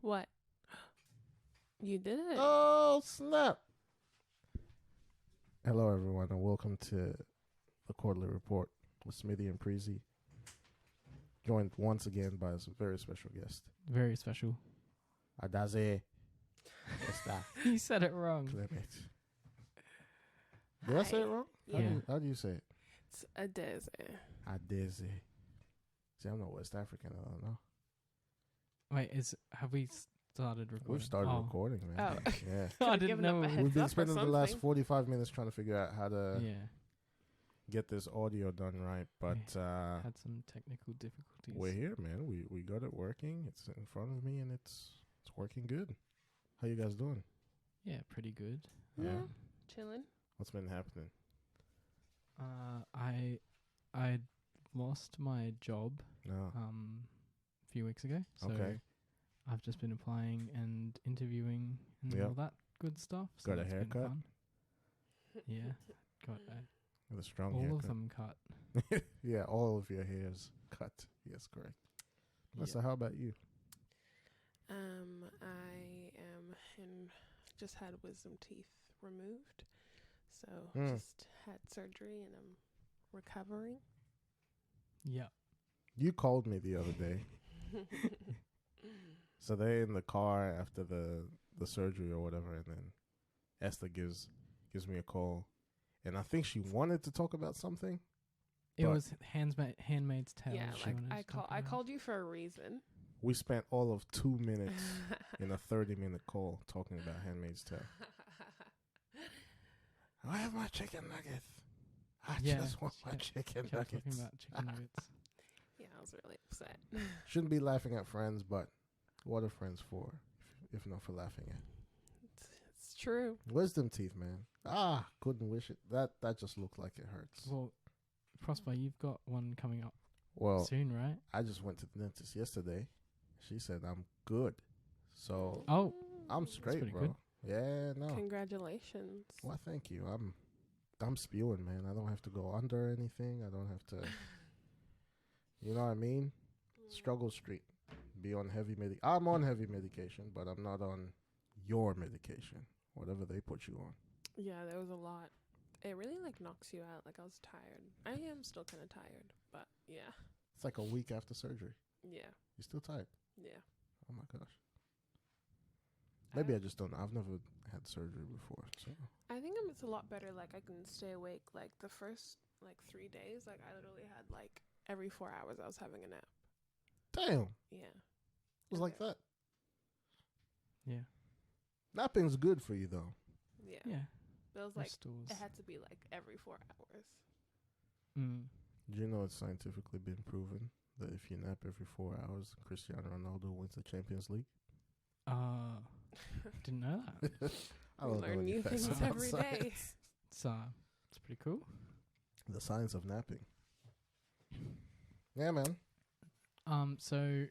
What? You did it. Oh, snap. Hello, everyone, and welcome to the Quarterly Report with Smithy and Preezy. Joined once again by a very special guest. Very special. Adaze. Está. You said it wrong. Clement. Did I say it wrong? Yeah. How do you say it? It's a desert. Adeze. See, I'm not West African. I don't know. Wait, have we started recording? We've started recording, man. Oh. Yeah. I Could've didn't given up know. a heads We've been up or spending the last something. 45 minutes trying to figure out how to Yeah, get this audio done right, but had some technical difficulties. we're here, man. We got it working. It's in front of me, and it's working good. How you guys doing? Yeah, pretty good. Yeah. Chilling. What's been happening? I lost my job No. a few weeks ago. So Okay. I've just been applying and interviewing and Yep. all that good stuff. So Got a that's been haircut? fun. Yeah, got With a strong all haircut. of them cut. Yeah, all of your hairs cut. Yes, correct. Melissa, how about you? I am just had wisdom teeth removed, so Mm. just had surgery and I'm recovering. Yeah. You called me the other day. So they're in the car after the surgery or whatever, and then Esther gives me a call, and I think she wanted to talk about something. It But- was Handmaid's Tale. Yeah, she like wanted I to talk about. called you for a reason. We spent all of 2 minutes in a 30-minute call talking about Handmaid's Tale. I have my chicken nuggets. I Yeah, just want my kept- chicken Kept talking nuggets. about chicken nuggets. Yeah, I was really upset. Shouldn't be laughing at friends, but what are friends for if not for laughing at? It's true. Wisdom teeth, man. Couldn't wish it. That just looked like it hurts. Well, Prosper, you've got one coming up Well, soon, right? I just went to the dentist yesterday. She said I'm good. So Oh, I'm straight, pretty bro. good. Yeah, no. Congratulations. Well, thank you. I'm spewing, man. I don't have to go under anything. I don't have to. You know what I mean? Struggle street. Be on heavy I'm on heavy medication, but I'm not on your medication. Whatever they put you on. Yeah, there was a lot. It really knocks you out. I was tired. I am still kind of tired, but yeah. It's like a week after surgery. Yeah. You're still tired. Yeah. Oh my gosh. Maybe I just don't know. I've never had surgery before, so. I think it's a lot better. I can stay awake. The first 3 days, I literally had every 4 hours I was having a nap. Damn. Yeah. It was like that. yeah. Napping's good for you, though. Yeah. Yeah. But it was Restores. it had to be every 4 hours. Mm. Do you know it's scientifically been proven that if you nap every 4 hours, Cristiano Ronaldo wins the Champions League? Didn't know that. I We don't know learn any new facts things about every science. day. It's pretty cool. The science of napping. Yeah, man. So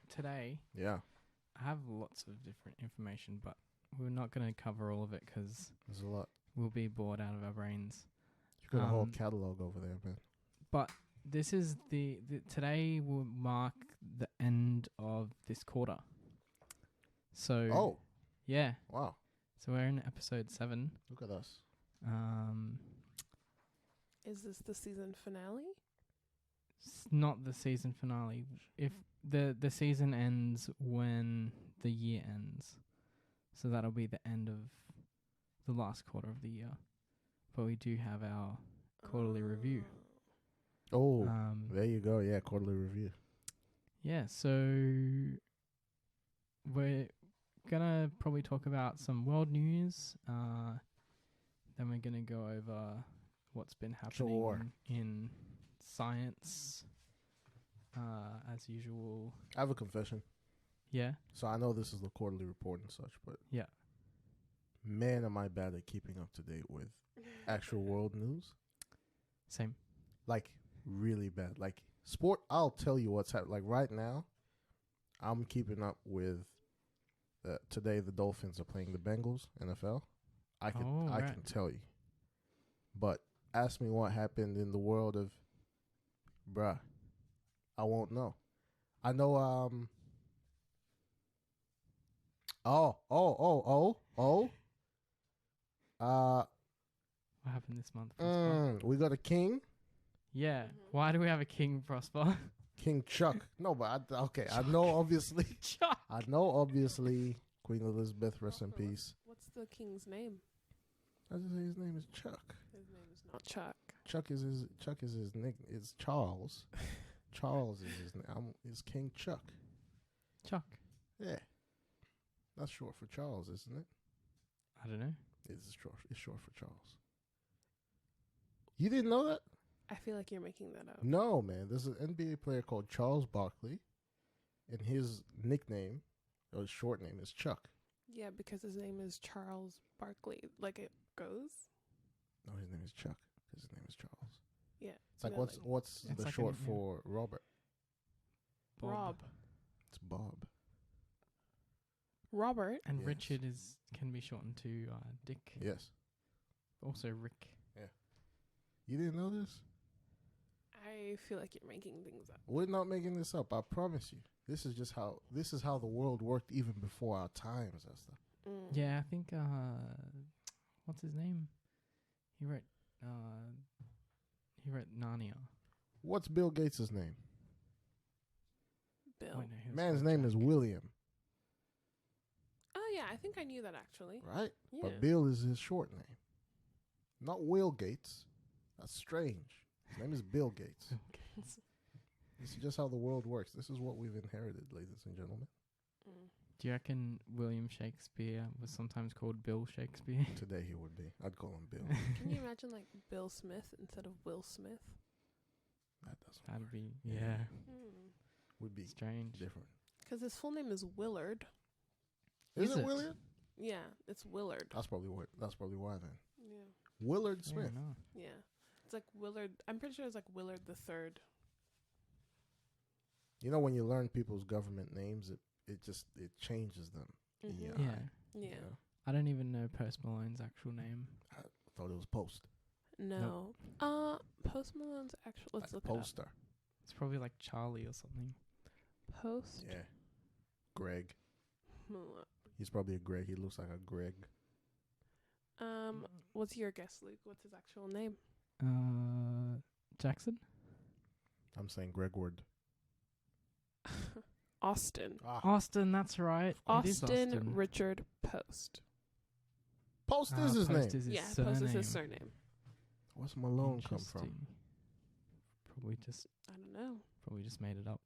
today Yeah. I have lots of different information, but we're not going to cover all of it because There's a lot. we'll be bored out of our brains. You've got a whole Um, catalog over there, man. But this is the today will mark the end of this quarter. So Oh, yeah, wow. so we're in episode 7. Look at us. Is this the season finale? It's not the season finale. If the season ends when the year ends, so that'll be the end of the last quarter of the year. But we do have our quarterly review. Oh, Um, there you go. Yeah, quarterly review. Yeah, so we're gonna probably talk about some world news. Then we're gonna go over what's been happening Sure. in science, as usual. I have a confession. Yeah, So I know this is the quarterly report and such, but yeah. man, am I bad at keeping up to date with actual world news. Same. Really bad. Sport, I'll tell you what's happening. Right now, I'm keeping up with today the Dolphins are playing the Bengals, NFL. I can tell you. But ask me what happened in the world of bruh. I won't know. I know Oh. What happened this month, Prosper? We got a king. Yeah. Mhm. Why do we have a king, Prosper? King Chuck. No, but I know obviously. Chuck. I know obviously. Queen Elizabeth, rest in Prosper, peace. What's the king's name? I just say his name is Chuck. His name is not Chuck. Chuck is his nick. It's Charles. Charles is his name. Is King Chuck. Chuck. Yeah, that's short for Charles, isn't it? I don't know. It's short for Charles. You didn't know that? I feel like you're making that up. No, man. There's an NBA player called Charles Barkley, and his nickname, or his short name, is Chuck. Yeah, because his name is Charles Barkley. Like it goes. No, his name is Chuck. His name is Charles. Yeah. It's like no, what's It's the like short yeah. for Robert? Bob. Rob. It's Bob. Robert. And Yes. Richard can be shortened to Dick. Yes. Also Rick. You didn't know this? I feel like you're making things up. We're not making this up. I promise you. This is how the world worked even before our times and stuff. Mm. Yeah, I think what's his name? He wrote Narnia. What's Bill Gates' name? Bill. Oh, no, he was Man's called name is Jack. William, Oh yeah, I think I knew that actually. right? Yeah. But Bill is his short name. Not Will Gates. That's strange. His name is Bill Gates. This is just how the world works. This is what we've inherited, ladies and gentlemen. Mm. Do you reckon William Shakespeare was sometimes called Bill Shakespeare? Today he would be. I'd call him Bill. Can you imagine like Bill Smith instead of Will Smith? That doesn't That'd work. be Yeah. Would be strange. different. Because his full name is Willard. Is Is it it? Willard? Yeah, it's Willard. That's probably why then. Yeah. Willard Yeah, Smith. no. Yeah. It's like Willard. I'm pretty sure it's like Willard the Third. You know, when you learn people's government names, it changes them. Mhm. Yeah. Yeah. Yeah. You know? I don't even know Post Malone's actual name. I thought it was Post. No. Post Malone's actual. Let's Like look Poster. It's probably like Charlie or something. it up. Post. Yeah. Greg. Malone. He's probably a Greg. He looks like a Greg. What's your guess, Luke? What's his actual name? Jackson? I'm saying Gregward. Austin. Austin, that's right. It is Austin Richard Post. Post is his Post name. is his Yeah, surname. Post is his surname. What's Malone come from? Interesting. I don't know. Probably just made it up.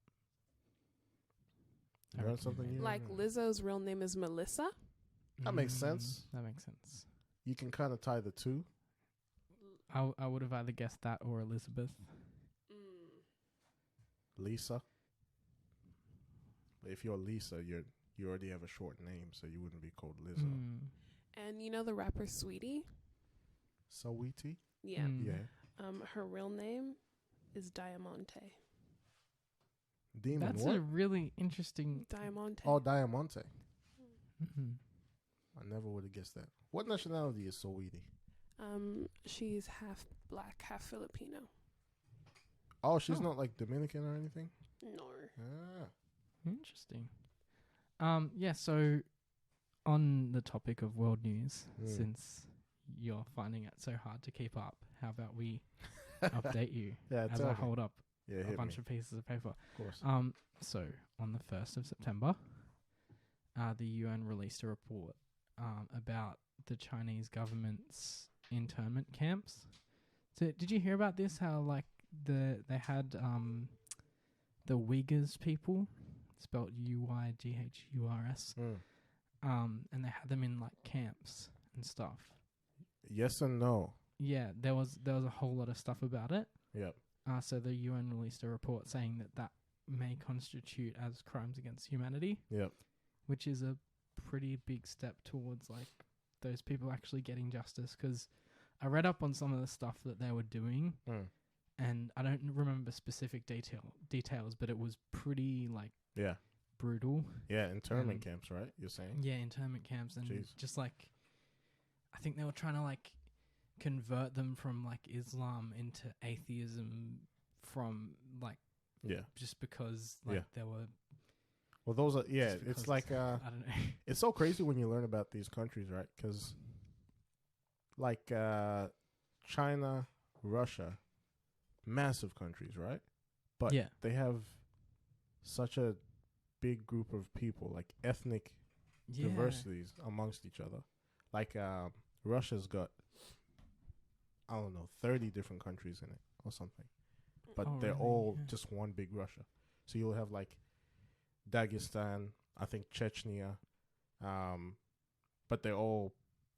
You learn something new. Like Lizzo's real name is Melissa. That makes sense. That makes sense. You can kind of tie the two. I would have either guessed that or Elizabeth. Lisa. But if you're Lisa, you already have a short name, so you wouldn't be called Lizzo. Mm. And you know the rapper Sweetie? Saweetie? Yeah. Mm. Yeah. Her real name is Diamante. Demon That's what? a really interesting. Diamante. Oh, Diamante. Mhm. I never would have guessed that. What nationality is Saweetie? She's half black, half Filipino. Oh, she's Oh. not like Dominican or anything? No. Ah. Interesting. Yeah, so on the topic of world news, since you're finding it so hard to keep up, how about we update you Yeah, as tell I me. hold up Yeah, a hit bunch me. of pieces of paper. Of course. So on the 1st of September, the UN released a report about the Chinese government's internment camps. So did you hear about this? How like they had the Uyghurs people, spelt Uyghurs, and they had them in like camps and stuff. Yes and no. Yeah, there was a whole lot of stuff about it. Yep. So the UN released a report saying that may constitute as crimes against humanity, Yep. which is a pretty big step towards like those people actually getting justice. Because I read up on some of the stuff that they were doing, and I don't remember specific details, but it was pretty like Yeah. brutal. Yeah, internment camps, right? You're saying? Yeah, internment camps, and Jeez. just like I think they were trying to like convert them from like Islam into atheism from like Yeah. just because like Yeah. they were Well, those are Just It's because like I don't know. it's so crazy when you learn about these countries, right? Because like China, Russia, massive countries, right? But Yeah. they have such a big group of people, like ethnic Yeah. diversities amongst each other. Like Russia's got, I don't know, 30 different countries in it or something. But Oh, they're really? all Yeah. just one big Russia. So you'll have like Dagestan, I think Chechnya, but they're all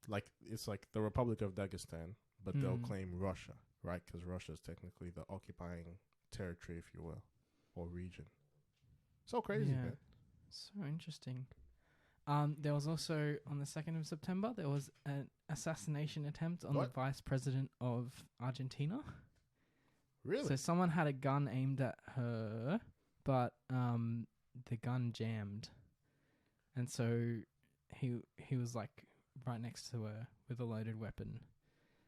like, it's like the Republic of Dagestan, but they'll claim Russia, right? Because Russia is technically the occupying territory, if you will, or region. So crazy, Yeah. man. So interesting. There was also on the 2nd of September there was an assassination attempt on What? the vice president of Argentina. Really? So someone had a gun aimed at her, but the gun jammed, and so he was like right next to her with a loaded weapon.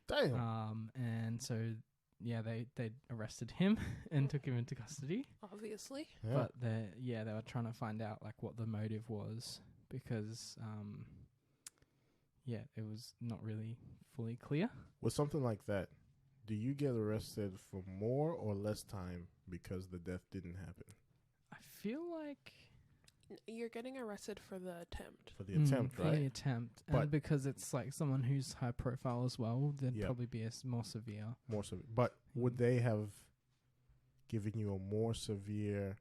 Damn. And so yeah, they arrested him and took him into custody. Obviously. Yeah. But they were trying to find out like what the motive was, because it was not really fully clear. With something like that, do you get arrested for more or less time because the death didn't happen? I feel like You're getting arrested for the attempt. For the attempt, for right? the attempt, But- and because it's like someone who's high profile as well, there'd Yep. probably be more severe. More severe. But would they have given you a more severe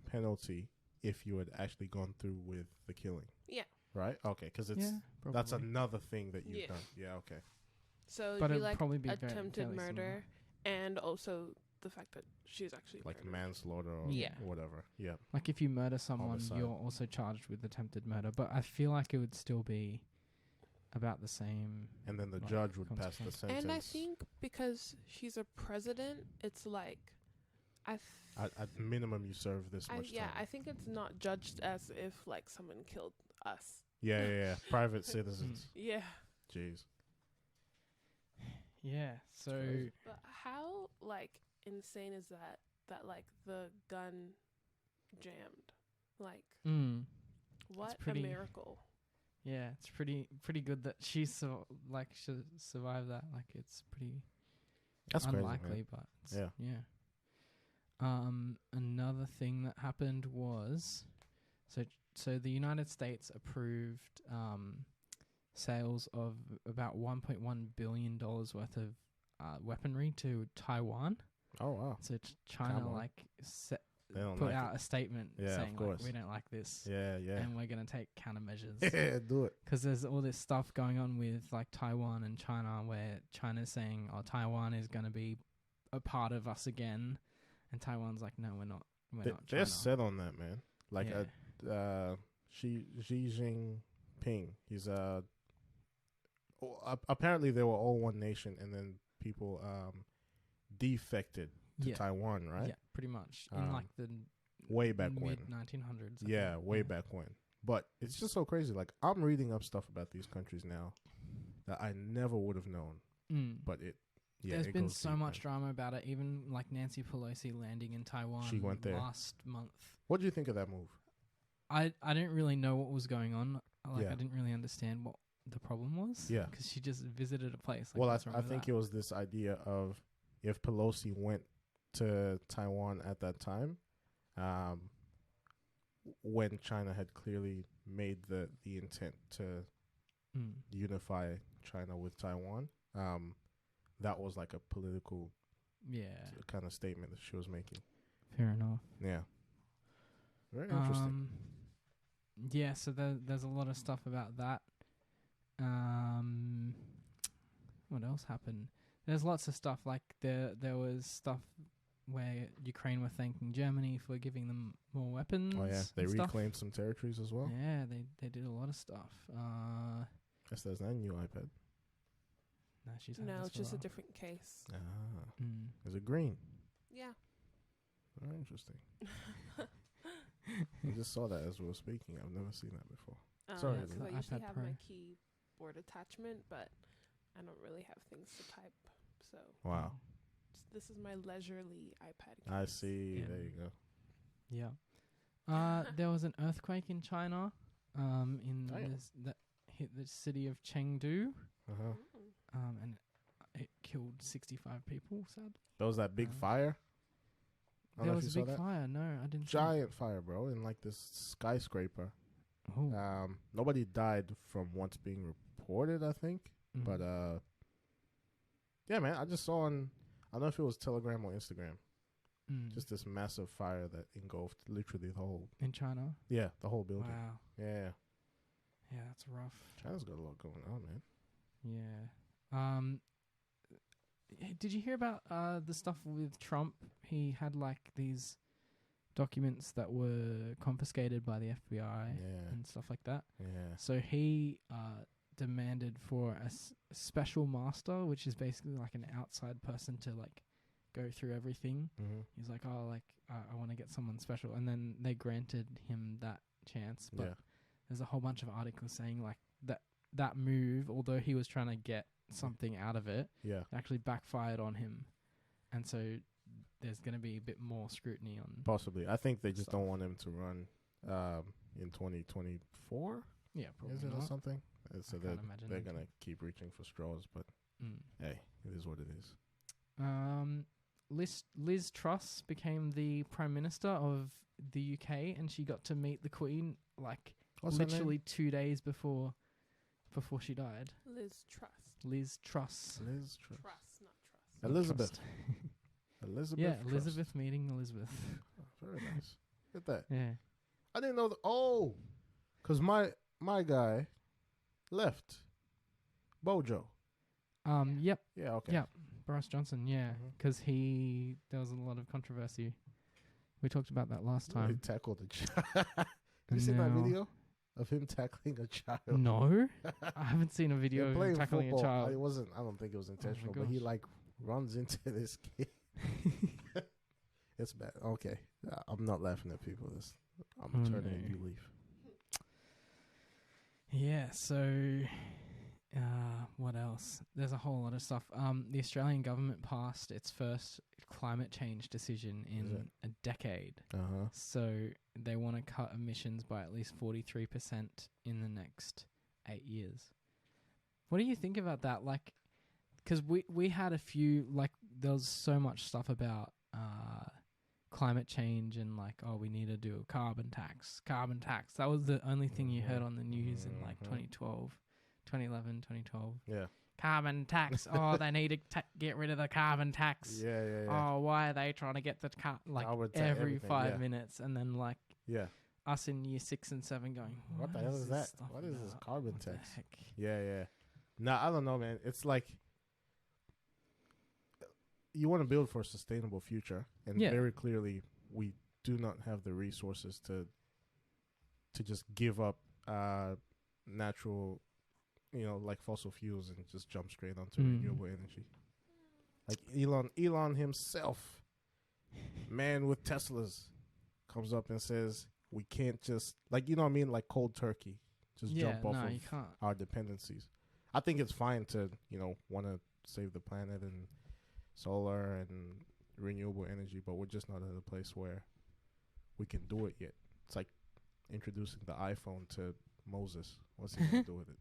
penalty if you had actually gone through with the killing? Yeah. Right? Okay, because it's Yeah, that's probably. another thing that you've Yeah. done. Yeah, okay. So it'd But be it'd like probably be attempted fairly murder, and also the fact that she's actually Like murdered. manslaughter or Yeah. whatever. Yeah. Like if you murder someone, Homicide. you're also charged with attempted murder. But I feel like it would still be about the same. And then the Like, judge would pass the consequence. sentence. And I think because she's a president, it's like, at minimum you serve this much time. I think it's not judged as if like someone killed us. Yeah. Private citizens. Yeah. Jeez. Yeah. So But how like insane is that? That like the gun jammed. Like what pretty- a miracle. yeah, it's pretty good that she survived that. Like it's pretty That's crazy, unlikely, man. but Yeah. yeah. Another thing that happened was, so the United States approved sales of about $1.1 billion worth of weaponry to Taiwan. Oh wow. So China Come on. like They don't put like out a statement Yeah, of saying course. like, we don't like this, Yeah. and we're gonna take countermeasures. Yeah, do it. Because there's all this stuff going on with like Taiwan and China, where China's saying, "Oh, Taiwan is going to be a part of us again," and Taiwan's like, "No, we're not. We're not." They're China." set on that, man. Like Yeah. Xi Jinping. He's apparently they were all one nation, and then people defected to Yeah. Taiwan, right? Yeah, pretty much in like the Way back when. mid 1900s. I Yeah, think. way back when. But it's just so crazy. Like I'm reading up stuff about these countries now that I never would have known. But There's it been goes so deep, much man. drama about it. Even like Nancy Pelosi landing in Taiwan. She went there. last month. What do you think of that move? I didn't really know what was going on. Like Yeah. I didn't really understand what the problem was. Yeah. because she just visited a place. Like, Well, what's wrong I with think that? it was this idea of if Pelosi went to Taiwan at that time, when China had clearly made the intent to unify China with Taiwan, that was like a political Yeah, kind of statement that she was making. fair enough. Yeah. Very interesting. Yeah, so there's a lot of stuff about that. What else happened? There's lots of stuff. Like there was stuff where Ukraine were thanking Germany for giving them more weapons. Oh yeah, they and stuff. reclaimed some territories as well. Yeah, they did a lot of stuff. Guess there's that new iPad. No, she's had No, this it's for just a while. different case. Ah, Mm. is it green? Yeah. Very interesting. I just saw that as we were speaking. I've never seen that before. Sorry, Yeah, 'cause the I usually iPad have Pro. my keyboard attachment, but I don't really have things to type. So Wow. this is my leisurely iPad case. I see. Yeah. There you go. Yeah. There was an earthquake in China, in Damn. that hit the city of Chengdu, Uh-huh. and it killed 65 people. Sad. There was that big Um, fire. I don't There know if was you a saw big that. fire. No, I didn't. see it. Giant fire, bro, in like this skyscraper. Oh. Nobody died from what's being reported, I think. Mhm. But yeah, man, I just saw on, I don't know if it was Telegram or Instagram, just this massive fire that engulfed literally the whole, in China. the whole building. Wow. Yeah, Yeah, that's rough. China's got a lot going on, man. Yeah. Did you hear about the stuff with Trump? He had like these documents that were confiscated by the FBI Yeah, and stuff like that. yeah, So he demanded for a special master, which is basically like an outside person to like go through everything. mm-hmm. He's like, oh, like I want to get someone special, and then they granted him that chance. But Yeah, there's a whole bunch of articles saying like that move, although he was trying to get something out of it, yeah. actually backfired on him, and so there's going to be a bit more scrutiny on. Possibly. I think they just Stuff. don't want him to run in 2024. Yeah, probably Is it or not. something? So can't imagine they're them to. gonna keep reaching for straws, but hey, it is what it is. Liz Truss became the Prime Minister of the UK, and she got to meet the Queen like What's her name? literally 2 days before she died. Liz Trust. Liz Truss. Liz Truss. Trust, not trust. Not Elizabeth. Trust. Elizabeth. Yeah, Truss. Elizabeth meeting Elizabeth. Oh, very nice. Look at that. Yeah. I didn't know. Because my guy left. Bojo. Yep. Yeah. Okay. Yep. Boris Johnson. Yeah, Mhm. because there was a lot of controversy. We talked about that last He time. tackled a child. Have you seen that No. video of him tackling a child? No, I haven't seen a video They're of playing him tackling football. a child. It wasn't. I don't think it was intentional, but he gosh. like runs into this kid. It's bad. Okay, I'm not laughing at people. I'm Oh, turning a no. new leaf. Yeah, so what else? There's a whole lot of stuff. The Australian government passed its first climate change decision Is in a decade. Uh-huh. So they want to cut emissions by at least 43% in the next 8 years. What do you think about that? Like, because we had a few, like, there was so much stuff about climate change and like, oh, we need to do a carbon tax. That was the only thing you heard on the news in like 2011, 2012. Yeah. Carbon tax. Oh, they need to get rid of the carbon tax. Yeah. Oh, why are they trying to get the like Carbon tax, every everything, 5 yeah. minutes? And then like Yeah. us in year 6 and 7 going, What the hell is that? stuff What is this about? carbon What the tax? heck? Yeah. Nah, I don't know, man. It's like you want to build for a sustainable future, and Yeah. very clearly we do not have the resources to just give up natural, like fossil fuels and just jump straight onto renewable energy. Like Elon himself, man with Teslas, comes up and says we can't just like like cold turkey, just jump off you of can't. our dependencies. I think it's fine to want to save the planet and solar and renewable energy, but we're just not at a place where we can do it yet. It's like introducing the iPhone to Moses. What's he gonna do with it?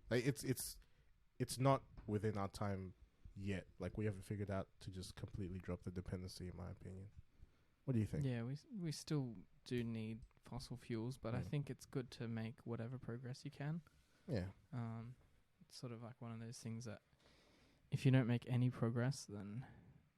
Like it's not within our time yet. Like we haven't figured out to just completely drop the dependency, in my opinion. What do you think? Yeah, we still do need fossil fuels, but I Mm. think it's good to make whatever progress you can. Yeah. It's sort of like one of those things that if you don't make any progress, then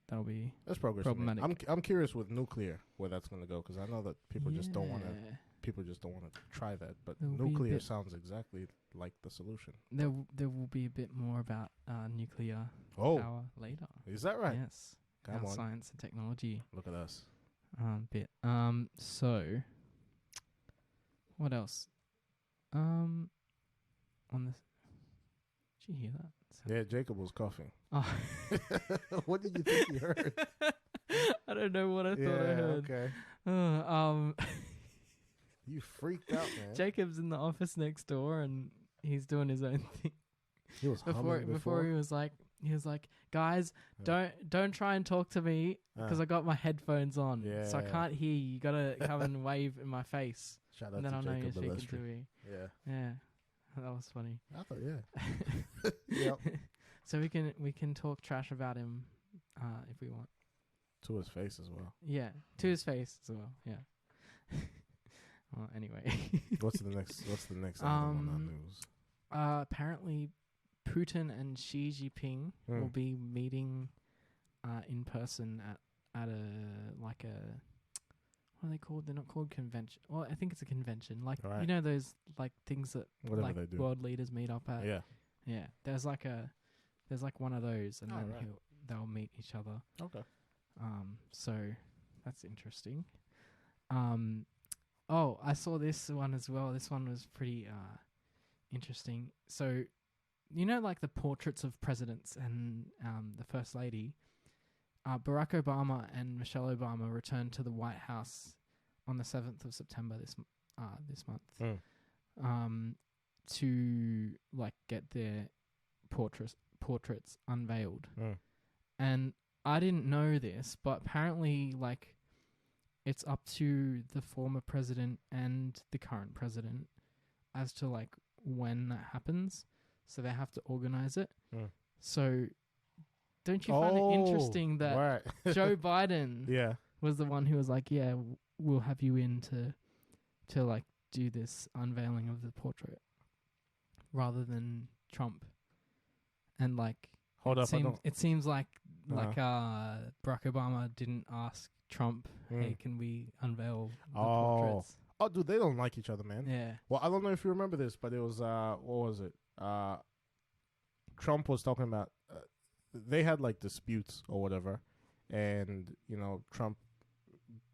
that'll be That's progress. for me. problematic. I'm curious with nuclear where that's going to go, because I know that people just don't want to. Yeah. People just don't want to try that. But There'll be a nuclear bit- sounds exactly like the solution. There will be a bit more about nuclear Oh, power later. is that right? Yes. Come Our on, science and technology look at us. bit. So what else? On this, did you hear that? Yeah, Jacob was coughing. Oh. What did you think you heard? I don't know what I thought I heard. Okay. You freaked out, man. Jacob's in the office next door and he's doing his own thing. He was humming Before he was like, he was like, guys, Yeah. don't try and talk to me because I got my headphones on, so I Yeah. can't hear you. You gotta come and wave in my face, Shout out and then to I'll know you're Jacob speaking Balestri. to me. Yeah. Yeah, that was funny. I thought, yeah. Yep. So we can talk trash about him if we want. To his face as well. Yeah, to his face as well. Yeah. Well, anyway. What's the next item on that news? Apparently, Putin and Xi Jinping will be meeting in person at a like a what are they called? They're not called convention. Well, I think it's a convention. Like you know those like things that Whatever like they do. world leaders meet up at. Yeah. Yeah. There's like one of those, and then they'll meet each other. Okay. So that's interesting. Oh, I saw this one as well. This one was pretty interesting. So, you know, like the portraits of presidents and the First Lady, Barack Obama and Michelle Obama returned to the White House on the 7th of September this month to like get their portraits unveiled. And I didn't know this, but apparently, like, it's up to the former president and the current president as to, like, when that happens. So they have to organize it. So don't you find it interesting that Joe Biden was the one who was like, yeah, we'll have you in to like, do this unveiling of the portrait rather than Trump? And, like, it seems like Barack Obama didn't ask Trump, hey, can we unveil the portraits? Oh, dude, they don't like each other, man. Yeah. Well, I don't know if you remember this, but it was, what was it? Trump was talking about, they had, like, disputes or whatever, and, you know, Trump,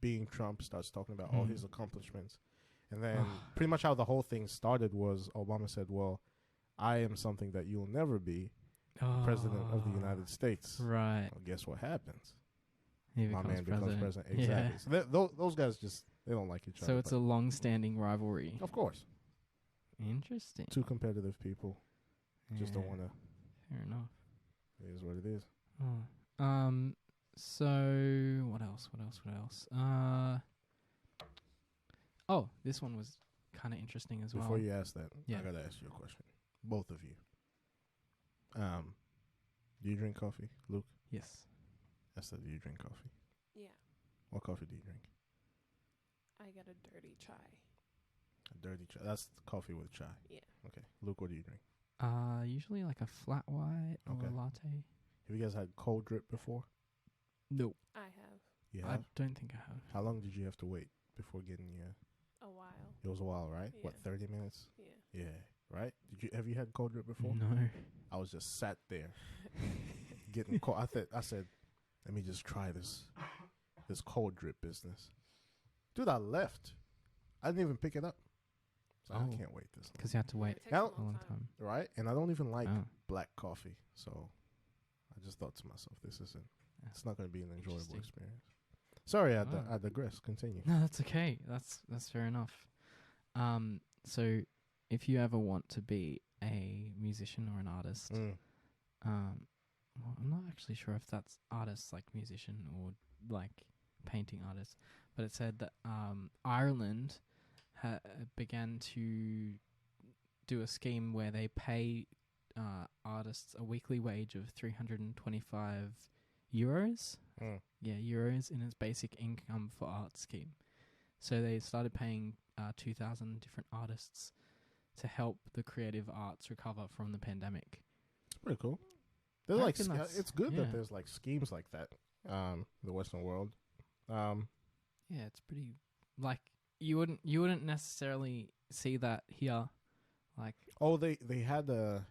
being Trump, starts talking about all his accomplishments. And then pretty much how the whole thing started was Obama said, well, I am something that you'll never be. President of the United States. Right. Well, guess what happens? My man becomes president. Exactly. Yeah. So those guys they don't like each other. So it's a long-standing rivalry. Of course. Interesting. Two competitive people just don't want to. Fair enough. It is what it is. So what else? Oh, this one was kind of interesting as well. Before you ask that, I gotta ask you a question. Both of you. Do you drink coffee, Luke? Yes. Esther, do you drink coffee? Yeah. What coffee do you drink? I get a dirty chai. A dirty chai. That's coffee with chai. Yeah. Okay. Luke, what do you drink? Usually like a flat white or a latte. Have you guys had cold drip before? No. I have. You I have? don't think I have. How long did you have to wait before getting your... A while. It was a while, right? Yeah. What, 30 minutes? Yeah. Yeah. Right? Have you had cold drip before? No. I was just sat there getting cold. I said, let me just try this cold drip business. Dude, I left. I didn't even pick it up. So I can't wait this long. Because you had to wait It takes a a long time. Right? And I don't even like black coffee. So I just thought to myself, it's not going to be an enjoyable experience. Sorry, I digress. Continue. No, that's okay. That's fair enough. So if you ever want to be a musician or an artist, well, I'm not actually sure if that's artist like musician or like painting artist, but it said that Ireland began to do a scheme where they pay artists a weekly wage of 325 euros. Yeah, euros in its basic income for art scheme. So they started paying 2,000 different artists to help the creative arts recover from the pandemic. It's pretty cool. There's it's good that there's like schemes like that in the Western world. Yeah, it's pretty like you wouldn't necessarily see that here. Like they had a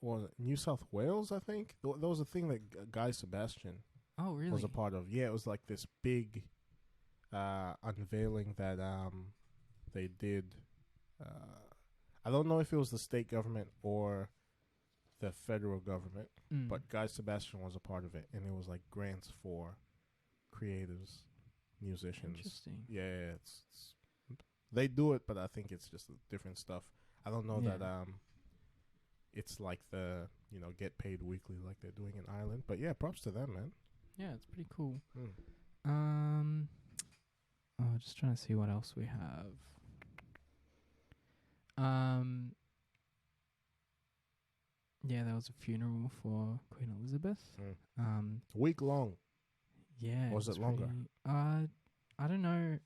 was it New South Wales, I think. There was a thing that Guy Sebastian was a part of. Yeah, it was like this big unveiling that they did. I don't know if it was the state government or the federal government, but Guy Sebastian was a part of it, and it was like grants for creatives, musicians. Interesting. Yeah, it's they do it, but I think it's just different stuff. I don't know that it's like the get paid weekly like they're doing in Ireland. But yeah, props to them, man. Yeah, it's pretty cool. Mm. Just trying to see what else we have. Yeah, there was a funeral for Queen Elizabeth. Week long. Yeah. Or was it longer? I don't know.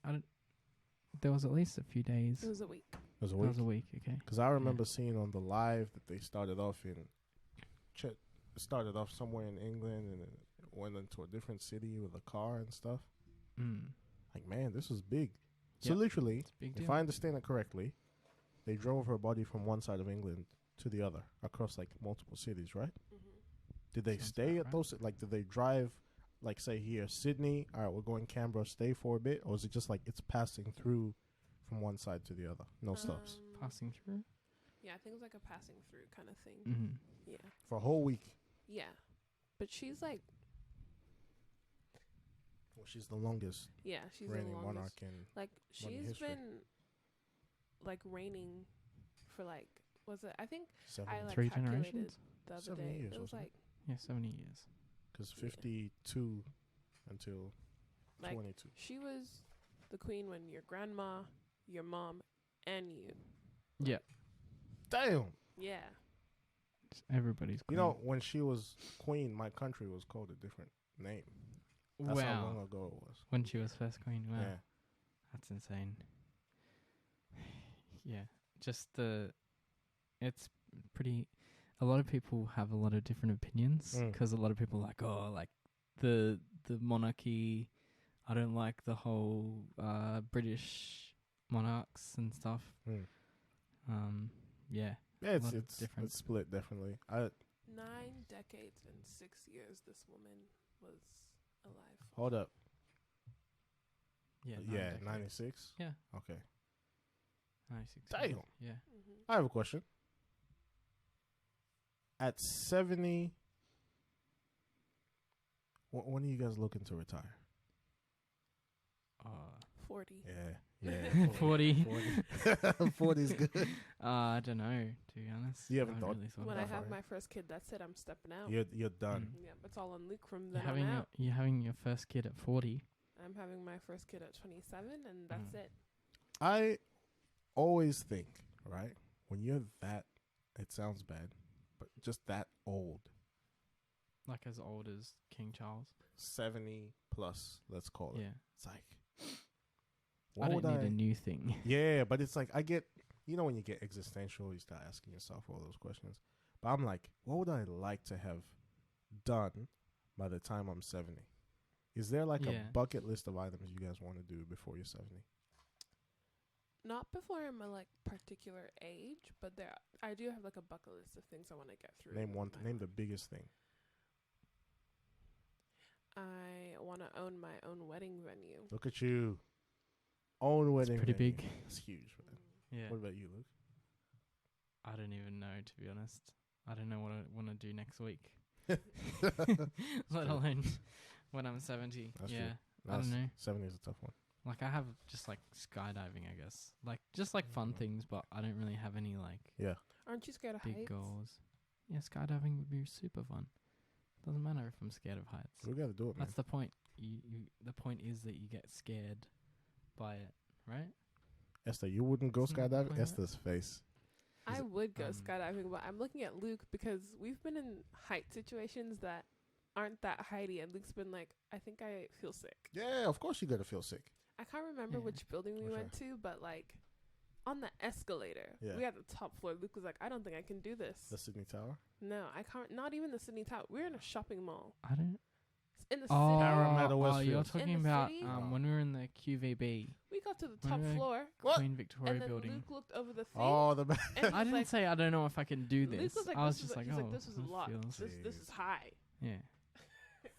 There was at least a few days. It was a week. It was a It week. was a week. Okay. Because I remember seeing on the live that they started off somewhere in England and it went into a different city with a car and stuff. Like, man, this was big. So literally, It's a big deal. if I understand it correctly, they drove her body from one side of England to the other across like multiple cities, right? Did they Sounds stay about at those? Like, did they drive, like, say here, Sydney? All right, we're going Canberra. Stay for a bit, or is it just like it's passing through from one side to the other? No stops Passing through. Yeah, I think it was like a passing through kind of thing. Yeah. for a whole week. Yeah. But she's like, Well, she's the longest yeah, she's the reigning longest. monarch in. Like, she's history. been, like, reigning for, like, was it? I think 7 I, like, 3 calculated generations. the other 70 day. years, It was, wasn't it? like, Yeah, 70 years. Because 52 until like 22. she was the queen when your grandma, your mom, and you. Yeah. Damn. Yeah. Everybody's. You know, when she was queen, my country was called a different name. That's how long ago it was. When she was first queen. Wow. Yeah. That's insane. Yeah. Just it's pretty. A lot of people have a lot of different opinions because a lot of people are like, oh, like the monarchy. I don't like the whole British monarchs and stuff. Yeah. Yeah, it's different. It's split definitely. 9 decades and 6 years this woman was alive. Hold up. Yeah. Yeah, 96. Yeah. Okay. 96. Damn. Yeah. I have a question. At 70, when are you guys looking to retire? 40. Yeah. 40. 40 is good. I don't know, to be honest. You haven't I thought- really thought When about I it. have my first kid, that's it. I'm stepping out. You're done. Yeah, it's all on Luke from You're then on having out. you're having your first kid at 40. I'm having my first kid at 27, and that's it. I always think, right, when you're that, it sounds bad, but just that old, Like as old as King Charles. 70 plus, let's call it. Yeah. It's like, I don't need a new thing. Yeah, but it's like, I get, when you get existential, you start asking yourself all those questions. But I'm like, what would I like to have done by the time I'm 70? Is there like a bucket list of items you guys want to do before you're 70? Not before I'm a particular age, but I do have like a bucket list of things I want to get through. Name one. Name the biggest thing. I want to own my own wedding venue. Look at you. Own wedding. It's pretty venue. big. It's huge, man. Yeah. What about you, Luke? I don't even know, to be honest. I don't know what I want to do next week. Let alone when I'm 70. That's yeah. true. I don't know. 70 is a tough one. Like I have just like skydiving, I guess. Like just like fun things, but I don't really have any like Aren't you scared of big heights? goals. Yeah, skydiving would be super fun. Doesn't matter if I'm scared of heights. We got to do it, man. That's the point. You the point is that you get scared by it, right? Esther, you wouldn't go Isn't that the skydiving? point of it? Esther's face. I would go um, skydiving, but I'm looking at Luke because we've been in height situations that aren't that heighty, and Luke's been like, I think I feel sick. Yeah, of course you got to feel sick. I can't remember Yeah. which building we For went to, but like on the escalator, Yeah. we had the top floor. Luke was like, I don't think I can do this. The Sydney Tower? No, I can't. Not even the Sydney Tower. We're in a shopping mall. I don't. In the Oh, city. Parramatta, you're Westfield. talking In the about city? when we were in the QVB, We got to the When top we were- floor, What? Queen Victoria and then building. Luke looked over the thing. Oh, the back. and he I was didn't like, say I don't know if I can do this. Luke was like, I was this is just like, he's oh, like, this is a that lot. feels- This is high. Yeah.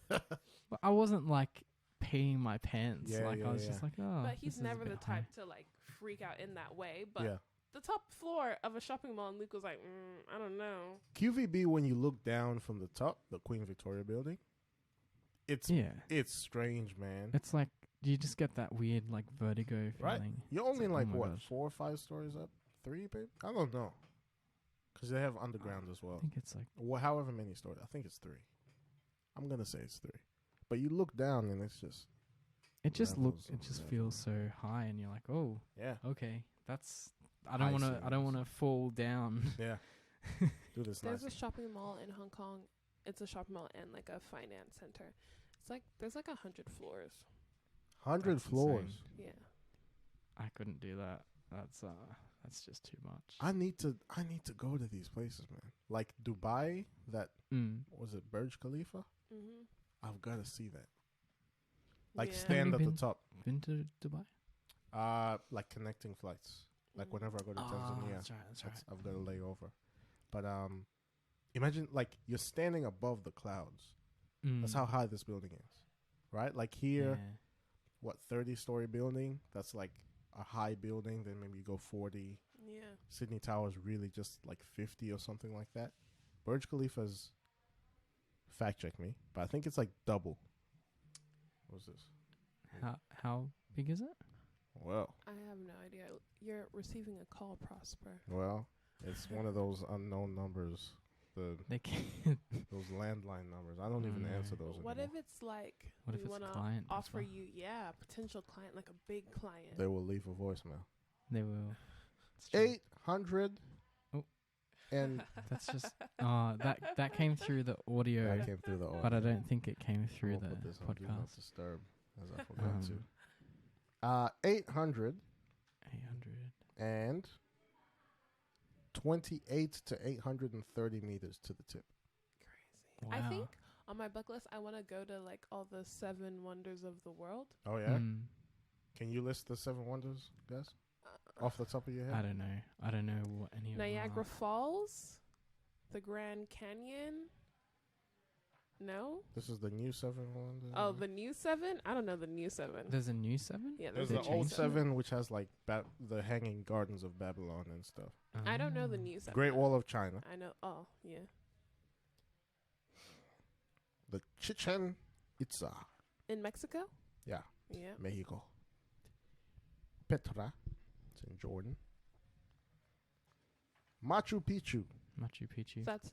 But I wasn't like peeing my pants. Yeah, like yeah, I was yeah. just like, oh. But he's this is a never the bit high. type to like freak out in that way. But Yeah. the top floor of a shopping mall, and Luke was like, I don't know. QVB, when you look down from the top, the Queen Victoria building, it's strange, man. It's like you just get that weird like vertigo feeling. Right? You're It's only like, oh my what, gosh. 4 or 5 stories up? 3, babe? I don't know. Because they have underground as I well. think it's like However many stories. I think it's 3. I'm gonna say it's 3. But you look down and it's just it just levels it of just level. feels so high, and you're like, oh, yeah, okay, that's. I High don't want to. I don't ceilings. want to fall down. yeah. Do this There's nice. a shopping mall in Hong Kong. It's a shopping mall and like a finance center. It's like there's like 100 floors. 100 That's floors. insane. Yeah. I couldn't do that. That's just too much. I need to go to these places, man. Like Dubai. That was it. Burj Khalifa. Mhm. I've got to see that. Like Yeah. stand Have at you the top. Been to Dubai? Like connecting flights. Like Mm. whenever I go to Tanzania, That's right. That's right. I've got to lay over. But imagine like you're standing above the clouds. That's how high this building is, right? Like here, what 30-story building? That's like a high building. Then maybe you go 40. Yeah. Sydney Tower is really just like 50 or something like that. Burj Khalifa's, fact check me, but I think it's like double. What was this? How big is it? Well, I have no idea. You're receiving a call, Prosper. it's one of those unknown numbers. They can. Those landline numbers. I don't even No. answer those What anymore. if it's like What if we it's a want to client as offer well? you, potential client, like a big client. They will leave a voicemail. They will. It's true. 800. Oh. And That's just. That came through the audio, that came through the audio. but I don't think it came through I'll the put this on Do Not podcast. Disturb, as I forgot to. 800 800. and 28 to 830 meters to the tip. Crazy. Wow. I think on my bucket list, I want to go to like all the 7 wonders of the world. Oh yeah. Mm, Can you list the 7 wonders, guys, off the top of your I head? don't know. I don't know what any of Niagara them Falls, the Grand Canyon. No? This is the new 7 wonders. Oh, the new 7? I don't know the new 7. are. There's a new 7? Yeah, There's They the old changed it? 7, which has like the Hanging Gardens of Babylon and stuff. I don't know the Ah. new 7. Great Wall of China, I know. Oh, yeah. the Chichen Itza, In Mexico? Yeah. Yeah. Mexico. Petra, it's in Jordan. Machu Picchu. Machu Picchu. That's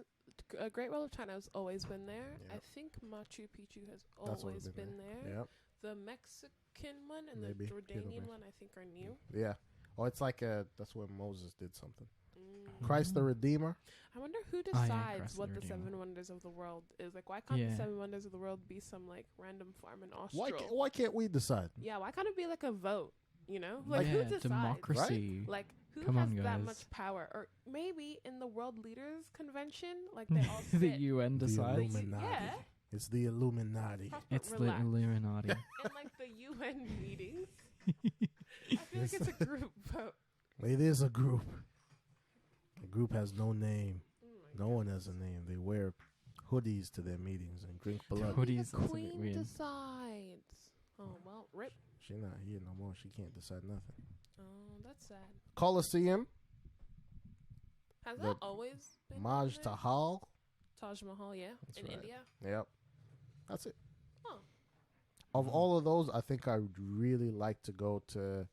a Great Wall of China has always been there. I Yep. think Machu Picchu has That's always been there. Yep. The Mexican one and Maybe. the Either Jordanian way. one, I think, are new. Yeah. Oh, it's like that's where Moses did something. Mm. Christ the Redeemer. I wonder who yeah, decides Christ what the the Redeemer. 7 wonders of the world is. Like, why can't Yeah. the 7 wonders of the world be some like random farm in Austria? Why can't we decide? Yeah, why can't it be like a vote? You know, like yeah, who decides? democracy. Like who Come has on, that guys. much power? Or maybe in the World Leaders Convention, like they all the sit. UN The decides. Illuminati. Yeah. It's the Illuminati. Prosper, It's the relax. Illuminati. In like the UN meetings. I feel like it's a group vote. It is a group. The group has no name. Oh my No one has a name. They wear hoodies to their meetings and drink blood. Hoodies, The that's a bit queen weird. decides. Oh well, rip. She not here no more. She can't decide nothing. Oh, that's sad. Colosseum, Has The that always been Maj there? Tahal. Taj Mahal, yeah, That's in right. India. Yep. That's it. Oh. Of all of those, I think I would really like to go to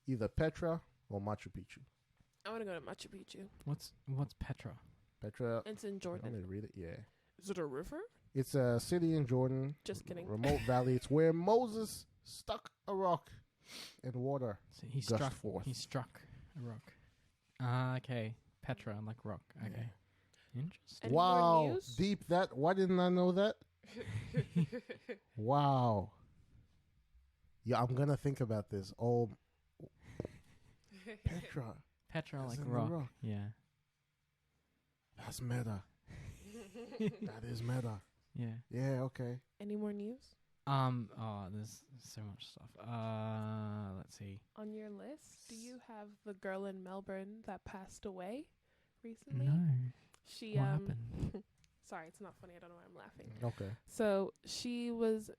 either Petra or Machu Picchu. I want to go to Machu Picchu. What's Petra? Petra, It's in let Jordan. me read it. Yeah. Is it a river? It's a city in Jordan. Just kidding. Remote valley. It's where Moses stuck a rock in water. So he Gushed struck. forth. He struck a rock. Ah, okay. Petra, like rock. Okay. Yeah. Interesting. Any more Wow. news? Deep that. Why didn't I know that? Wow. Yeah, I'm going to think about this. Oh, Petra. Petra, Is like in the rock. rock. Yeah. That's meta. That is meta. Yeah. Yeah, okay. Any more news Oh, there's so much stuff. Let's see. on your list? Do you have the girl in Melbourne that passed away recently? No. She What happened? Sorry, it's not funny. I don't know why I'm laughing. Okay. So she was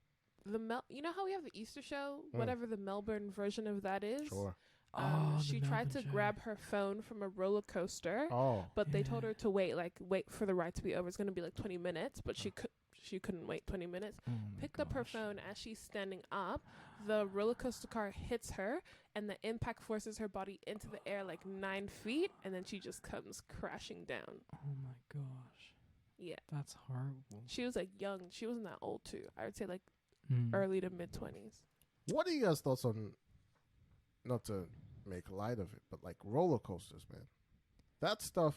you know how we have the Easter show, Mm. whatever the Melbourne version of that is. Sure. The She tried to Melbourne show. grab her phone from a roller coaster, Oh. but they told Yeah. her to wait for the ride to be over. It's gonna be like 20 minutes, but she she couldn't wait 20 minutes. Oh my Picked up her gosh. phone as she's standing up. The roller coaster car hits her, and the impact forces her body into the air like 9 feet, and then she just comes crashing down. Oh my gosh. Yeah. That's horrible. She was like young. She wasn't that old too. I would say like Mm. early to mid 20s. What are you guys' thoughts on, not to make light of it, but like roller coasters, man? That stuff,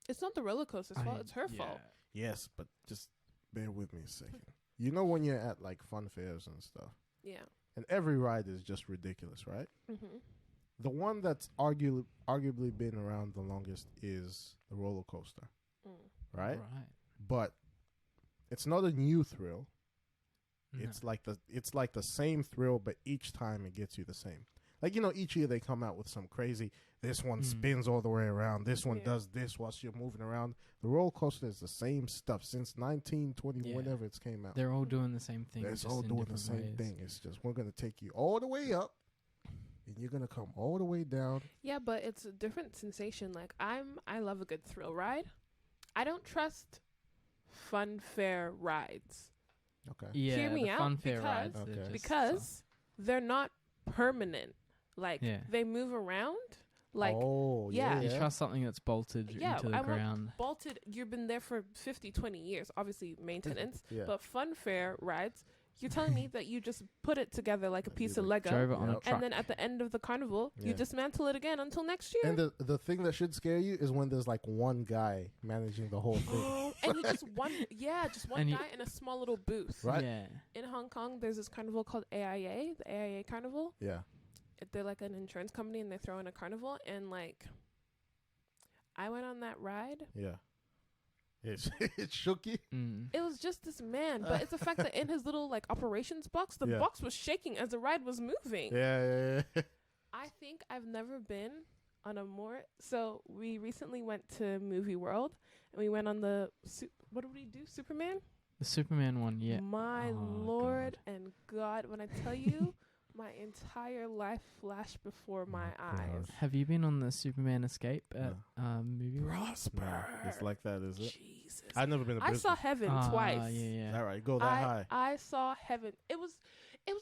It's not the roller coaster's fault. It's her fault. yes, but just bear with me a second. You know when you're at like fun fairs and stuff, Yeah. and every ride is just ridiculous, right? Mm-hmm. The one that's arguably been around the longest is the roller coaster, right? But it's not a new thrill. No. It's like the same thrill, but each time it gets you the same. Like, you know, each year they come out with some crazy, this one spins all the way around, this one does this whilst you're moving around. The roller coaster is the same stuff since 1920, whenever it came out. They're all doing the same thing. They're just all in doing the different same ways. thing. It's just, we're going to take you all the way up, and you're going to come all the way down. Yeah, but it's a different sensation. Like I love a good thrill ride. I don't trust fun fair rides. Okay. Yeah, Hear me the out, fun fair because- rides. Okay. they're just Because they're not permanent. Like Yeah. they move around. Like oh, yeah. you trust something that's bolted Yeah, into the I want ground. bolted. You've been there for 50, 20 years. Obviously maintenance. Yeah. But fun fair rides, you're telling me that you just put it together like a piece of Lego. Drove it on a Yep. truck. And then at the end of the carnival, you Yeah. dismantle it again until next year. And the thing that should scare you is when there's like one guy managing the whole thing. And he just one And guy in a small little booth. Right. Yeah. In Hong Kong, there's this carnival called AIA, the AIA Carnival. Yeah. They're like an insurance company, and they throw in a carnival. And like, I went on that ride. Yeah. It shook you. Mm. It was just this man, but it's the fact that in his little like operations box, the Yeah. box was shaking as the ride was moving. Yeah. I think I've never been on a more. So we recently went to Movie World, and we went on the what did we do? Superman. The Superman one, yeah. My Oh, Lord and God, when I tell you, my entire life flashed before my eyes. Have you been on the Superman Escape at Movie World? Prosper. It's like that, is it? Jesus. I've never been to I Brisbane. saw heaven Ah, twice. Yeah, All right, go that high. I saw heaven. It was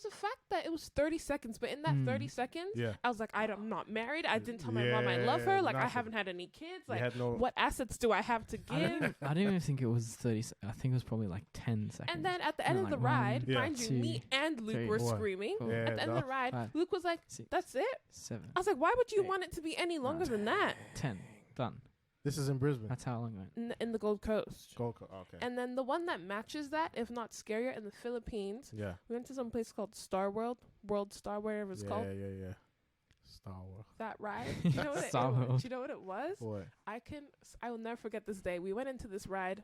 the fact that it was 30 seconds, but in that 30 seconds, Yeah. I was like, I'm not married. I didn't tell my mom I love her. Like, I nothing. haven't had any kids. You Like, had no. what assets do I have to I don't, give? I don't even think it was 30 I think it was probably like 10 seconds. And then at the end Yeah, of the like ride, Yeah. mind you, me and Luke three, were four, screaming. four, Yeah, At the end of the ride, five, Luke was like, six, that's it? 7, I was like, why would you eight, want it to be any longer than that? 10. Done. This is in Brisbane. That's how long it went. In the Gold Coast. Okay. And then the one that matches that, if not scarier, in the Philippines, Yeah. we went to some place called Star World, World Star, whatever it's called. Yeah. Star Wars. That ride. You know what Star it was? World. You know what it was? What? I will never forget this day. We went into this ride.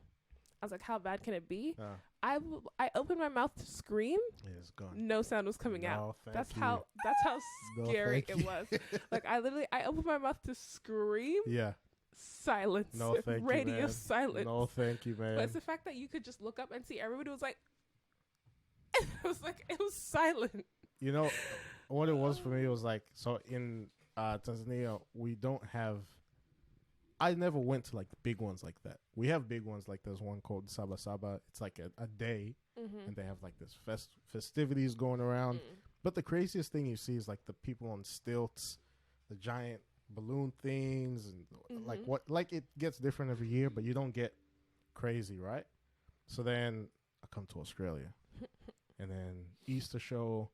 I was like, how bad can it be? Uh, I opened my mouth to scream. yeah, it's gone. No sound was coming out. No, thank That's you. how No, scary thank it was. Like I opened my mouth to scream. Yeah. Silence. No, thank you, Radio man. silence. No, thank you, man. But it's the fact that you could just look up and see everybody was like it was silent. You know, what it was for me was like, so in Tanzania, we don't have. I never went to like the big ones like that. We have big ones like there's one called Saba Saba. It's like a day, and they have like this festivities going around. But the craziest thing you see is like the people on stilts, the giant balloon things, and like it gets different every year, but you don't get crazy, right? So then I come to Australia, and then Easter show,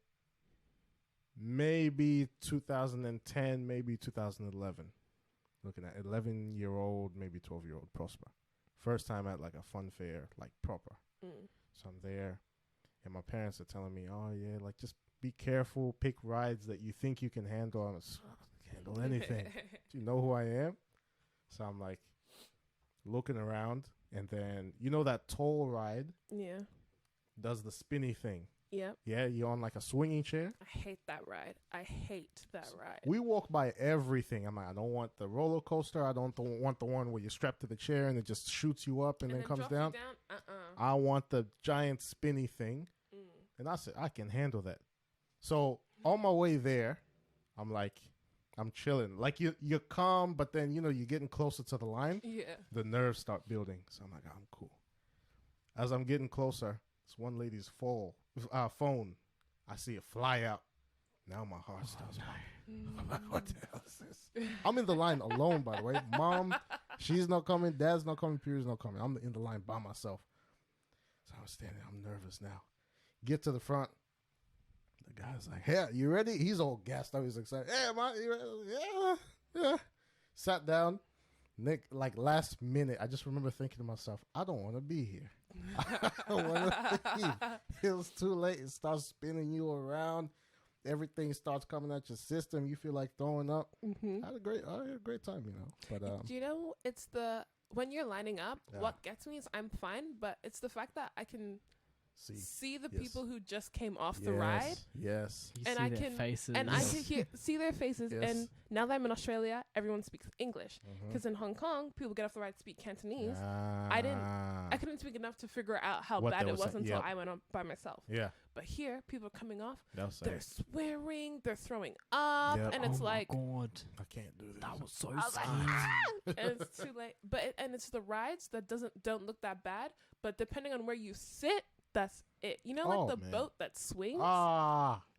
maybe 2010, maybe 2011. Looking at 11-year-old, maybe 12-year-old Prosper. First time at like a fun fair, like proper. So I'm there, and my parents are telling me, "Oh yeah, like just be careful, pick rides that you think you can handle." I can't handle anything. Do you know who I am? So I'm like looking around, and then you know that toll ride Yeah. does the spinny thing. Yep. Yeah, you're on like a swinging chair. I hate that ride. I hate that ride. We walk by everything. I'm like, I don't want the roller coaster. I don't want the one where you're strapped to the chair and it just shoots you up and then comes drops you down. I want the giant spinny thing. And I said, I can handle that. So on my way there, I'm like, I'm chilling. Like you're calm, but then, you know, you're getting closer to the line. Yeah. The nerves start building. So I'm like, I'm cool. As I'm getting closer, it's one lady's phone. I see it fly out. Now my heart starts pounding. I'm like, what the hell is this? I'm in the line alone, by the way. Mom, she's not coming. Dad's not coming. Pierre's not coming. I'm in the line by myself. So I'm standing. I'm nervous now. Get to the front. The guy's like, hey, you ready? He's all gassed up. He's excited. Hey, man, you ready? Yeah. Sat down. Nick, like last minute, I just remember thinking to myself, I don't want to be here. I don't want to leave. It was too late. It starts spinning you around. Everything starts coming at your system. You feel like throwing up. Mm-hmm. I had a great time, you know. But do you know, it's when you're lining up, Yeah. what gets me is I'm fine, but it's the fact that I can see the Yes. people who just came off the ride. Yes. You And see I their can- faces. And I can see their faces. Yes. And now that I'm in Australia, everyone speaks English. Mhm. Because in Hong Kong, people get off the ride to speak Cantonese. Ah. I couldn't speak enough to figure out how What bad they it were was saying, until yep. I went on by myself. Yeah. But here, people are coming off. That was They're swearing. They're throwing up. Yep. And it's like, God, I can't do this. that was so I was like, scary. "Ah!" and it's too late. But and it's the rides that don't look that bad. But depending on where you sit, that's it. You know, like Oh, the man. boat that swings.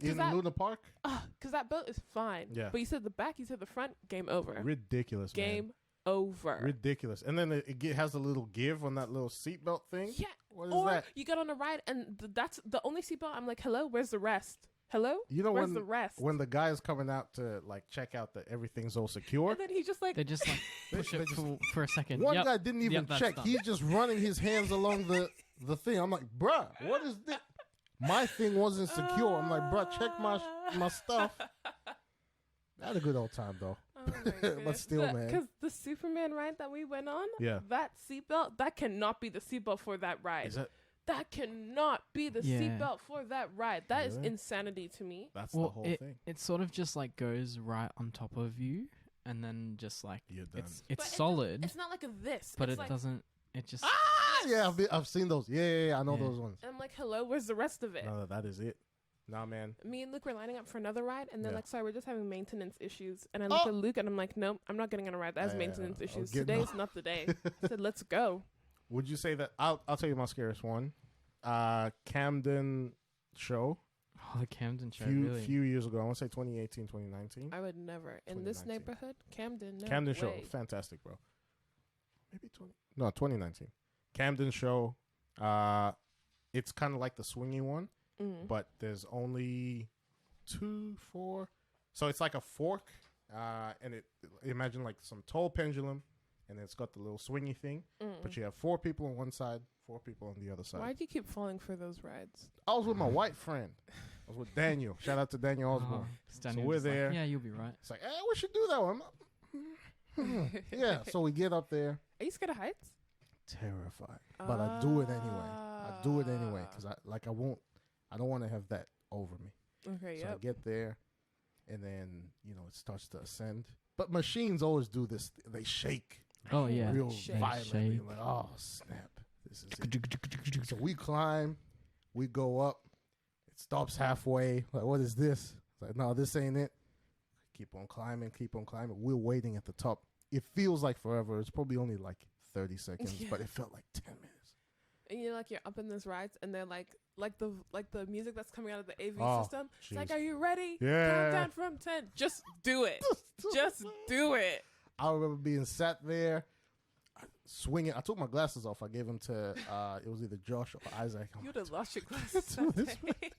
In that- Luna Park? Because that boat is fine. Yeah. But you said the back, you said the front, game over. Ridiculous, man. Game over. Ridiculous. And then it has a little give on that little seatbelt thing. Yeah. What is Or that? you get on a ride and that's the only seatbelt. I'm like, hello, where's the rest? Hello? You know Where's the rest? when the guy is coming out to like check out that everything's all secure, And then he just like, They just like push They it just- for a second. one Yep. guy didn't even Yep, that's check. done. He's just running his hands along the thing. I'm like, bruh, what is this? My thing wasn't secure. I'm like, bruh, check my stuff. I had a good old time though. oh my goodness. still, man. Because the Superman ride that we went on, Yeah. that seatbelt, that cannot be the seatbelt for that ride. Is that That cannot be the Yeah. seatbelt for that ride. That is Really? insanity to me. that's the Well, whole it, thing? it sort of just like goes right on top of you, and then just like You're done. it's But solid, It's not like a this. but it's it like, doesn't. It just Yeah, I've seen those. Yeah, I know Yeah. those ones. I'm like, hello, where's the rest of it? No, that is it. Nah, man. Me and Luke were lining up for another ride, and they're Yeah. like, sorry, we're just having maintenance issues. And I look Oh! at Luke, and I'm like, nope, I'm not getting on a ride that has Yeah, maintenance I'll issues. get Today's not the day. I said, let's go. Would you say that? I'll tell you my scariest one. Camden show. oh, the Camden show. Few really. few years ago. I want to say 2018, 2019. I would never. In this 2019. neighborhood, Camden, no Camden show, way. fantastic, bro. Maybe 2019. Camden show. It's kind of like the swingy one, Mm. but there's only 2, 4. So it's like a fork, and imagine like some tall pendulum, and it's got the little swingy thing. But you have 4 people on one side, 4 people on the other side. Why do you keep falling for those rides? I was with my white friend. I was with Daniel. Shout out to Daniel Osborne. Stanley we're was just like, there. yeah, you'll be right. It's like, we should do that one. Yeah, so we get up there. Are you scared of heights? Terrified, but I do it anyway. I do it anyway because I don't want to have that over me. Okay, So I yep. get there, and then it starts to ascend. But machines always do this. They shake Oh yeah. real Shake. violently. Shake. Like, oh snap! This is it. So we climb, we go up. It stops halfway. Like, what is this? It's like, no, this ain't it. Keep on climbing. We're waiting at the top. It feels like forever. It's probably only like 30 seconds, Yeah. but it felt like 10 minutes. And you're up in those rides, and they're like the music that's coming out of the AV Oh, system. It's like, jeez. are you ready? Yeah. Countdown from 10. Just do it. Just do it. I remember being sat there, swinging. I took my glasses off. I gave them to, it was either Josh or Isaac. I'm You like, would have lost your glasses do that this, day.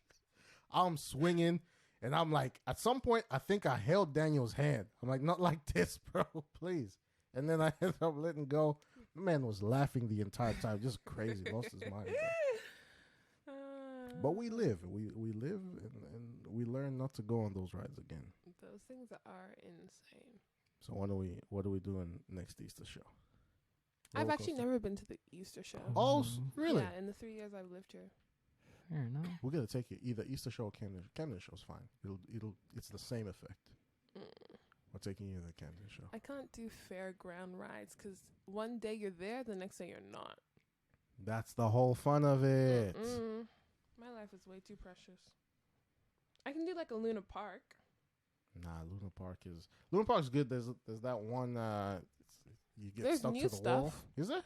I'm swinging, and I'm like, at some point, I think I held Daniel's hand. I'm like, not like this, bro, please. And then I ended up letting go. The man was laughing the entire time, just crazy, lost his mind. Bro. But we live, we live, and we learn not to go on those rides again. Those things are insane. So what are we doing next Easter show? I've Roller actually coaster? never been to the Easter show. Oh, really? Yeah, in the 3 years I've lived here. Fair enough. We're gonna take it either Easter show or Camden. Camden show's fine. It's the same effect. Mm. We're taking you to the Camden show. I can't do fairground rides because one day you're there, the next day you're not. That's the whole fun of it. Mm-mm. My life is way too precious. I can do like a Luna Park. Nah, Luna Park's good. There's that one. You get There's stuck new to the wall. stuff. Is there?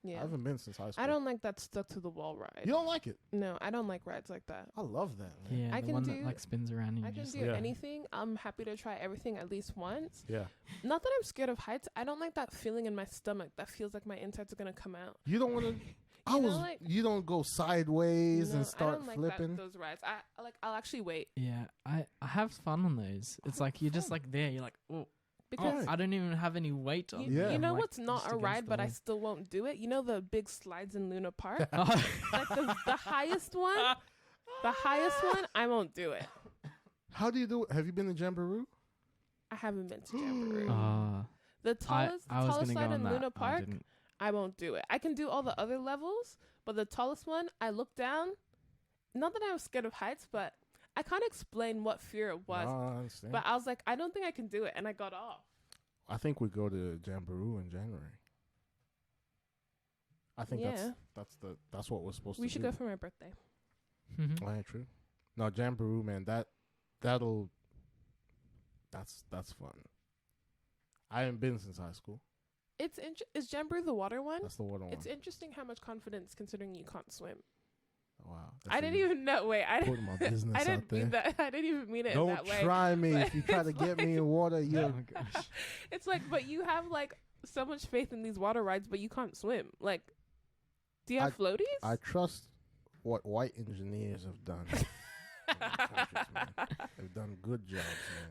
Yeah. I haven't been since high school. I don't like that stuck to the wall ride. You don't like it? No, I don't like rides like that. I love that, man. Yeah, I the can one do- that like spins around and I you can just do Yeah. anything. I'm happy to try everything at least once. Yeah. Not that I'm scared of heights. I don't like that feeling in my stomach that feels like my insides are gonna come out. You don't want to. like- You don't go sideways No, and I start don't like flipping. those rides. I'll actually wait Yeah, I have fun on those. It's like you're just like there. You're like, oh, because I don't even have any weight on. you, me. Yeah. you know I'm, like, what's not just a against ride, the but I wall. still won't do it. You know the big slides in Luna Park, Oh. like the highest one. The highest one, I won't do it. How do you do it? Have you been to Jamboree? I haven't been to Jamboree. The I tallest, was tallest gonna slide go in on that. Luna I Park, didn't. I won't do it. I can do all the other levels, but the tallest one, I look down. Not that I was scared of heights, but I can't explain what fear it was. No, I understand. But I was like, I don't think I can do it, and I got off. I think we go to Jamboree in January. I think Yeah. that's what we're supposed We to should do. go for my birthday. Mhm. Oh, yeah, true. No, Jamboree, man. That'll. That's fun. I haven't been since high school. Is Jamboree the water one? That's the water one. It's interesting how much confidence, considering you can't swim. Wow. I didn't even know. Wait, I put my business I out didn't there. mean that. I didn't even mean it in Don't that way. try me. But If you try to it's get me like- in water, Oh you're. my gosh. It's like, but you have like so much faith in these water rides, but you can't swim. Like, do you have floaties? I trust what white engineers have done. in the countries, man. They've done good jobs,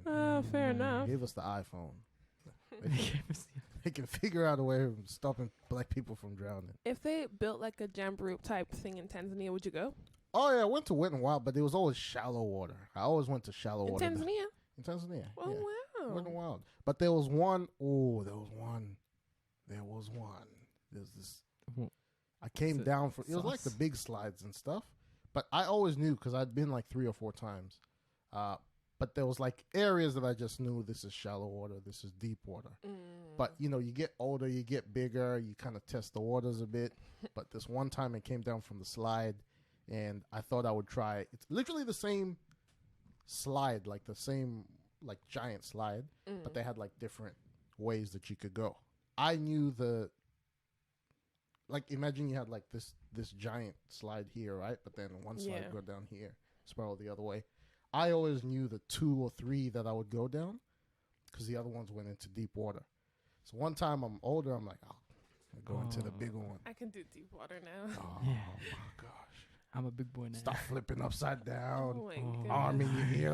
man. Fair Mm. enough. Gave us the iPhone. They can figure out a way of stopping black people from drowning. If they built like a Jamboree type thing in Tanzania, would you go? Oh yeah, I went to Wet n Wild, but it was always shallow water. I always went to shallow In water. Tanzania? In Tanzania. Oh yeah. wow. Wet n Wild. But there was one. Oh, there was one. There's this. Wha- I came Is it down for. It was like the sauce? big slides and stuff. But I always knew because I'd been like 3 or 4 times. But there was like areas that I just knew this is shallow water, this is deep water. But you know, you get older, you get bigger, you kind of test the waters a bit. But this one time, it came down from the slide, and I thought I would try. It's literally the same slide, like the same like giant slide, but they had like different ways that you could go. I knew like imagine you had like this giant slide here, right? But then one slide Yeah. go down here, spiral the other way. I always knew the 2 or 3 that I would go down because the other ones went into deep water. So one time I'm older, I'm like, oh, I go into the bigger one. I can do deep water now. Oh Yeah. my gosh. I'm a big boy now. Stop flipping upside down. Oh my Oh. goodness. Arm in your ear.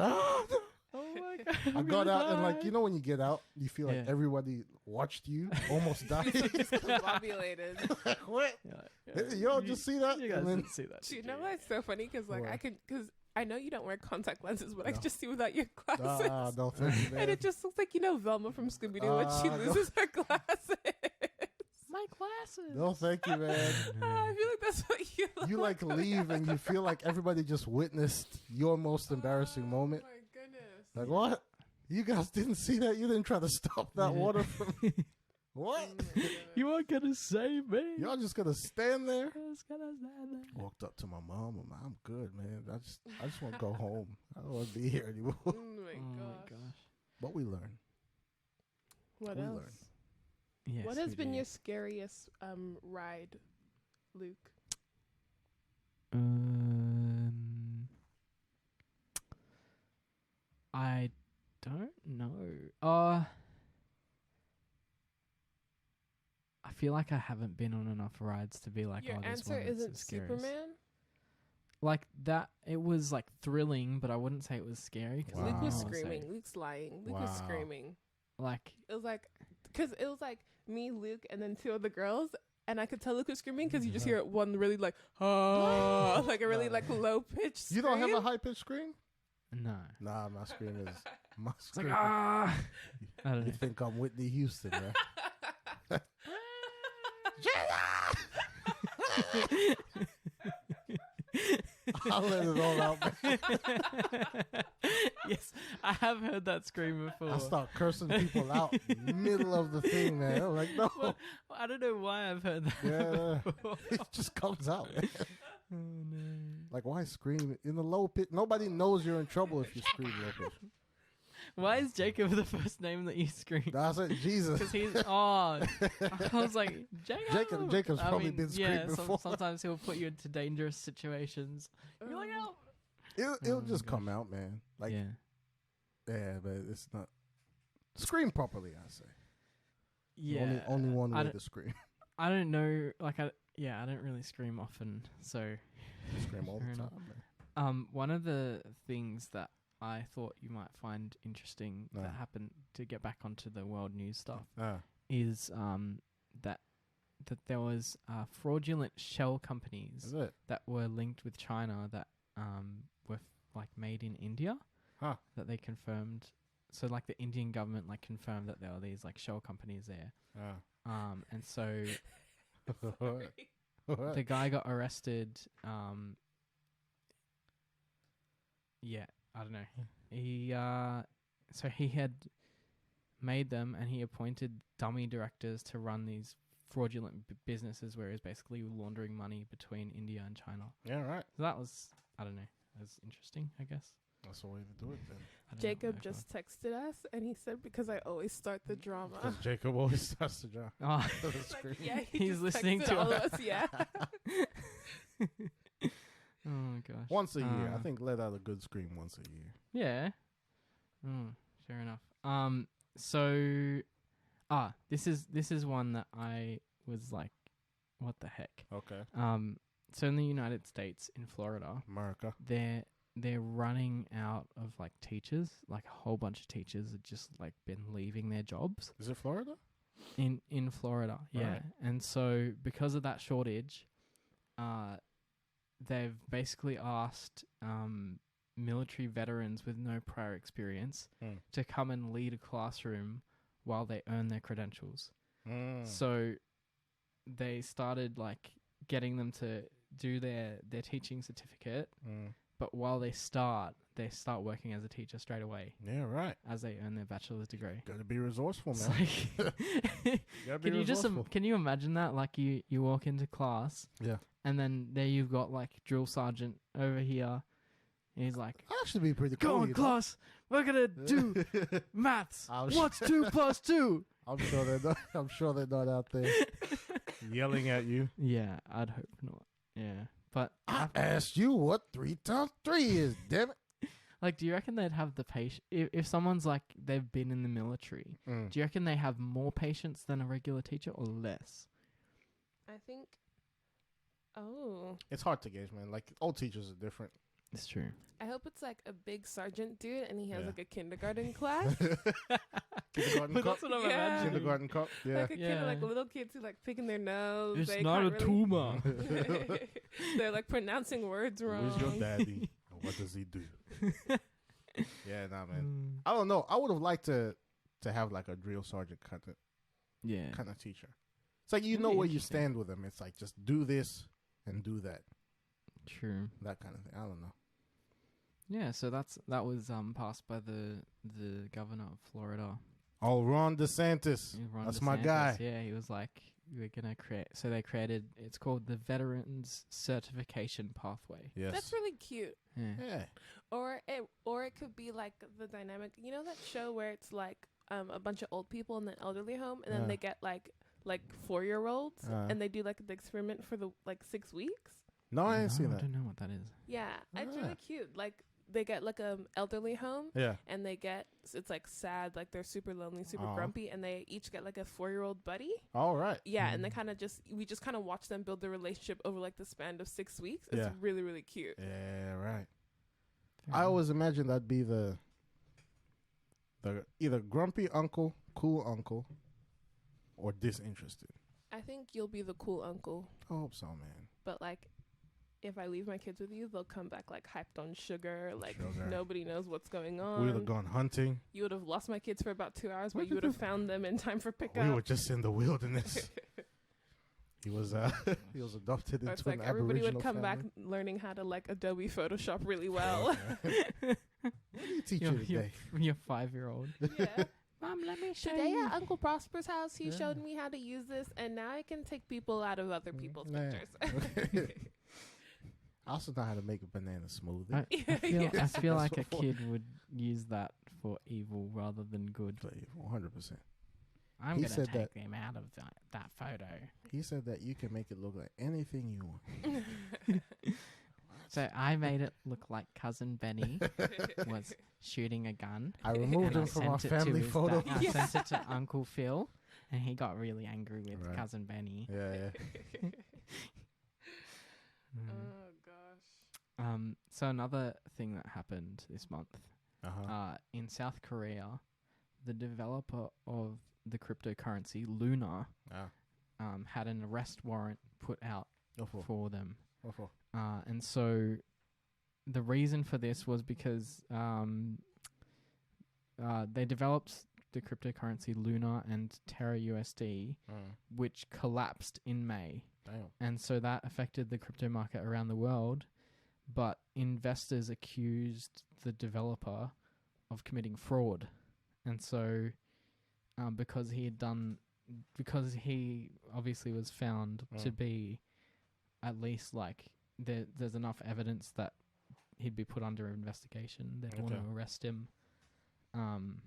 Oh my god. I got out and like, you know when you get out, you feel like Yeah. everybody watched you, almost died. Discombobulated. What? Y'all just see that? You guys And then- didn't see that. Do you know what's so funny? Because like What? because I know you don't wear contact lenses, but I No. can just see without your glasses. Ah, no, thank you, man. And it just looks like, you know, Velma from Scooby-Doo when she No. loses her glasses. My glasses. No, thank you, man. I feel like that's what you look You like leave and you feel like everybody just witnessed your most embarrassing moment. Oh my goodness. Like, what? You guys didn't see that? You didn't try to stop that Yeah. water from. What? Oh my goodness. You are gonna save me. Y'all just gonna stand there? Just gonna stand there. Walked up to my mom. I'm good, man. I just want to go home. I don't want to be here anymore. Oh my Oh my gosh. gosh. But we learn. What We else? learn. Yes, What has we been do. your scariest ride, Luke? I don't know. I feel like I haven't been on enough rides to be like, Your oh, this answer one is isn't the scariest. Superman? Like that, it was like thrilling, but I wouldn't say it was scary. 'cause I Luke don't was wanna say- screaming. Luke's lying. Luke was Wow. screaming. Like, It was like, because it was like me, Luke, and then 2 other girls. And I could tell Luke was screaming because you just hear it one really like, oh, like a really like low pitched. You don't have a high pitched scream? no. Nah, my scream is my It's like, scream. ah. I don't You know. think I'm Whitney Houston, right? I'll let it all out, man. Yes, I have heard that scream before. I start cursing people out middle of the thing, man. I'm like, no. Well, I don't know why I've heard that. Yeah. before. It just comes out, man. Oh no. Like, why scream in the low pitch? Nobody knows you're in trouble if you scream low pitch. Why is Jacob the first name that you scream? That's it, Jesus. Because he's I was like Jacob. Jacob's probably been screamed before. Sometimes he'll put you into dangerous situations. You're like, help. It'll Oh just my come out, man. Like, yeah. yeah, but it's not. Scream properly, I say. Yeah. Only one I way don't- to scream. I don't know. Like, I don't really scream often. So, Scream all Fair the enough. time, man. one of the things that I thought you might find interesting Ah. that happened, to get back onto the world news stuff, Ah, is that there was fraudulent shell companies is it? that were linked with China that were like made in India. Huh. That they confirmed. So like the Indian government like confirmed that there were these like shell companies there. Ah. And so What? the guy got arrested. Yeah, I don't know. He so he had made them, and he appointed dummy directors to run these fraudulent businesses where he was basically laundering money between India and China. Yeah, right. So that was, I don't know, that was interesting, I guess. That's the way to do it then. I don't know, Jacob whatever. just texted us and he said, because I always start the drama. Because Jacob always starts to draw. Oh, Like, yeah, he He's just listening texted to all us. of us. Yeah. oh gosh. Once a year. I Uh, think let out a good scream once a year. Yeah. Fair enough. So, this is one that I was like, what the heck? Okay. So in the United States, in Florida, America. they're running out of like teachers. Like a whole bunch of teachers have just like been leaving their jobs Is it Florida? in Florida. Yeah, Right. and so because of that shortage, they've basically asked military veterans with no prior experience to come and lead a classroom while they earn their credentials. Mm. So they started like getting them to do their teaching certificate, but while they start working as a teacher straight away Yeah, right. as they earn their bachelor's degree. Gotta be resourceful, It's man. like, Gotta be can you just resourceful. can you imagine that? Like you walk into class, Yeah. and then there you've got like drill sergeant over here. And he's like, Actually be pretty "Go cool. on, you know? class. We're gonna do maths. I'm What's 2 plus 2?" I'm sure they're not. I'm sure they're not out there yelling at you. Yeah, I'd hope not. Yeah, but I asked you what 3 times 3 is. Damn it. like, do you reckon they'd have the patience if someone's like they've been in the military? Do you reckon they have more patience than a regular teacher or less? I think. Oh. It's hard to gauge, man. Like all teachers are different. It's true. I hope it's like a big sergeant dude and he has Yeah. like a kindergarten class. Kindergarten But cop. that's what I'm Yeah. imagining. Kindergarten cop. Yeah. Like a kid, Yeah. like little kids who like picking their nose. It's they not a can't tumor. They're like pronouncing words wrong. Who's your daddy? And what does he do? Yeah, nah, man. Mm. I don't know. I would have liked to have like a drill sergeant Yeah. kind of teacher. It's like you That'd know be where you interesting. stand with them. It's like just do this and do that. True. That kind of thing. I don't know. Yeah, so that was passed by the governor of Florida. Oh, Ron DeSantis. Ron That's my DeSantis. guy. Yeah, he was like, we're gonna create. So they created. It's called the Veterans Certification Pathway. Yes. That's really cute. Yeah. Yeah. Or it could be like the dynamic. You know that show where it's like a bunch of old people in the elderly home, and then Yeah. they get like 4-year-olds, Uh. and they do like the experiment for the like 6 weeks. No, I ain't seen I that. don't know what that is. Yeah, it's Ah. really cute. Like they get like a elderly home, Yeah. and they get it's like sad, like they're super lonely, super Aw. grumpy, and they each get like a 4-year-old buddy. All right. Yeah, and they Mm. kind of we just kind of watch them build their relationship over like the span of 6 weeks. It's Yeah. really, really cute. Yeah, right. Fair I enough. always imagined that'd be the either grumpy uncle, cool uncle, or disinterested. I think you'll be the cool uncle, I hope so, man. but like if I leave my kids with you, they'll come back like hyped on sugar. Like Sugar. nobody knows what's going We on. would have gone hunting. You would have lost my kids for about 2 hours, What but you did would have found them in time for pickup. We were just in the wilderness. He was he was adopted Or into it's like an everybody Aboriginal would come back family. learning how to like Adobe Photoshop really well. What did he teach you today? Your 5-year-old. Yeah. Mom, let me show Today you. at Uncle Prosper's house, he Yeah. showed me how to use this, and now I can take people out of other people's Yeah. pictures. I also know how to make a banana smoothie. I feel like a That's what- kid would use that for evil rather than good. 100%. I'm He gonna said take that- them out of that photo. He said that you can make it look like anything you want. So I made it look like cousin Benny was shooting a gun. I removed and him I from our sent it to family his photo. I sent it to Uncle Phil, and he got really angry with Right. cousin Benny. Yeah. Oh gosh. So another thing that happened this month, Uh-huh. in South Korea, the developer of the cryptocurrency Luna had an arrest warrant put out for them. What for? And so the reason for this was because they developed the cryptocurrency Luna and Terra USD, which collapsed in May. Damn. And so that affected the crypto market around the world. But investors accused the developer of committing fraud. And so because he obviously was found to be at least like there's enough evidence that he'd be put under investigation. They'd want to arrest him. I'm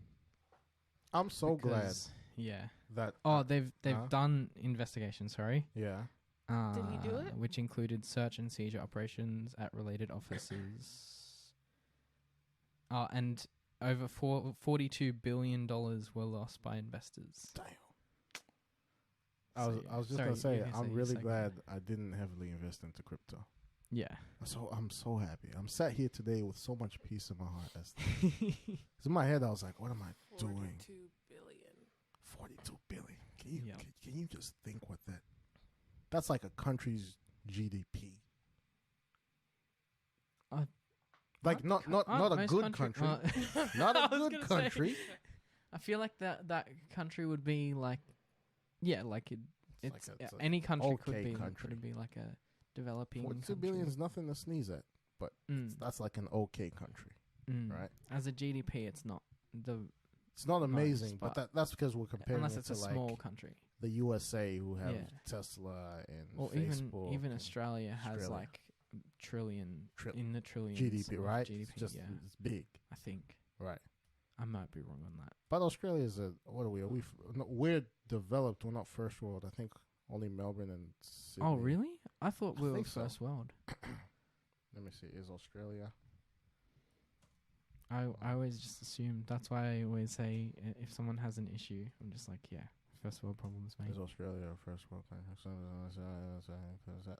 so glad Yeah. that. They've done investigation. Sorry. Yeah. Did he do it? Which included search and seizure operations at related offices. And over $42 billion were lost by investors. Damn. I was just gonna say I'm really glad I didn't heavily invest into crypto. Yeah. So I'm so happy. I'm sat here today with so much peace in my heart. 'Cause in my head I was like, what am I doing? 42 billion. 42 billion. Can you just think what that's like a country's GDP. Like not a good country. Not a good country. I feel like that country would be like, like it's like a any country could okay be country. could be like a developing 42 country. billion is nothing to sneeze at, but that's like an okay country, right? As a GDP, it's not It's not amazing, but but that's because we're comparing unless it it's to a like small country. the USA who have Yeah. Tesla and Or Facebook. even and Australia has Australia. like trillion Tri- in the trillions GDP, of right? GDP, It's just yeah, it's big, I think. right? I might be wrong on that. But Australia is what are we? We're developed. We're not first world. I think only Melbourne and Sydney. Oh, really? I thought I we were think so. first world. Let me see. Is Australia? I always just assume. That's why I always say if someone has an issue, I'm just like, yeah, first world problems, mate. Is Australia a first world country?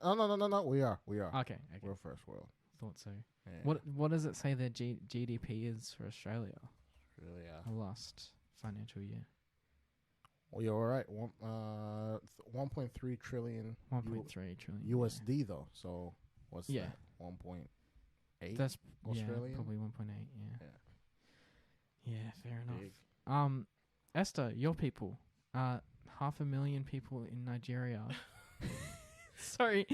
Oh no. We are. Okay. We're first world. Thought so. Yeah. What does it say their GDP is for Australia? Australia. The last financial year. Well, you're all right. 1.3 trillion 1.3 trillion USD though. So what's Yeah. that? 1.8. That's Australian? Yeah, probably 1.8. Yeah. Yeah, fair enough. Big. Esther, your people, 500,000 people in Nigeria. Sorry,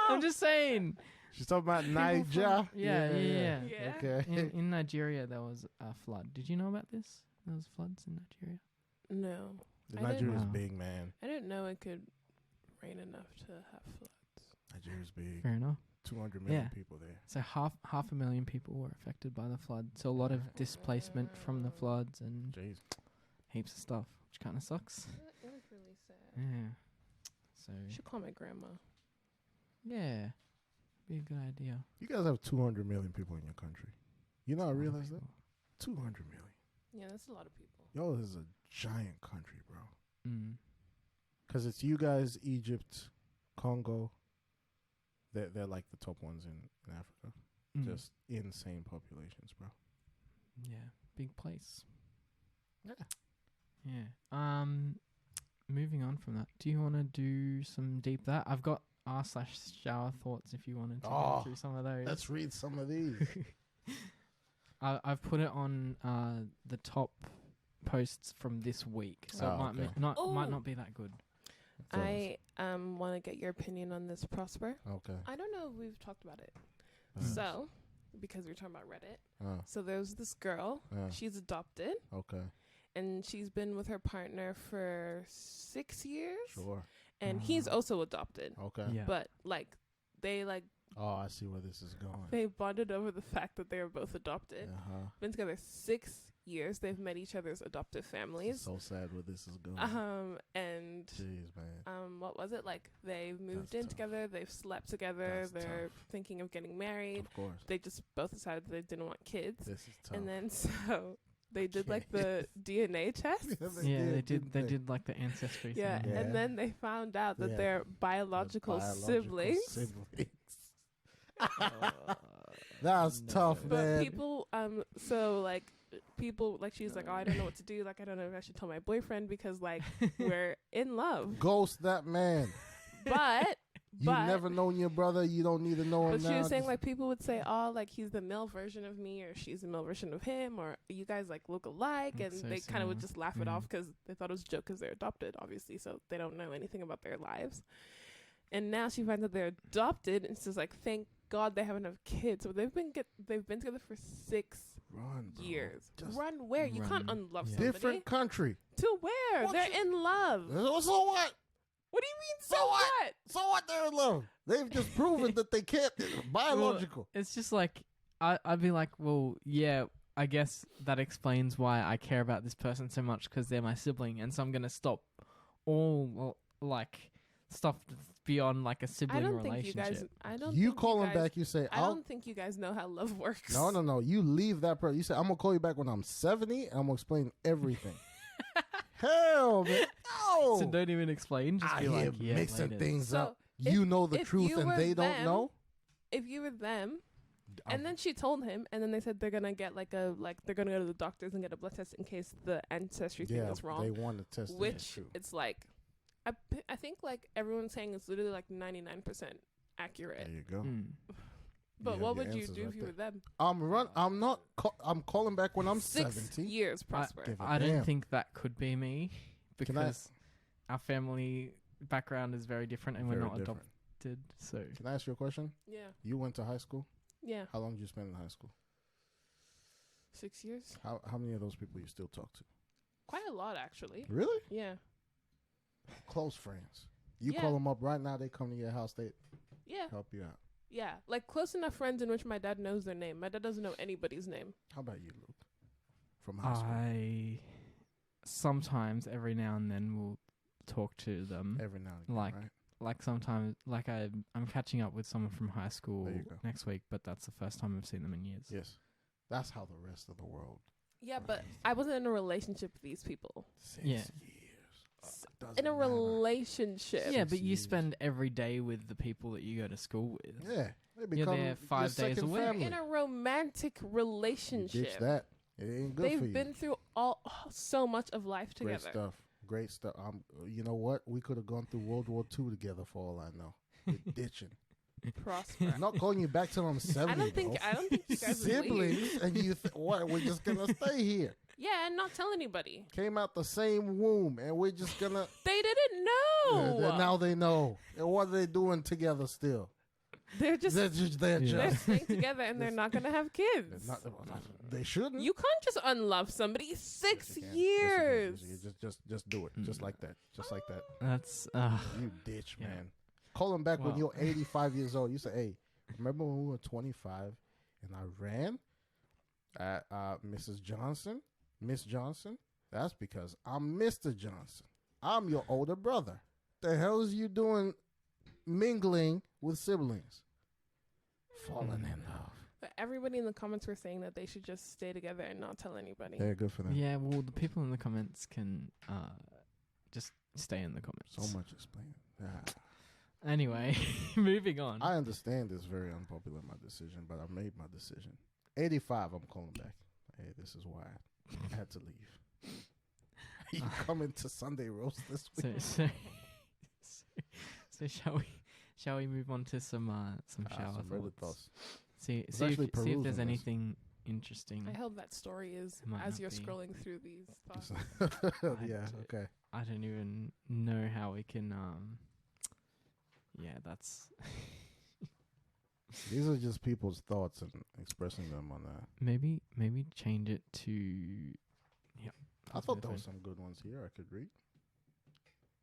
I'm just saying. She's talking about People Niger. from- yeah. Yeah. Okay. In Nigeria, there was a flood. Did you know about this? There was floods in Nigeria. No. The I didn't Nigeria's know. big, man. I didn't know it could rain enough to have floods. Nigeria's big. Fair enough. 200 million Yeah. people there. So half a million people were affected by the flood. So a lot of displacement from the floods and Jeez. heaps of stuff, which kind of sucks. It was really sad. Yeah. So You should call my grandma. yeah, be a good idea. You guys have 200 million people in your country. You know, I Lot of realize that? people. 200 million. Yeah, that's a lot of people. Yo, this is a giant country, bro. Mm. Because it's you guys, Egypt, Congo. They're like the top ones in Africa. Mm. Just insane populations, bro. Yeah, big place. Yeah. Yeah. Moving on from that, do you want to do some deep that? I've got r/shower thoughts if you wanted to go through some of those. Let's read some of these. I've put it on the top posts from this week, so it might okay. might not be that good. I want to get your opinion on this, Prosper. Okay. I don't know if we've talked about it. Uh, So, because we're talking about Reddit, uh, so there's this girl. She's adopted, okay. and she's been with her partner for 6 years. Sure. And he's also adopted. Okay. Yeah. But, like, they like Oh, I see where this is going. they bonded over the fact that they were both adopted. Been together 6 years. They've met each other's adoptive families. So sad where this is going. And Jeez, man. what was it like? They moved That's in tough. together. They've slept together. That's They're tough. thinking of getting married. Of course. They just both decided they didn't want kids. This is tough. And then so they did like the DNA test. Yeah, they did. They did like the ancestry Yeah, thing. Yeah. and then they found out that Yeah. they're biological siblings. That's tough, But man. people, people, like, she's like, oh, I don't know what to do. Like, I don't know if I should tell my boyfriend because, like, we're in love. Ghost that man. But, You never known your brother. You don't need to know him but now. she was saying, like, people would say, oh, like, he's the male version of me or she's the male version of him or you guys, like, look alike. That's And so they kind of would similar. just laugh it Mm. off because they thought it was a joke because they're adopted, obviously. So they don't know anything about their lives. And now she finds out they're adopted and she's like, thank God they haven't have kids. So they've been together for 6 Run, bro. years. Just Run where? You can't run. unlove Yeah. somebody. different country. To where? What They're you- in love. So what? What do you mean, so So what? what? So what? They're in love. They've just proven that they can't. Biological. It's just like I'd be like, well, yeah, I guess that explains why I care about this person so much because they're my sibling, and so I'm gonna stop all like stuff that's beyond like a I sibling don't think you relationship. guys. I don't. You think call you him guys, back. You say, I "I'll." don't think you guys know how love works. No. You leave that person. You say, "I'm gonna call you back when I'm 70, and I'm gonna explain everything." Hell, man, no. So don't even explain. Just I be hear like, yeah, mixing later. things So up. You know the if truth, you and were they don't them, know. If you were them, and then she told him, and then they said they're gonna get they're gonna go to the doctors and get a blood test in case the ancestry thing is wrong. they want to test it. Which True. it's like, I think like everyone's saying it's literally like 99% accurate. There you go. Mm. But have what your would you answers do right if you there. were them? I'm not. I'm calling back when I'm 6 70. years, Prosper. give a I don't damn. think that could be me Can I- because our family background is very different and we're Very not different. adopted. So Can I ask you a question? Yeah, You went to high school. yeah. How long did you spend in high school? 6 years. How many of those people you still talk to? Quite a lot, actually. Really? Yeah, Close friends. You Yeah. call them up right now. They come to your house. They yeah, help you out. yeah. Like close enough friends in which my dad knows their name. My dad doesn't know anybody's name. How about you, Luke? From high school. I sometimes every now and then will talk to them. Every now and again, like- right? Like sometimes, like I'm catching up with someone from high school There you go. next week, but that's the first time I've seen them in years. Yes. That's how the rest of the world. Yeah, but I wasn't in a relationship with these people. 6 Yeah. years. S- Doesn't In a matter. relationship. Yeah, 6 but you years. spend every day with the people that you go to school with. Yeah. They You're become there your 5 days a second week. family. In a romantic You relationship. ditch that. It ain't good for They've you. been through so much of life Great together. stuff. Great stuff. You know what? We could have gone through World War II together for all I know. We're ditching. Prosper. I'm not calling you back till I'm 70. I don't think you guys would leave. siblings, and you what? We're just gonna stay here. Yeah, and not tell anybody. Came out the same womb, and we're just gonna. They didn't know. Now they know. And what are they doing together still? They're just They're just. They're Yeah. they're just. staying together and they're not gonna have kids. They're not, they shouldn't. You can't just unlove somebody. Yes, 6 you can. years. Yes, you can. Just do it. Just like that. Just like that. That's You ditch, Yeah. man. Call them back when Well. you're 85 years old. You say, hey, remember when we were 25 and I ran at Mrs. Johnson? Miss Johnson? That's because I'm Mr. Johnson. I'm your older brother. The hell is you doing mingling with siblings? Falling in love. But everybody in the comments were saying that they should just stay together and not tell anybody. Yeah, good for them. yeah. Well, the people in the comments can just stay in the comments. So much explaining. Ah. Anyway, moving on. I understand it's very unpopular, my decision, but I made my decision. 85, I'm calling back. Hey, this is why I had to leave. You coming to Sunday roast this week? So shall we move on to some shower some Reddit thoughts? thoughts. See was see actually if there's perusing this. anything interesting. I hope that story is It might as not you're be. scrolling through these thoughts. Yeah, okay. I don't even know how we can. Yeah, that's These are just people's thoughts and expressing them on that. maybe change it to. Yeah, I thought there were some good ones here I could read.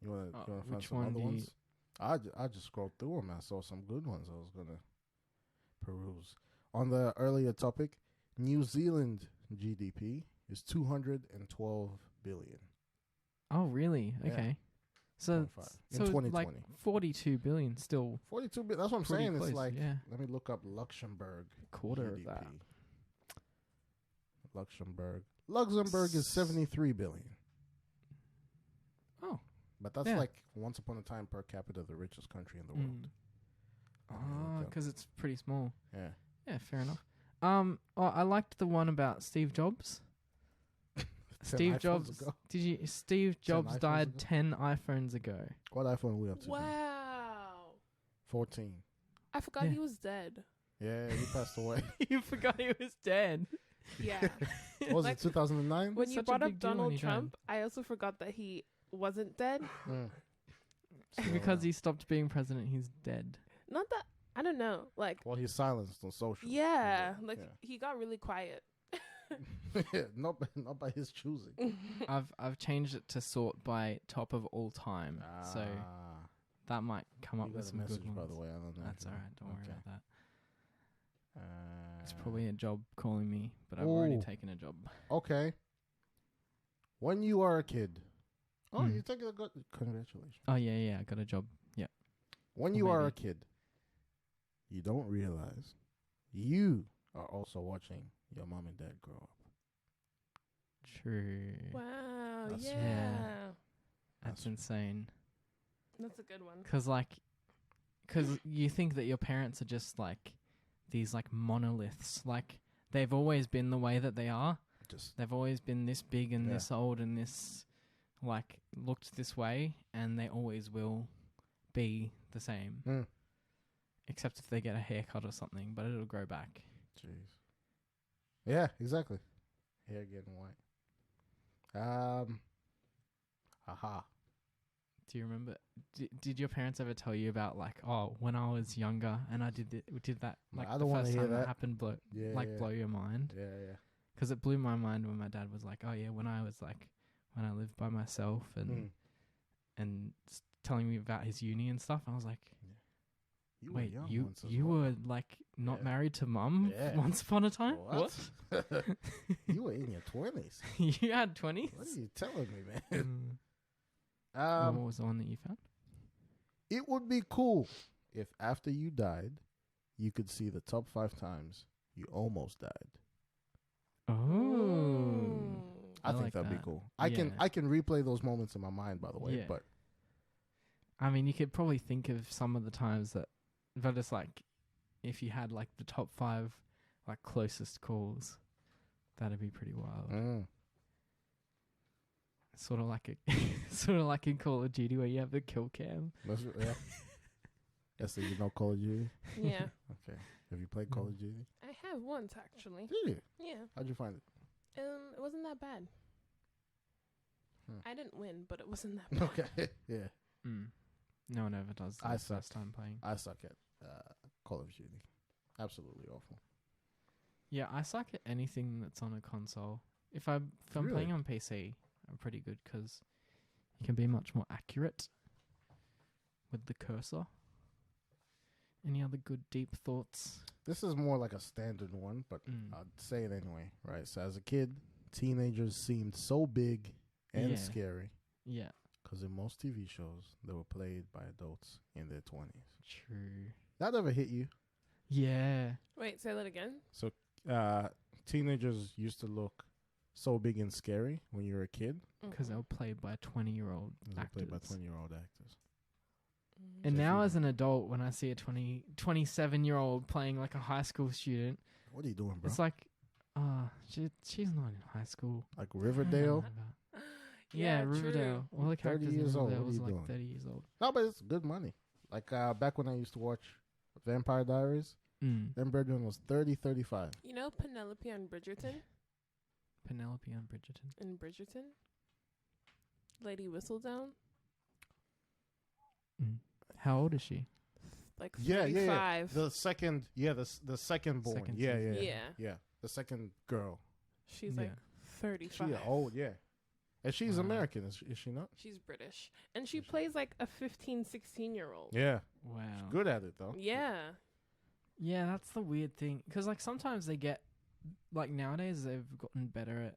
You want to find which some one other do you- ones? I just scrolled through them. I saw some good ones. I was gonna peruse. On the earlier topic, New Zealand GDP is 212 billion. Oh, really? Yeah. Okay. So, 25. so In 2020. like 42 billion, still 42 billion. That's what I'm pretty saying. close. It's like, yeah, let me look up Luxembourg. quarter of GDP. that. Luxembourg is 73 billion. Oh, But that's Yeah. like once upon a time per capita the richest country in the world. Let me oh, look up. because it's pretty small. Yeah. Yeah, fair enough. I liked the one about Steve Jobs. 10 Steve iPhones Jobs. ago. Did you? Steve 10 Jobs iPhones died ago? 10 iPhones ago. What iPhone are we up to? now? Wow. 14. I forgot Yeah. he was dead. Yeah, he passed away. You forgot he was dead. Yeah. What was Like, it 2009? When It's you such a brought up big deal when Donald he died. Trump, I also forgot that he wasn't dead. Mm. Because So, he stopped being president, he's dead. Not that I don't know. Like, well, he's silenced on social. yeah, Yeah, like yeah. he got really quiet. not by his choosing. I've changed it to sort by top of all time, so Ah, that might come up you with got a some message, good ones. by the way. I don't know. if That's you all know. right. Don't worry Okay. about that. It's probably a job calling me, but I've Ooh. already taken a job. Okay. When you are a kid. Oh, Mm. you taking a good. Congratulations. Oh yeah, I got a job. Yeah. When Or you are a maybe. kid, you don't realize you are also watching your mom and dad grow up. True. Wow. That's- Yeah. Yeah. That's That's- insane. That's a good one. Cause you think that your parents are just like these like monoliths. Like they've always been the way that they are. Just They've always been this big and Yeah. this old and this like looked this way, and they always will be the same. Mm. Except if they get a haircut or something, but it'll grow back. jeez. Yeah, exactly. Hair getting white. Aha. Do you remember? Did your parents ever tell you about like, oh, when I was younger and I did that No, like I the don't wanna first hear time that that. happened, Yeah. yeah. blow your mind? Yeah, yeah. Because it blew my mind when my dad was like, oh yeah, when I lived by myself Mm. and telling me about his uni and stuff. I was like, You were wait, young you once as you well. were like not Yeah. married to mum Yeah. once upon a time? What? You were in your 20s. You had 20s? What are you telling me, man? What was the one that you found? It would be cool if after you died, you could see the top 5 times you almost died. Oh. I, I think like that'd be that. cool. I can Yeah. replay those moments in my mind, by the way. Yeah. But I mean, you could probably think of some of the times that, but it's like, if you had like the top 5, like closest calls, that'd be pretty wild. Sort of like sort of like in Call of Duty where you have the kill cam. yeah. Yes, so you know Call of Duty. Yeah. Okay. Have you played Call of Duty? I have once actually. Did you? Yeah. How'd you find it? It wasn't that bad. Hmm. I didn't win, but it wasn't that bad. Okay. Yeah. No one ever does I the suck. first time playing. I suck at Call of Duty. Absolutely awful. Yeah, I suck at anything that's on a console. If I'm Really? playing on PC, I'm pretty good because you can be much more accurate with the cursor. Any other good deep thoughts? This is more like a standard one, but I'd say it anyway, right? So as a kid, teenagers seemed so big and Yeah. scary Yeah, because in most TV shows, they were played by adults in their 20s. true. That ever hit you? Yeah, Wait, say that again. So teenagers used to look so big and scary when you were a kid. because they were played by 20-year-old They were actors. played by 20-year-old actors. Mhm. And So if now you- as an adult, when I see a 27-year-old playing like a high school student, What are you doing, bro? it's like, she's not in high school. Like What are you Riverdale? on about? Yeah, true. Riverdale. All the 30 characters in years old, Riverdale what are was you like doing? 30 years old. No, but it's good money. Like back when I used to watch Vampire Diaries, them brethren was 30, 35. You know Penelope on Bridgerton? Penelope and Bridgerton. In Bridgerton? Lady Whistledown? How old is she? Like Yeah, 35. The second, the second born. Second yeah, season. yeah, Yeah. yeah. The second girl. She's Yeah. like 35. She old, yeah. And she's Wow. American, is she not? She's British. And she Is she? plays like a 15, 16-year-old. Yeah. Wow. She's good at it, though. Yeah. Yeah, that's the weird thing. Because, like, sometimes they get... Like, nowadays, they've gotten better at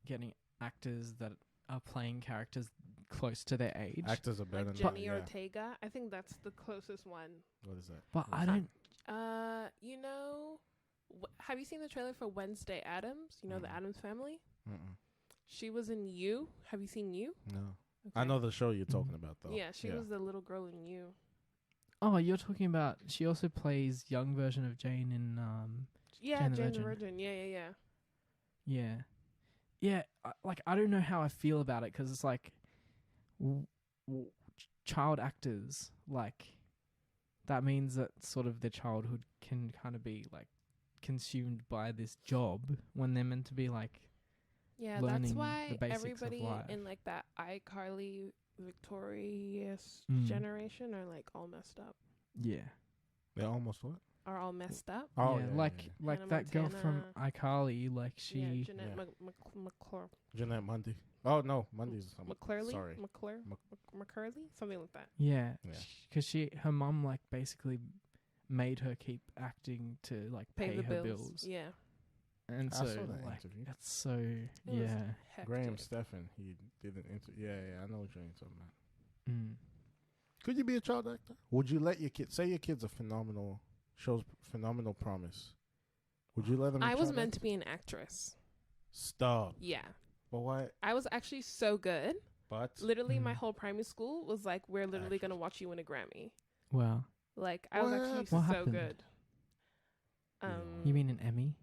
getting actors that are playing characters close to their age. Actors are better Like than Jenny yeah. Ortega. I think that's the closest one. What is that? But I Who's don't... You know, have you seen the trailer for Wednesday Addams? You know, the Mm-mm. Addams Family? Mm-mm. She was in You. Have you seen You? No. Okay. I know the show you're talking about, though. Yeah, she was the little girl in You. Oh, you're talking about... She also plays young version of Jane in... Yeah, Jane the Jane the Virgin. Virgin. Yeah. Yeah. Yeah, I don't know how I feel about it, because it's like... child actors, like... That means that sort of their childhood can kind of be, like, consumed by this job when they're meant to be, like... Yeah, learning that's the why basics of everybody life. in like that iCarly Victorious Mm. generation are like all messed up. Yeah. They're almost what? Are all messed up. Oh, yeah, yeah, like yeah. like Hannah that girl from Montana. iCarly, like she... Yeah, Jeanette Yeah. McClure. Jeanette Mundy. Oh, no. Mundy's... McClurley? Sorry. McCurley? Something like that. Yeah, Yeah. because her mum like basically made her keep acting to like Pay the her bills. Yeah. and I so saw that like interview. that's so It was yeah. hectic. Graham Stephan, he did an interview. Yeah, I know what you're talking about. Mm. Could you be a child actor? Would you let your kid... Say your kid's a phenomenal... Shows phenomenal promise. Would you let them be I was child meant to actors? be an actress. Stop. Yeah. But why? I was actually so good. But... Literally, my Mm. whole primary school was like, we're literally going to Actress. watch you win a Grammy. Wow, Like, I was actually What? What so happened? good. Yeah. you mean an Emmy?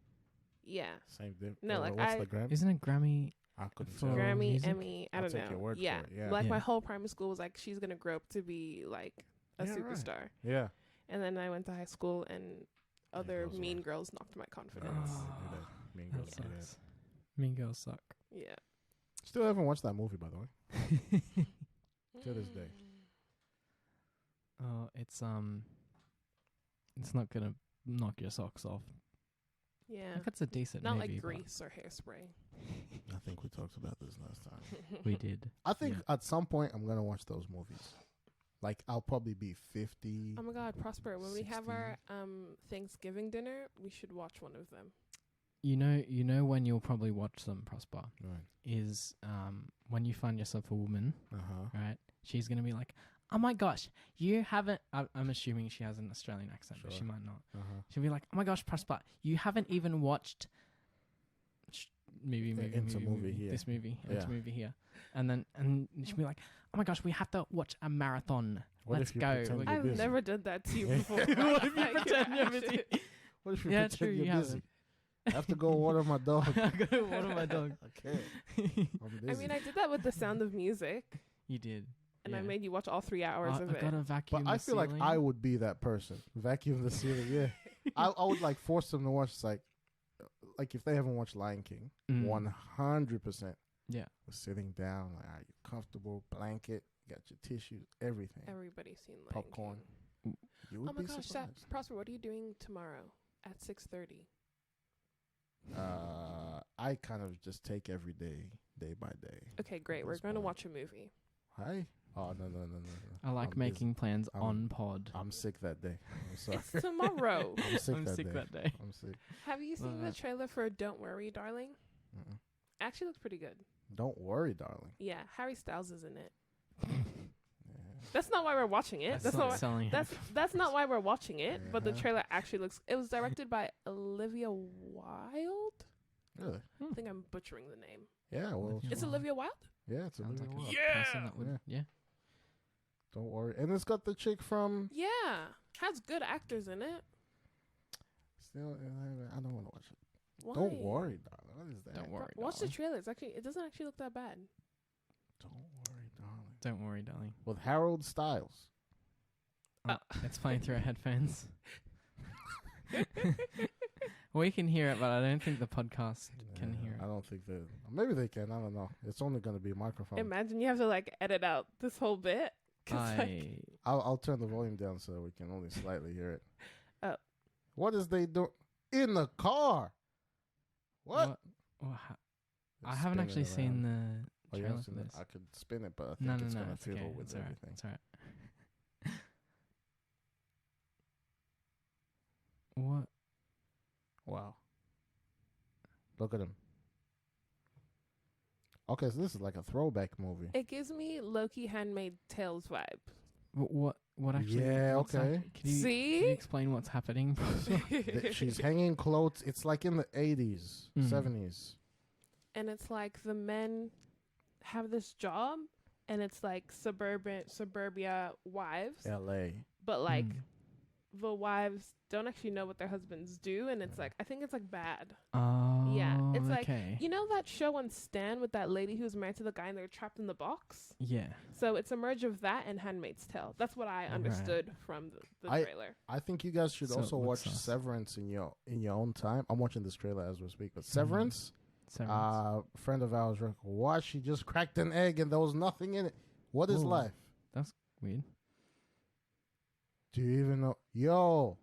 Yeah. Same thing. No, like, what's I- the Grammy? Isn't it Grammy? I couldn't for- tell. Grammy, music? Emmy, I I'll don't take know. your word for yeah. it, yeah. Like, Yeah. my whole primary school was like, she's going to grow up to be, like, a Yeah, right. superstar. Yeah. And then I went to high school, and other girls mean are- girls knocked my Yeah, confidence. Oh. they do that. Mean That Girls do that. sucks. Mean Girls suck. Yeah. Still haven't watched that movie, by the way. To this day. Oh, it's not gonna knock your socks off. Yeah. Like it's a decent Not movie. like but Grease or Hairspray. I think we talked about this last time. We did. I think Yeah. at some point I'm gonna watch those movies. Like I'll probably be 50. Oh my God, Prosper! When we have 16. our Thanksgiving dinner, we should watch one of them. You know when you'll probably watch them, Prosper, Right. is when you find yourself a woman, Uh-huh. right? She's gonna be like, "Oh my gosh, you haven't." I'm assuming she has an Australian accent, but she Sure. might not. Uh-huh. She'll be like, "Oh my gosh, Prosper, you haven't even watched movie Into movie here. this movie, Yeah. into movie here," and she'll be like, "Oh my gosh, we have to watch a marathon. What Let's if you go." pretend Like- you're I've busy? never done that to you before. What if you Like, pretend you're actually- busy? What if you Yeah, pretend true, you're you busy? haven't. I have to go water my dog. I gotta water my dog. Okay. I'm busy. I mean, I did that with The Sound of Music, You did. and I yeah. made you watch all 3 hours I of it. gotta vacuum. But I the feel like ceiling. I would be that person. Vacuum the ceiling, yeah. I would like force them to watch. It's like if they haven't watched Lion King, Mm. 100%. Yeah. We're sitting down, like, are you comfortable? Blanket, got your tissues, everything. Everybody's seen Lion Popcorn. King. You would Oh my be gosh, surprised. Prosper, what are you doing tomorrow at 6:30? I kind of just take every day by day. Okay, great. We're This going to point. watch a movie. Hi. Oh no. I like I'm busy. making plans I'm- on pod. I'm sick that day. I'm sorry. It's tomorrow. I'm sick I'm that sick day. that day. I'm sick. Have you seen the that. trailer for Don't Worry, Darling? Mm-mm. Actually looks pretty good. Don't worry, darling. Yeah, Harry Styles is in it. Yeah. That's not why we're watching it. That's not why, selling. that's not why we're watching it, but the Uh-huh. trailer actually looks. It was directed by Olivia Wilde. Really? I think I'm butchering the name. Yeah. Well. Olivia It's Wilde. Olivia Wilde? Yeah. It's a Sounds like little a wild. person that would. Yeah. Don't worry. And it's got the chick from. Yeah. Has good actors in it. Still, I don't want to watch it. Why? Don't worry, darling. What is that? Don't worry. Watch the darling. trailer. It doesn't actually look that bad. Don't worry, darling. Don't worry, darling. With Harold Styles. It's playing through our headphones. We can hear it, but I don't think the podcast can Yeah, hear I it. don't think that. Maybe they can. I don't know. It's only going to be a microphone. Imagine you have to like edit out this whole bit. 'Cause, like, I'll turn the volume down so we can only slightly hear it. Oh. What is they doing in the car? What? Well, I It's haven't actually spinning seen around. Oh, you trailer haven't for seen it? this. I could spin it, but I think No, it's no, gonna it's fiddle okay. with It's alright. everything. It's alright. What? Wow. Look at him. Okay, so this is like a throwback movie. It gives me Loki Handmaid Tales vibe. What actually? Yeah, what's okay. Could you See? explain what's happening? She's hanging clothes. It's like in the 80s, Mm. 70s. And it's like the men have this job, and it's like suburbia wives, L.A. but like Mm. the wives don't actually know what their husbands do, and it's like I think it's like bad. Oh, Yeah, it's like okay. you know that show on Stan with that lady who's married to the guy and they're trapped in the box. Yeah. So it's a merge of that and Handmaid's Tale. That's what I Right. understood from the I- trailer. I think you guys should So also what's watch us? Severance in your own time. I'm watching this trailer as we speak, but Severance. Severance. Friend of ours, what? She just cracked an egg and there was nothing in it. What is Ooh. life? Weird. Do you even know? Yo,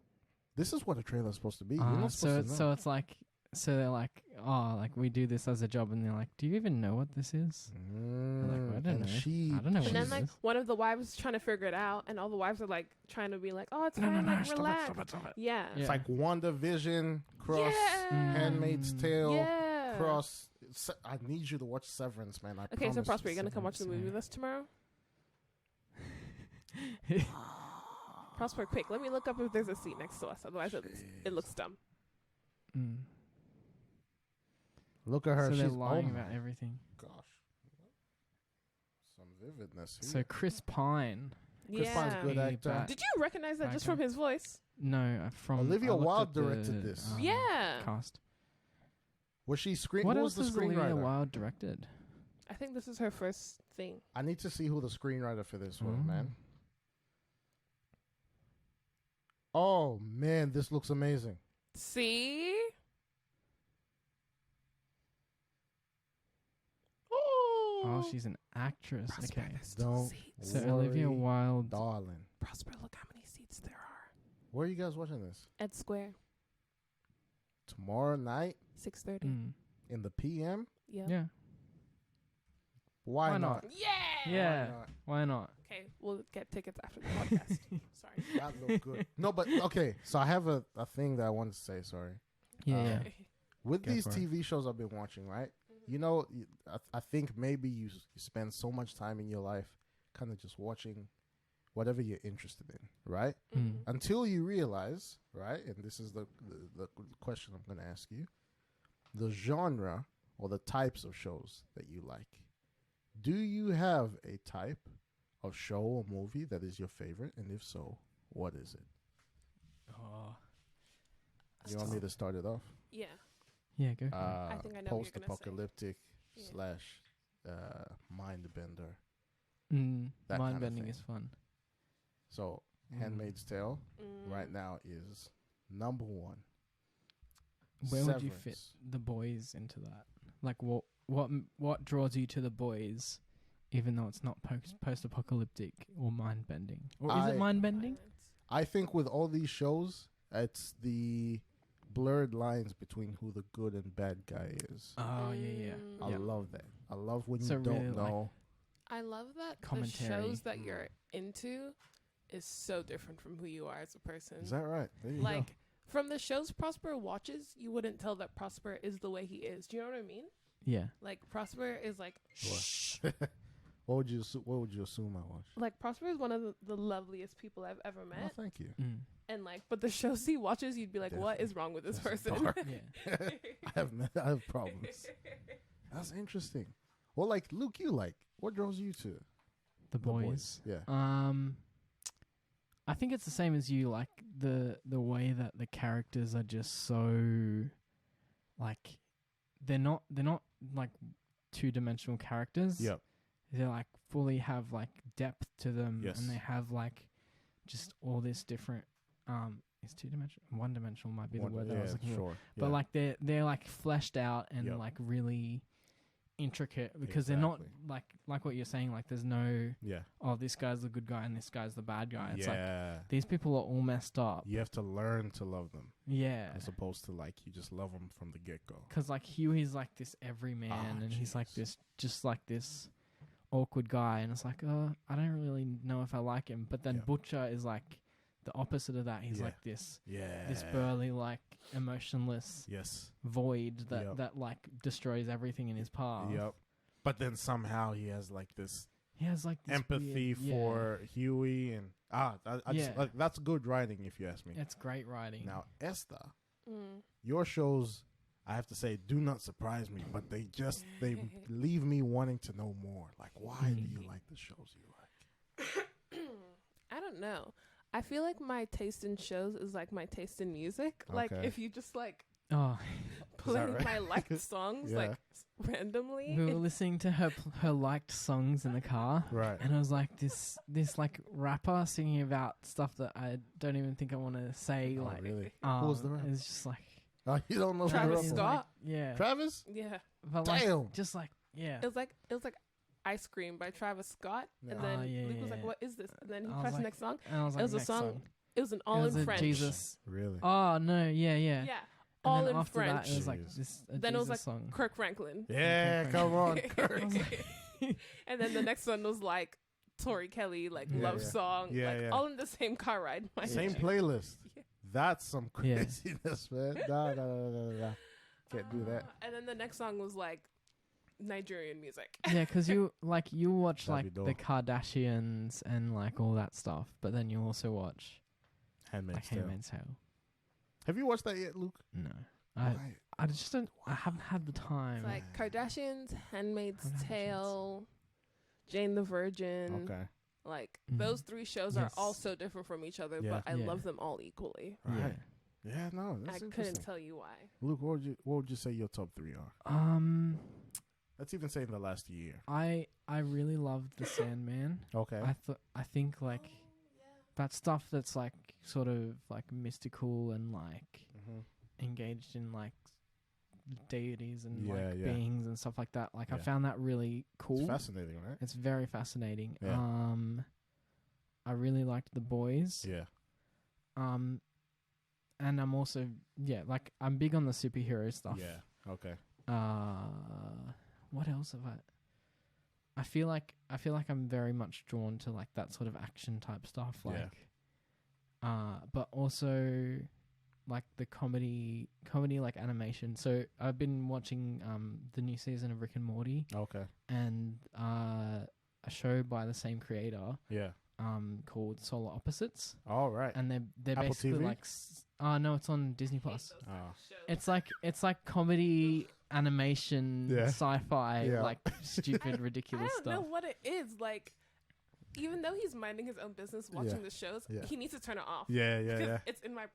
this is what a trailer is supposed to be. You're not supposed to know. So it's like, so they're like, oh, like we do this as a job, and they're like, do you even know what this is? They're like, well, I don't and know. she, I don't know what And then this like is. one of the wives is trying to figure it out, and all the wives are like trying to be like, "Oh, it's No, fine, no, no, like stop relax." it. Yeah. it's Yeah. like WandaVision cross Yeah. Handmaid's Tale Yeah. cross. I need you to watch Severance, man. I Okay, so promise Prosper, you. you're gonna come watch the movie Severance, with us tomorrow? Prosper, quick, let me look up if there's a seat next to us. Otherwise, it looks dumb. Mm. Look at her. So She's they're lying oh about my everything. gosh, some vividness here. So Chris Pine. Chris Pine's Yeah. good Hey, actor. back- Did you recognize that just from his voice? No, from Olivia I looked Wilde at the, directed this. Yeah. Cast. Was she What who else was the has Olivia screenwriter? Wilde directed? I think this is her first thing. I need to see who the screenwriter for this was, Mm. man. Oh man, this looks amazing. See? Oh, she's an actress. Prosper, Okay. there's still Don't seats. So worry, Olivia Wilde. darling. Prosper, look how many seats there are. Where are you guys watching this? Ed Square, Tomorrow night 6:30. Mm. in the PM? Yeah. Yeah. Why, Why not? not? Yeah. Yeah. Why not? Why not? Okay, we'll get tickets after the podcast. Sorry. That looked good. No, but okay. So I have a thing that I wanted to say. Sorry. Yeah. Uh, yeah. With Go these for it. TV shows I've been watching, right? You know, I think maybe you spend so much time in your life kind of just watching whatever you're interested in, right? Mm. Until you realize, right? And this is the question I'm going to ask you: the genre or the types of shows that you like. Do you have a type of show or movie that is your favorite, and if so, what is it? Oh. You want me to start it off? Yeah. Yeah, go for it. I think I know what you're gonna say. Post-apocalyptic Yeah. slash mind bender. Mind that kind of bending thing. is fun. So, Mm. Handmaid's Tale Mm. right now is number one. Where would you fit Severance. the boys into that? Like, what draws you to the boys, even though it's not post-apocalyptic or mind bending? Or is it mind bending? Violence. I think with all these shows, it's the blurred lines between who the good and bad guy is. Oh yeah. Mm. I Yeah. love that. I love when So you don't really, like, know. I love that the Commentary. shows that you're into is so different from who you are as a person. Is that right? There you Like from the shows Prosper watches, you wouldn't tell that Prosper is the way he is. Do you know what I mean? Yeah. Like Prosper is like shh. go. What would you assume I watch? Like Prosper is one of the loveliest people I've ever Oh, met. thank you. Mm. And like, but the shows he watches, you'd be like, what is wrong with this That's person? dark. Yeah. I have problems. That's interesting. Well, like Luke, what draws you to The boys. Yeah. I think it's the same as you. Like the way that the characters are just so, like, they're not like 2-dimensional characters. Yep. They like fully have like depth to them, Yes. and they have like just all this different. It's 2-dimensional. 1-dimensional might be the word that I was looking for. sure. But like they're like fleshed out and Yep. like really intricate because they're not Exactly. like what you're saying. Like, there's no, Yeah. oh, this guy's the good guy and this guy's the bad guy. It's like Yeah. these people are all messed up. You have to learn to love them Yeah. as opposed to like you just love them from the get go. Because like Huey's like this everyman, Ah, and he's like jeez. this, just like this awkward guy, and it's like, I don't really know if I like him. But then Yeah. Butcher is like the opposite of that. He's Yeah. like this Yeah. burly, like emotionless Yes. void that Yep. that like destroys everything in his path. Yep. But then somehow he has like this He has like this empathy weird, for Huey, and Yeah. like, that's good writing if you ask me. it's great writing. Now, Esther, Mm. your shows, I have to say, do not surprise me, but they leave me wanting to know more. Like, why do you like the shows you like? I don't know. I feel like my taste in shows is like my taste in music. Like Okay. if you just like Oh, play right? my liked songs Yeah. like randomly. we were listening to her liked songs in the car. Right. And it was like this like rapper singing about stuff that I don't even think I want to say. Oh, Like, really? Who was the rapper? It's just like Oh, you don't know Travis who the it's rapper- Scott? like- yeah, Travis? Yeah. but like, Damn. just like yeah. It was like Ice Cream by Travis Scott. Yeah. And then yeah, Luke was yeah. like, what is this? And then he I was pressed like- the next song. And I was like, It was a next song. It was an all It was in a French. Jesus. Really? Oh no, yeah. Yeah. And All then in after French. that, it was like Jeez. this. Then it was Jesus like song. Kirk Franklin. Yeah, Okay, come on, I Kirk. was like- And then the next one was like Tori Kelly, like Yeah, love yeah. song. Yeah, like yeah. all in the same car ride. mind Same you. playlist. Yeah. That's some Yeah. craziness, man. No. Can't do that. And then the next song was like Nigerian music. Yeah, because you watch like That'd be the dope. Kardashians and like all that stuff, but then you also watch like Handmaid's Tale. Handmaid's Tale. Have you watched that yet, Luke? No, Why? I just don't. I haven't had the time. It's like Kardashians, Handmaid's Kardashians. Tale, Jane the Virgin. Okay. Like Mhm. those three shows are Yes. all so different from each other, Yeah. but I Yeah. love them all equally. Right. Yeah, no, that's I couldn't interesting. tell you why. Luke, what would you say your top 3 are? Let's even say in the last year. I really loved The Sandman. Okay. I think like that stuff that's like sort of like mystical and like engaged in like deities and Yeah, like yeah. beings and stuff like that. Like I Yeah. found that really cool. It's fascinating, right? It's very fascinating. Yeah. I really liked The Boys. Yeah. And I'm also like I'm big on the superhero stuff. Yeah. Okay. What else have I feel like I'm very much drawn to like that sort of action type stuff, Yeah. like but also like the comedy like animation. So I've been watching the new season of Rick and Morty Okay. and a show by the same creator Yeah. called Solar Opposites, All right. and they're Apple basically TV? like no, it's on Disney Plus. Oh. It's like comedy animation Yeah. sci-fi Yeah. like stupid I ridiculous don't know stuff. what it is. Like, even though he's minding his own business watching Yeah. the shows, Yeah. he needs to turn it off. Yeah, yeah, Because yeah. it's in my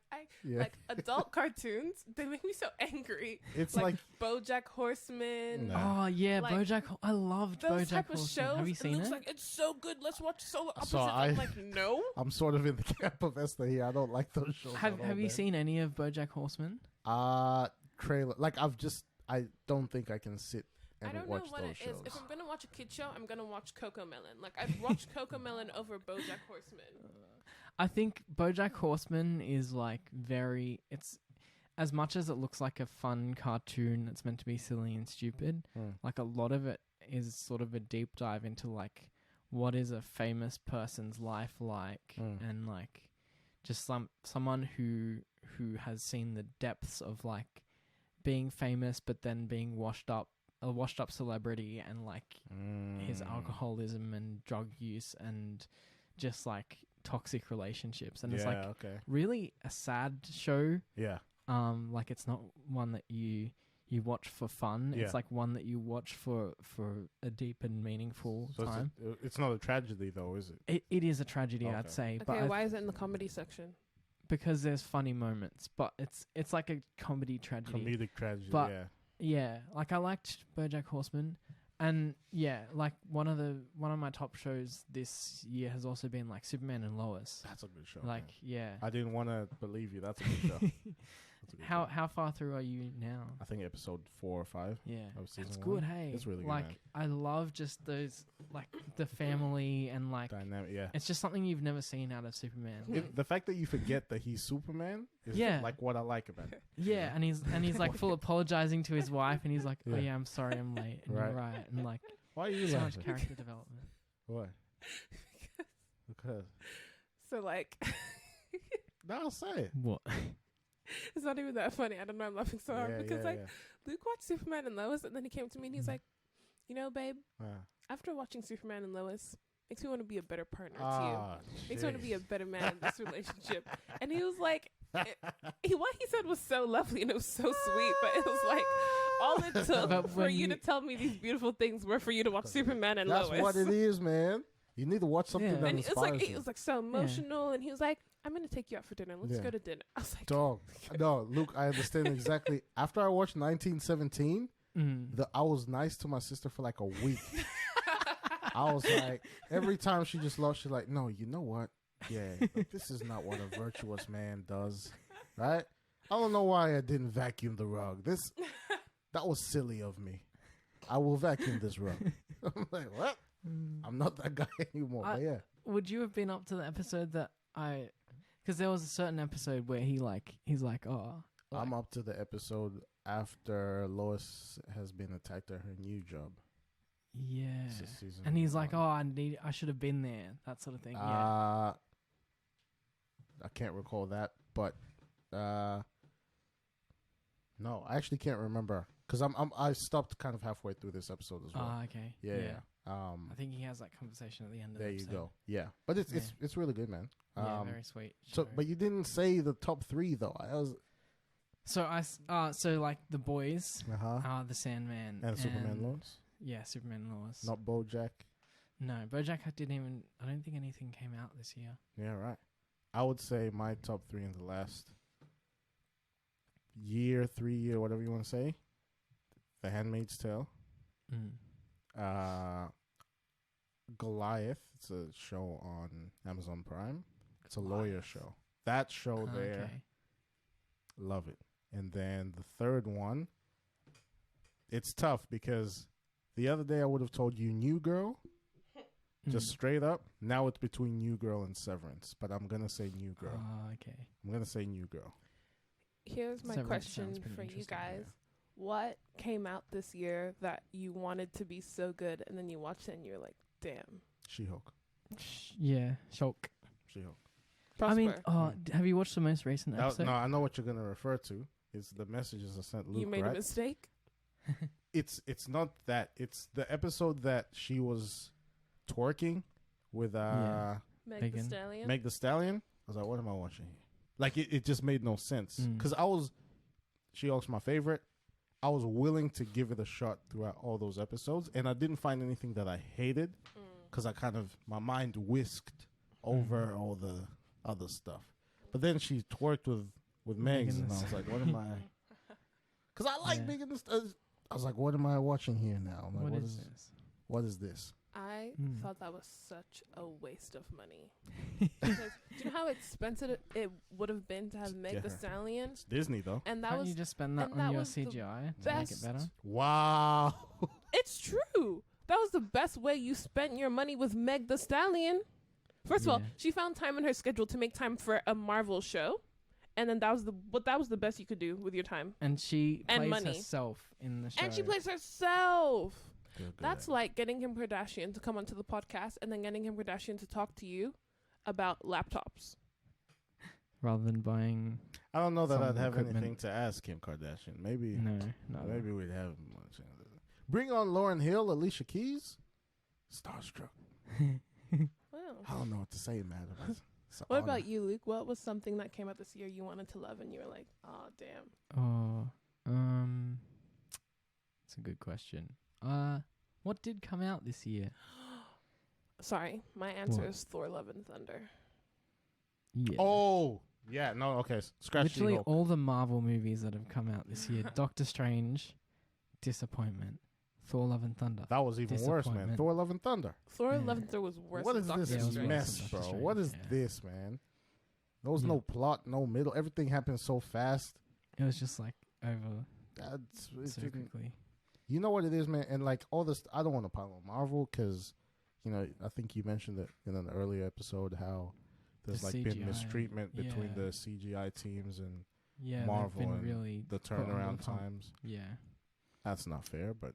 Yeah. like adult cartoons. They make me so angry. It's Like, like BoJack Horseman. Nah. Oh yeah, Like, BoJack. I loved Those BoJack type of Horseman. shows. Have you it seen looks it? like it's so good. Let's watch Solar Opposites. So I'm like, no. I'm sort of in the camp of Esther here. I don't like those shows. Have at all, Have you man. seen any of BoJack Horseman? Trailer? Like I don't think I can sit I and don't know watch what those it is. shows. If I'm gonna watch a kid show, I'm gonna watch Coco Melon. Like I'd watch Coco Melon over BoJack Horseman. I think BoJack Horseman is like very. It's as much as it looks like a fun cartoon that's meant to be silly and stupid. Mm. Like a lot of it is sort of a deep dive into like what is a famous person's life like, and like just someone who has seen the depths of like being famous, but then being a washed up celebrity, and like his alcoholism and drug use and just like toxic relationships, and it's like okay. really a sad show. Yeah. Like it's not one that you watch for fun. Yeah. It's like one that you watch for a deep and meaningful So time. it's not a tragedy though, is it? It is a tragedy, I'd Okay. say, but Okay, why is it in the comedy section? because there's funny moments, but it's like a comedy tragedy. Comedic tragedy. But- yeah. Yeah, like I liked BoJack Horseman, and yeah, like one of my top shows this year has also been like Superman and Lois. That's a good show. Like man. yeah, I didn't want to believe you. That's a good show. That's a good How show. how far through are you now? I think episode 4 or 5. Yeah, of season it's one. good. Hey, It's really good, like man. I love just those like the family and like Dynamic, yeah. it's just something you've never seen out of Superman. The fact that you forget that he's Superman is Yeah. like what I like about it. Yeah, and he's like full apologizing to his wife, and he's like, "Oh Yeah. yeah, I'm sorry, I'm late." And Right. you're right, and like Why are you so much laughing? character development. Why? Because So like, no, say it. What? it's not even that funny. I don't know. I'm laughing so hard because like Luke watched Superman and Lois, and then he came to me and he's like, you know, babe, yeah. after watching Superman and Lois, makes me want to be a better partner to you. Ah, Makes me want to be a jeez. better man in this relationship. And he was like, what he said was so lovely and it was so sweet, but it was like all it took But for when you to you- tell me these beautiful things were for you to watch Superman and That's Lois. what it is, man. You need to watch something Yeah. that And it was inspires like you. it was like so emotional, and he was like, "I'm gonna take you out for dinner. Let's Yeah. go to dinner." I was like, Dog. No, Luke, I understand exactly. After I watched 1917, I was nice to my sister for like a week. I was like, every time she just lost, she's like, no, you know what? Yeah, like, this is not what a virtuous man does, right? I don't know why I didn't vacuum the rug. That was silly of me. I will vacuum this rug. I'm like, what? I'm not that guy anymore. But yeah, Would you have been up to the episode that because there was a certain episode where he's like, oh, I'm up to the episode after Lois has been attacked at her new job. yeah, This is season and he's like, 1. oh, I should have been there, that sort of thing. Yeah, I can't recall that, but no, I actually can't remember because I stopped kind of halfway through this episode as well. okay, Yeah. I think he has that conversation at the end of There the you episode. go. Yeah, but it's really good, man. Yeah, very sweet. So, show. but you didn't say the top 3 though. I was so like the boys, uh-huh. the Sandman And Superman Lois, Yeah, Superman and Lois. not BoJack. No, BoJack didn't even. I don't think anything came out this year. Yeah, right. I would say my top 3 in the last year, 3 year, whatever you want to say. The Handmaid's Tale. Goliath. It's a show on Amazon Prime. It's a lawyer show. That show there, Okay. love it. And then the third one, it's tough because the other day I would have told you New Girl, just straight up. Now it's between New Girl and Severance, but I'm gonna say New Girl. Okay. I'm gonna say New Girl. Here's my Severance sounds question pretty for you interesting, guys. What came out this year that you wanted to be so good, and then you watched it and you're like, damn. She-Hulk. Yeah, Shulk. She-Hulk. I mean, Prosper. have you watched the most recent episode? No, I know what you're gonna refer to. It's the messages I sent Luke. You made right? a mistake? It's not that. It's the episode that she was twerking with Yeah. Meg Megan. the Stallion? Meg the Stallion. I was like, what am I watching here? Like it just made no sense Mm. because She-Hulk's my favorite. I was willing to give it a shot throughout all those episodes, and I didn't find anything that I hated because my mind whisked over all the other stuff. But then she twerked with Megs, Megan and the I was like, what am I? Because I like Yeah. Megan the Stallion. I was like, what am I watching here now? I'm like, What is this? What is this? I Mm. thought that was such a waste of money. Because do you know how expensive it would have been to have Meg Yeah. the Stallion? It's Disney though. And that Can't was you just spend that and on that your was the CGI to make it better? best. Wow. It's true. That was the best way you spent your money with Meg the Stallion. First of all, Yeah. she found time in her schedule to make time for a Marvel show, and then that was the best you could do with your time. And she And plays money. herself in the show. And she plays herself. Good, That's like getting Kim Kardashian to come onto the podcast and then getting Kim Kardashian to talk to you about laptops. rather than buying. I don't know that some I'd have equipment. anything to ask Kim Kardashian. Maybe No. maybe we'd have much. Bring on Lauryn Hill, Alicia Keys. Starstruck. Wow. I don't know what to say, man. It's an What honor. about you, Luke? What was something that came out this year you wanted to love and you were like, oh, damn. It's a good question. What did come out this year? Sorry, my answer What? is Thor: Love and Thunder. Yeah. Oh, yeah. No, okay. Scratch Literally She-Hulk. all the Marvel movies that have come out this year. Doctor Strange, disappointment. Thor: Love and Thunder. That was even worse, man. Disappointment. Thor: Love and Thunder. Thor: Yeah. Love and Thunder was worse What than is Doctor this Yeah, it was Strange. worse mess, than bro? Doctor What is Strange, yeah. this, man? There was Yeah. no plot, no middle. Everything happened so fast. It was just like over It's so quickly. you know what it is, man, and like all this. I don't want to pile on Marvel because, I think you mentioned it in an earlier episode how there's The like been CGI, mistreatment between yeah. the CGI teams and Yeah, Marvel they've been and really the put under turnaround the pump. times. Yeah. That's not fair, but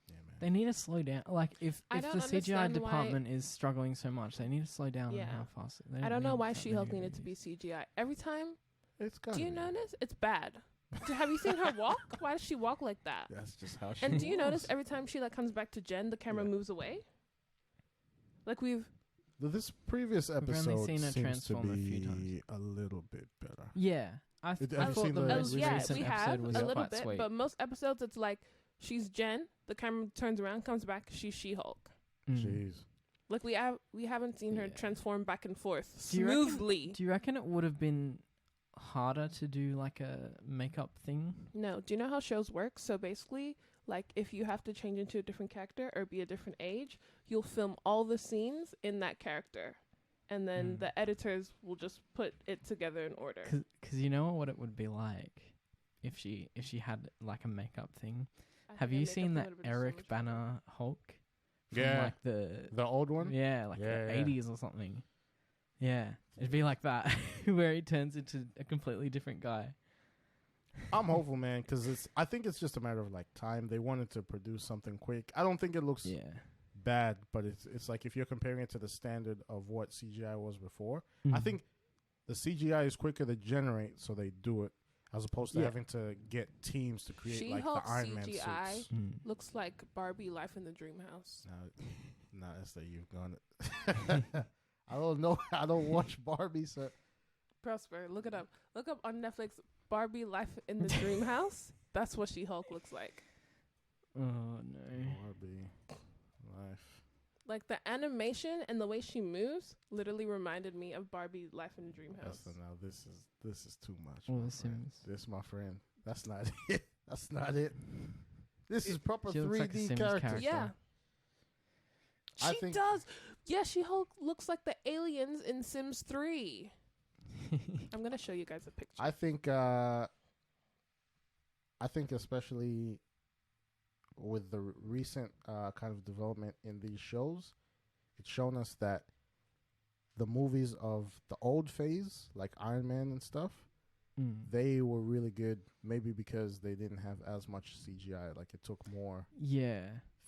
yeah, man. They need to slow down. Like, if I the don't CGI understand department is struggling so much, they need to slow down on Yeah. how fast. I don't know need why that She-Hulk many needed to be movies. CGI. Every time, It's got. do you notice? It's bad. Have you seen her walk? Why does she walk like that? That's just how she. And do you notice was. every time she like comes back to Jen, the camera Yeah. moves away? Like we've This previous only episode seen her seems to transform a few be times. a little bit better. Yeah. I Have you thought seen the the most recent yeah, recent we episode have was a little quite bit, sweet. but most episodes it's like she's Jen, the camera turns around, comes back, she's She-Hulk. Jeez. Like we haven't seen her Yeah. transform back and forth Do you reckon- smoothly. Do you reckon it would have been harder to do like a makeup thing? No, do you know how shows work? So basically, like if you have to change into a different character or be a different age, you'll film all the scenes in that character, and then Mm. the editors will just put it together in order. Because you know what it would be like if she had like a makeup thing. I Have think you makeup seen would that have been so Eric much better. Banner Hulk? From Yeah. like the The old one. yeah, like Yeah, the yeah. 80s or something. Yeah, it'd be like that where he turns into a completely different guy. I'm hopeful, man, because I think it's just a matter of like time. They wanted to produce something quick. I don't think it looks Yeah. bad, but it's like if you're comparing it to the standard of what CGI was before, I Mhm. think the CGI is quicker to generate, so they do it as opposed to Yeah. having to get teams to create like She-Hulk the Iron Man CGI suits. looks like Barbie Life in the Dream House. No, that's that you've gone. I don't know. I don't watch Barbie, so Prosper, look it up. Look up on Netflix Barbie Life in the Dream House. That's what She-Hulk looks like. Oh no. Barbie life. Like the animation and the way she moves literally reminded me of Barbie Life in the Dream House. Now this is too much. All my the friend. Sims. This, my friend. That's not it. That's not it. This is proper She looks like a 3D Sims character. character. Yeah. I She think- does. Yeah, She-Hulk looks like the aliens in Sims 3. I'm going to show you guys a picture. I think especially with the recent kind of development in these shows, it's shown us that the movies of the old phase, like Iron Man and stuff, they were really good. Maybe because they didn't have as much CGI. Like it took more Yeah.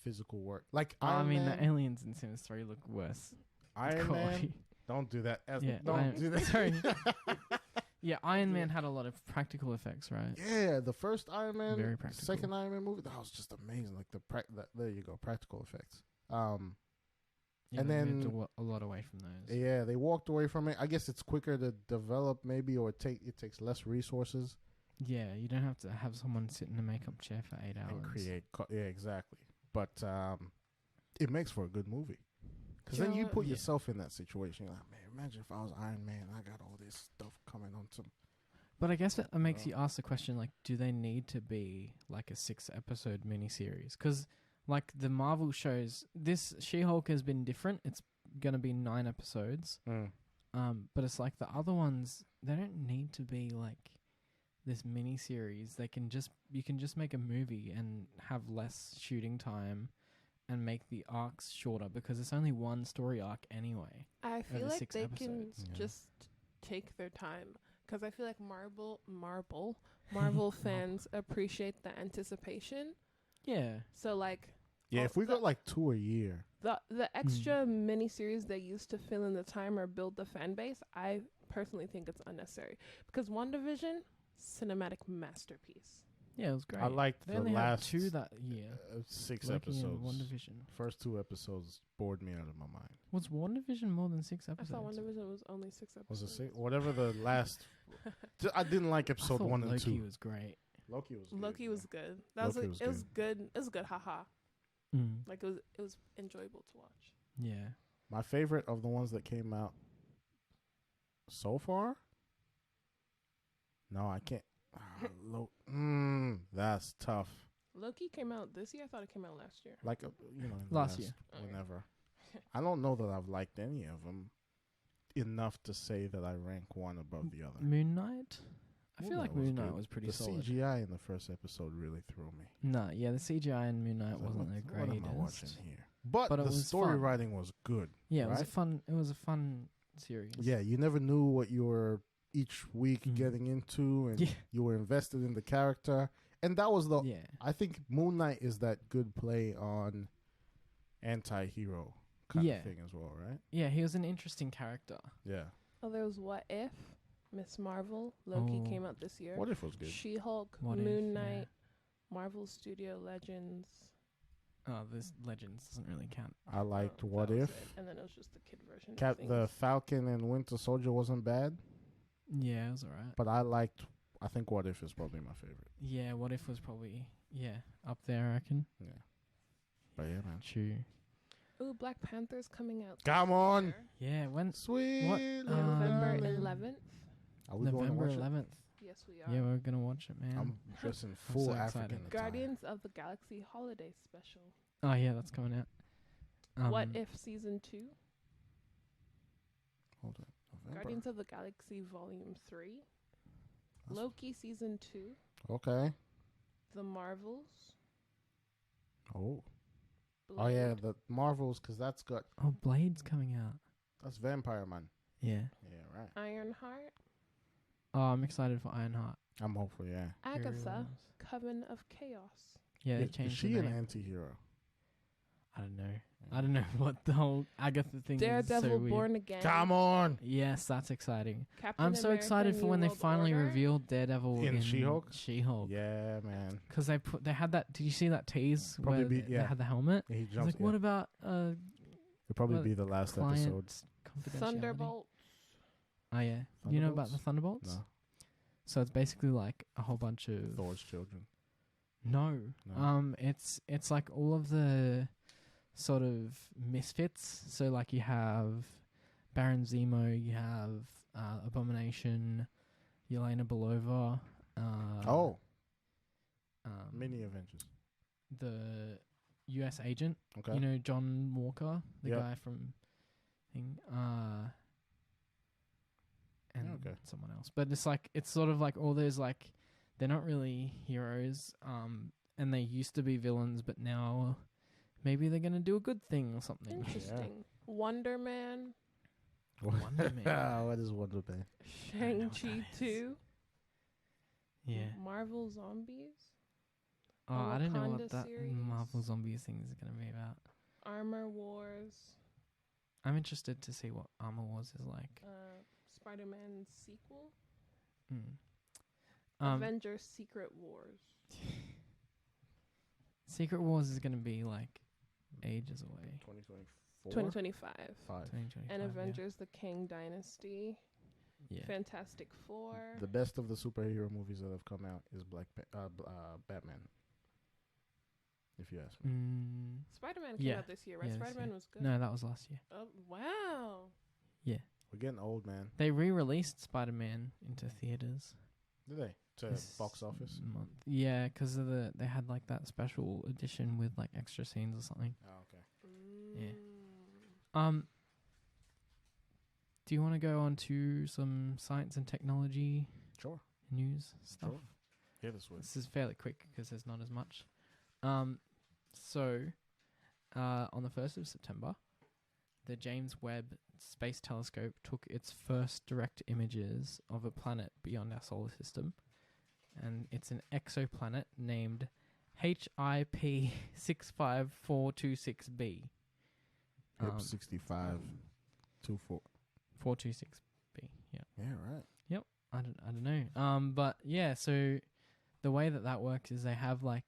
physical work. Like I Iron mean, Man, the aliens in Sims 3 look worse. Iron Man. quality. Don't do that. Yeah, Don't do that. Sorry. Yeah, Iron Man had a lot of practical effects, right? Yeah, the first Iron Man, Very practical. second Iron Man movie, that was just amazing. Like there you go, practical effects. Yeah, And they then- moved a lot away from those. Yeah, they walked away from it. I guess it's quicker to develop, maybe, or it takes less resources Yeah, you don't have to have someone sit in a makeup chair for 8 hours. and create. Yeah, exactly. But it makes for a good movie. Because then You you know put Yeah. yourself in that situation. You're like, man, imagine if I was Iron Man. I got all this stuff coming onto. But I guess it makes you ask the question, like, do they need to be like a 6-episode miniseries? Because, like, the Marvel shows, this She-Hulk has been different. It's going to be 9 episodes. But it's like the other ones, they don't need to be like this miniseries. You can just make a movie and have less shooting time and make the arcs shorter because it's only one story arc anyway. I feel over like 6 they episodes. can Yeah. just take their time. Because I feel like Marvel fans appreciate the anticipation. Yeah. So, like, Yeah, Oh, if we the- got like 2 a year. the extra miniseries they used to fill in the time or build the fan base, I personally think it's unnecessary. Because WandaVision, cinematic masterpiece. Yeah, it was great. I liked they the only last had 2 that year. 6 Loki and episodes. WandaVision. First 2 episodes bored me out of my mind. Was WandaVision more than 6 I episodes? thought WandaVision was only 6 episodes. Was it 6? Whatever the last. I didn't like I episode thought 1 and Loki 2. was great. Loki was good. Loki yeah. was good. That was, Loki like, was it was good. It was good. Haha. Like it was enjoyable to watch. Yeah. My favorite of the ones that came out so far? No, I can't. That's tough. Loki came out this year. I thought it came out last year. Like, in the Last year. Okay. Whenever. I don't know that I've liked any of them enough to say that I rank one above the other. Moon Knight, I Moon feel like Knight was Moon Knight good. was pretty the solid. CGI in the first episode really threw me. No, yeah, the CGI in Moon Knight I was like, wasn't the what am I watching greatest. here? But But it the was story fun. writing was good. Yeah, it right? was a fun series. Yeah, you never knew what you were each week Mhm. getting into, and Yeah. you were invested in the character. And that was the. Yeah. I think Moon Knight is that good play on anti-hero kind Yeah. of thing as well, right? Yeah, he was an interesting character. Yeah. Oh, there was What If, Miss Marvel, Loki came out this year. What If was good. She-Hulk, What If, Moon yeah. Knight, Marvel Studio Legends. Oh, this Legends doesn't really count. I liked Oh, What that was If. it. And then it was just the kid version. of The things. Falcon and Winter Soldier wasn't bad, Yeah, it was alright. but I think What If is probably my favorite. Yeah, What If was probably up there, I reckon. Yeah. But yeah, man. True. Ooh, Black Panther's coming out. Come this on. year. Yeah, when Sweet. What? November Lily. 11th. Are we going to November watch it? 11th. Yes, we are. Yeah, we're gonna watch it, man. I'm dressed in full so African excited. attire. Guardians of the Galaxy Holiday Special. Oh yeah, that's coming out. What If Season 2? Hold on. November. Guardians of the Galaxy Volume 3. Loki Season 2. Okay. The Marvels. Oh. Blade. Oh yeah, the Marvels, because that's Blade's coming out. that's Vampire Man. Yeah. Yeah, right. Ironheart. Oh, I'm excited for Ironheart. I'm hopeful. Yeah. He really Agatha. was. Coven of Chaos. Yeah, they Is changed she the an name. anti-hero? I don't know. I don't know what the whole Agatha thing is. Daredevil So weird. Born Again. Come on. Yes, that's exciting. Captain I'm so America, excited for New when they World finally Order. revealed Daredevil In in She-Hulk? She-Hulk. Yeah, man. Because they had that. Did you see that tease Probably where they yeah. had the helmet? He It's jumps. like, what about It'll probably well, be the last client episode. confidentiality? Thunderbolt. Oh yeah. You know about the Thunderbolts? No. So it's basically like a whole bunch of Thor's children. No. No. It's like all of the sort of misfits. So like you have Baron Zemo, you have Abomination, Yelena Belova. Mini Avengers. The U.S. agent. Okay. You know John Walker, the Yep. guy from thing. And Okay. someone else. But it's sort of like all those like they're not really heroes. And they used to be villains, but now maybe they're gonna do a good thing or something. Interesting. Wonder Man. Wonder Man. What is Wonder Man? Shang-Chi 2. Yeah. Marvel Zombies. Oh, I don't know Wakanda what that series. Marvel Zombies thing is gonna be about. Armor Wars. I'm interested to see what Armor Wars is like. Spider-Man sequel. Avengers Avengers Secret Wars. Secret Wars is gonna be like ages away. 2024. 2025. 2025. And yeah. Avengers The Kang Dynasty. Yeah. Fantastic Four. The best of the superhero movies that have come out is Batman. If you ask me. Spider-Man came Yeah. out this year, right? Yeah, this Spider-Man year. was good. No, that was last year. Oh, wow. We're getting old, man. They re-released Spider-Man into theaters. Did they? To this box office? month. Yeah, because they had like that special edition with like extra scenes or something. Oh, okay. Yeah. Do you want to go on to some science and technology Sure. news stuff? Sure. Hit us with. This is fairly quick because there's not as much. So, on the 1st of September, the James Webb Space Telescope took its first direct images of a planet beyond our solar system. And it's an exoplanet named HIP 65426b. Hip 65 24. 426b, yeah. Yeah, right. I don't know. But yeah, so the way that works is they have like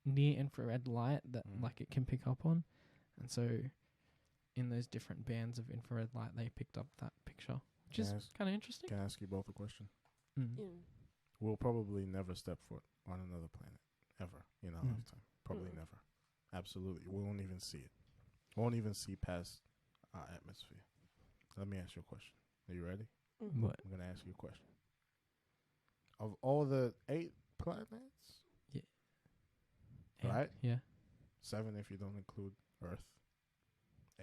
near infrared light that like it can pick up on, and so in those different bands of infrared light, they picked up that picture, which is kind of interesting. Can I ask you both a question? Yeah. We'll probably never step foot on another planet ever in our lifetime. Probably never. Absolutely, we won't even see it. Won't even see past our atmosphere. Let me ask you a question. Are you ready? What? I'm gonna ask you a question. Of all the 8 planets, right? Yeah. 7 if you don't include Earth.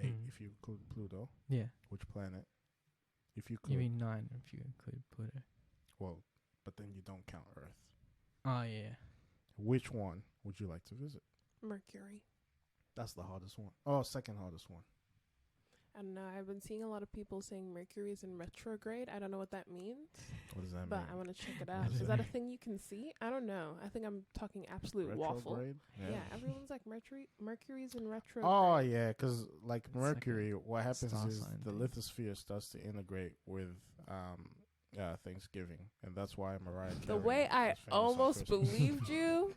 8 if you include Pluto. Yeah. Which planet? If you You could. mean 9 if you include Pluto. Well, but then you don't count Earth. Oh yeah. Which one would you like to visit? Mercury. That's the hardest one. Oh, second hardest one. I don't know. I've been seeing a lot of people saying Mercury is in retrograde. I don't know what that means, What does that but mean? I want to check it I out. don't Is that a know. thing you can see? I don't know. I think I'm talking absolute waffle. Retrograde? Yeah, everyone's like Mercury's in retrograde. Oh, yeah, because like It's like Mercury, what happens star is sign the thing. lithosphere starts to integrate with Thanksgiving, and that's why Mariah Carey The way I is famous on almost Christmas. believed you.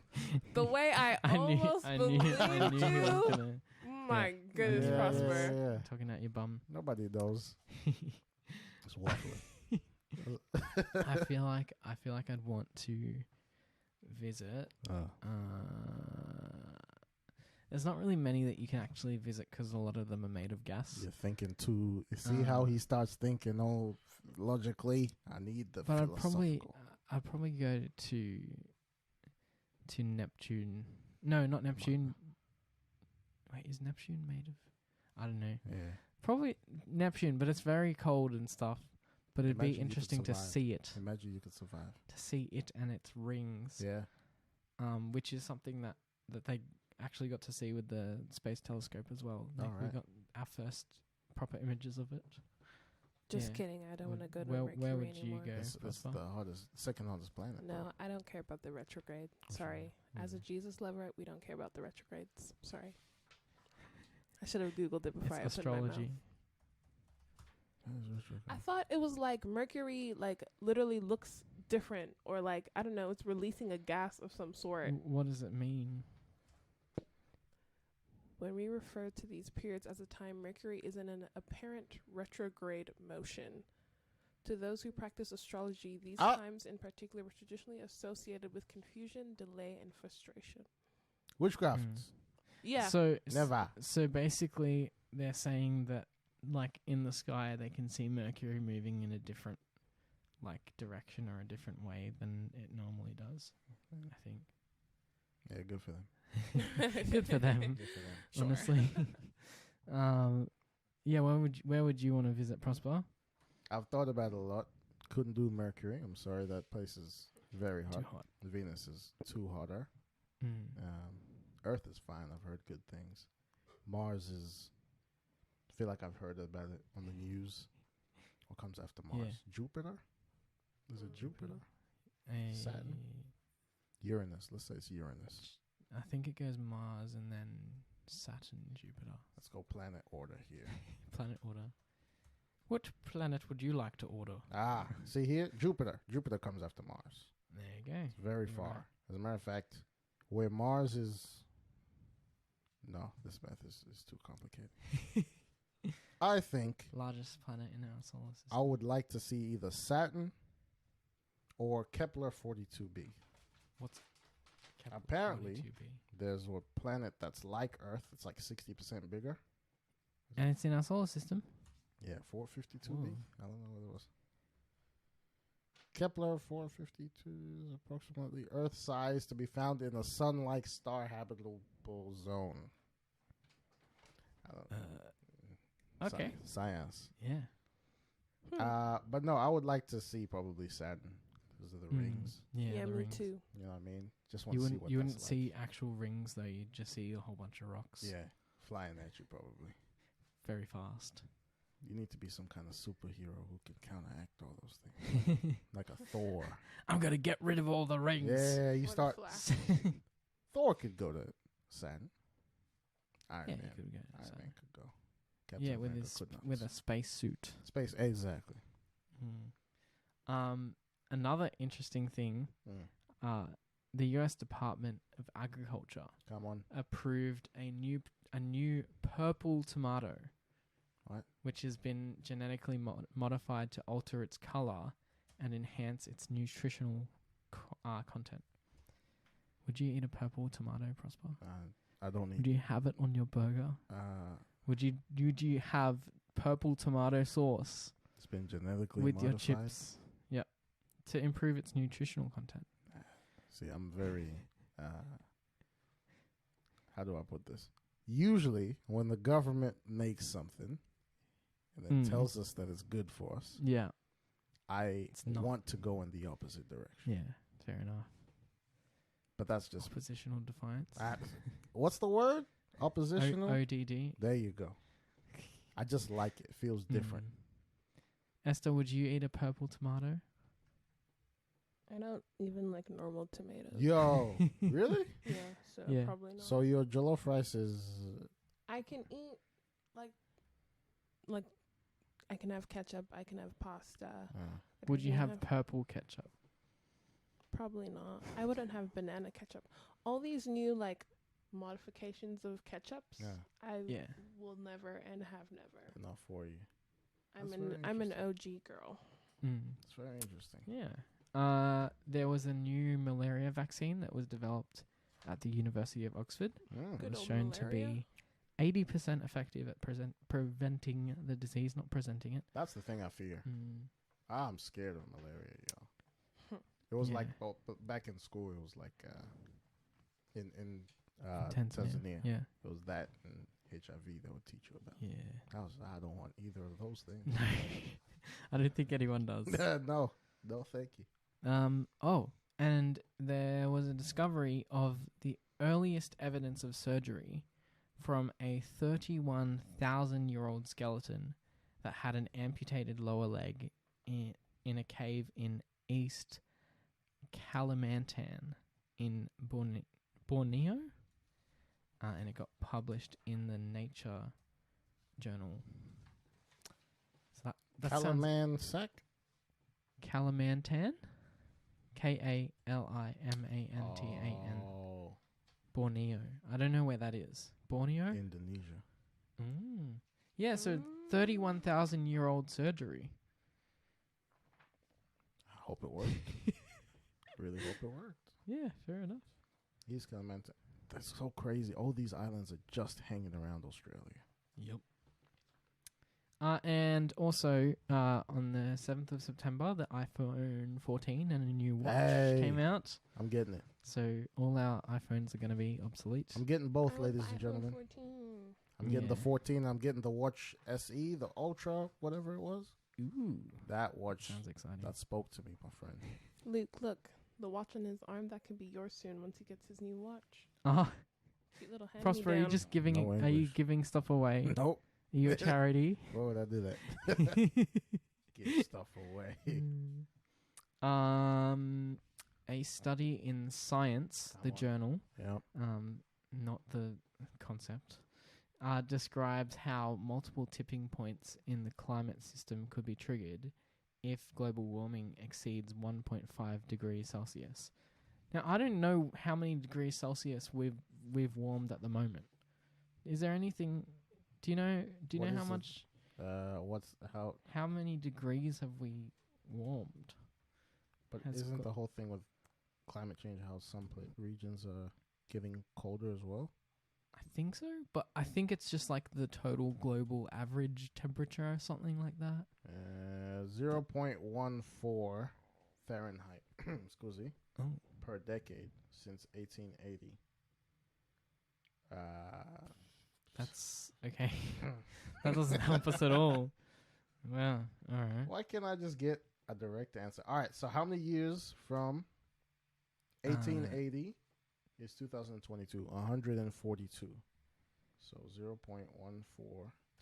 The way I almost I believed knew he was you. gonna My goodness, Yeah, Prosper. yeah, yeah. talking at your bum. Nobody knows. It's waffling. I feel like I'd want to visit. There's not really many that you can actually visit because a lot of them are made of gas. You're thinking too. You see how he starts thinking? Oh, logically, I need the. But philosophical. I'd probably go to Neptune. No, not Neptune. Wait, is Neptune made of? I don't know. Yeah. Probably Neptune, but it's very cold and stuff. But it'd Imagine you be could interesting to survive. see it, Imagine you could survive. and its rings. Yeah. Which is something that they actually got to see with the space telescope as well. Like we Alright. got our first proper images of it. Just Yeah. kidding. I don't want to go to Where Mercury would you anymore. go? That's Prosper? the hardest, second hardest planet. No, I don't care about the retrograde. Okay. Sorry. As a Mhm. Jesus lover, we don't care about the retrogrades. Sorry. I should have Googled it before It's I opened my mouth. astrology. I thought it was like Mercury, like literally looks different, or like I don't know, it's releasing a gas of some sort. What does it mean? When we refer to these periods as a time Mercury is in an apparent retrograde motion. To those who practice astrology, these times in particular were traditionally associated with confusion, delay, and frustration. Witchcraft. Yeah. So Never. So basically, they're saying that, like in the sky, they can see Mercury moving in a different, like, direction or a different way than it normally does. I think. Yeah, good for them. Good for them. Good for them. Sure. Honestly. Yeah. Where would you want to visit, Prosper? I've thought about it a lot. Couldn't do Mercury. I'm sorry, that place is very hot. Too hot. Venus is too hotter. Mm. Earth is fine. I've heard good things. Mars is. I feel like I've heard about it on the news. What comes after Mars? Yeah. Jupiter? Is it Jupiter? Saturn? Eh, Uranus. Let's say it's Uranus. I think it goes Mars and then Saturn, Jupiter. Let's go planet order here. Planet order. What planet would you like to order? See here? Jupiter. Jupiter comes after Mars. There you go. It's very You're far. right. As a matter of fact, where Mars is. No, this math is too complicated. I think Largest planet in our solar system. I would like to see either Saturn or Kepler 42b. What's Kepler Apparently- 42b? There's a planet that's like Earth. It's like 60% bigger. And it's in our solar system. Yeah, 452b. Whoa. I don't know what it was. Kepler 452 is approximately Earth-size to be found in a sun-like star habitable zone. I don't know. Okay. Science. Yeah. But no, I would like to see probably Saturn because of the rings. Yeah, Yeah, the me rings. too. You know what I mean? Just want You to see wouldn't what you that's wouldn't like. see actual rings though. You'd just see a whole bunch of rocks. Yeah, flying at you probably. Very fast. You need to be some kind of superhero who can counteract all those things, like a Thor. I'm gonna get rid of all the rings. Yeah, you Or the start. Flash. Thor could go to Saturn. Iron Yeah, Man. you could go. Iron So- Man could go. Captain Yeah, with America his could not. with a space suit. Space, exactly. Another interesting thing. The U.S. Department of Agriculture Come on. approved a new purple tomato. What? Which has been genetically modified to alter its color and enhance its nutritional content. Would you eat a purple tomato, Prosper? I don't Would need. you have it on your burger? Would you have purple tomato sauce It's been genetically with modified. your chips? Yep. To improve its nutritional content. See, I'm very. How do I put this? Usually, when the government makes something and then tells us that it's good for us, Yeah. I It's not. want to go in the opposite direction. Yeah, fair enough. But that's just Oppositional defiance. what's the word? Oppositional. ODD. There you go. I just like it. It feels different. Esther, would you eat a purple tomato? I don't even like normal tomatoes. Yo, really? Yeah, so Yeah. probably not. So your jollof rice is I can eat like I can have ketchup. I can have pasta. Like, Would I you can have purple ketchup? Probably not. I wouldn't have banana ketchup. All these new like modifications of ketchups, I Yeah. will never and have never. enough for you. I'm That's very an OG girl. It's very interesting. Yeah. There was a new malaria vaccine that was developed at the University of Oxford. It Good was old shown to malaria. be 80% effective at preventing the disease, not presenting it. That's the thing I fear. I'm scared of malaria, yo. It was Yeah. like back in school. It was like in Tanzania. Tanzania. Yeah. It was that and HIV they would teach you about. Yeah. I don't want either of those things. I don't think anyone does. no, thank you. Oh, and there was a discovery of the earliest evidence of surgery from a 31,000-year-old skeleton that had an amputated lower leg in a cave in East Kalimantan in Borneo. And it got published in the Nature journal. So that sounds... Kalimantan. Kalimantan? Kalimantan. Oh, Borneo. I don't know where that is. Borneo? Indonesia. Yeah, so 31,000-year-old surgery. I hope it worked. Really hope it worked. Yeah, fair enough. East Kalimantan. That's so crazy. All these islands are just hanging around Australia. Yep. And also, on the 7th of September, the iPhone 14 and a new watch came out. I'm getting it. So all our iPhones are going to be obsolete. I'm getting both, I want ladies the and iPhone gentlemen. 14. I'm getting the 14. I'm getting the Watch SE, the Ultra, whatever it was. Ooh. That watch. Sounds exciting. That spoke to me, my friend. Luke, look, the watch on his arm, that could be yours soon once he gets his new watch. Cute little hand. Prosper, are you just giving No are you English. giving stuff away? Nope. Are you a charity? Why would I do that? Give stuff away. A study in Science, the journal, Yep. not the concept, describes how multiple tipping points in the climate system could be triggered if global warming exceeds 1.5 degrees Celsius. Now, I don't know how many degrees Celsius we've warmed at the moment. Is there anything? Do you know What how is it? much? How many degrees have we warmed? But has isn't got- the whole thing with climate change how some regions are getting colder as well? I think so, but I think it's just like the total global average temperature or something like that. 0.14 Fahrenheit. Excuse me. Oh. Per decade since 1880. That's okay. That doesn't help us at all. Wow. All right. Why can't I just get a direct answer? All right. So how many years from 1880 is 2022? 142. So 0.14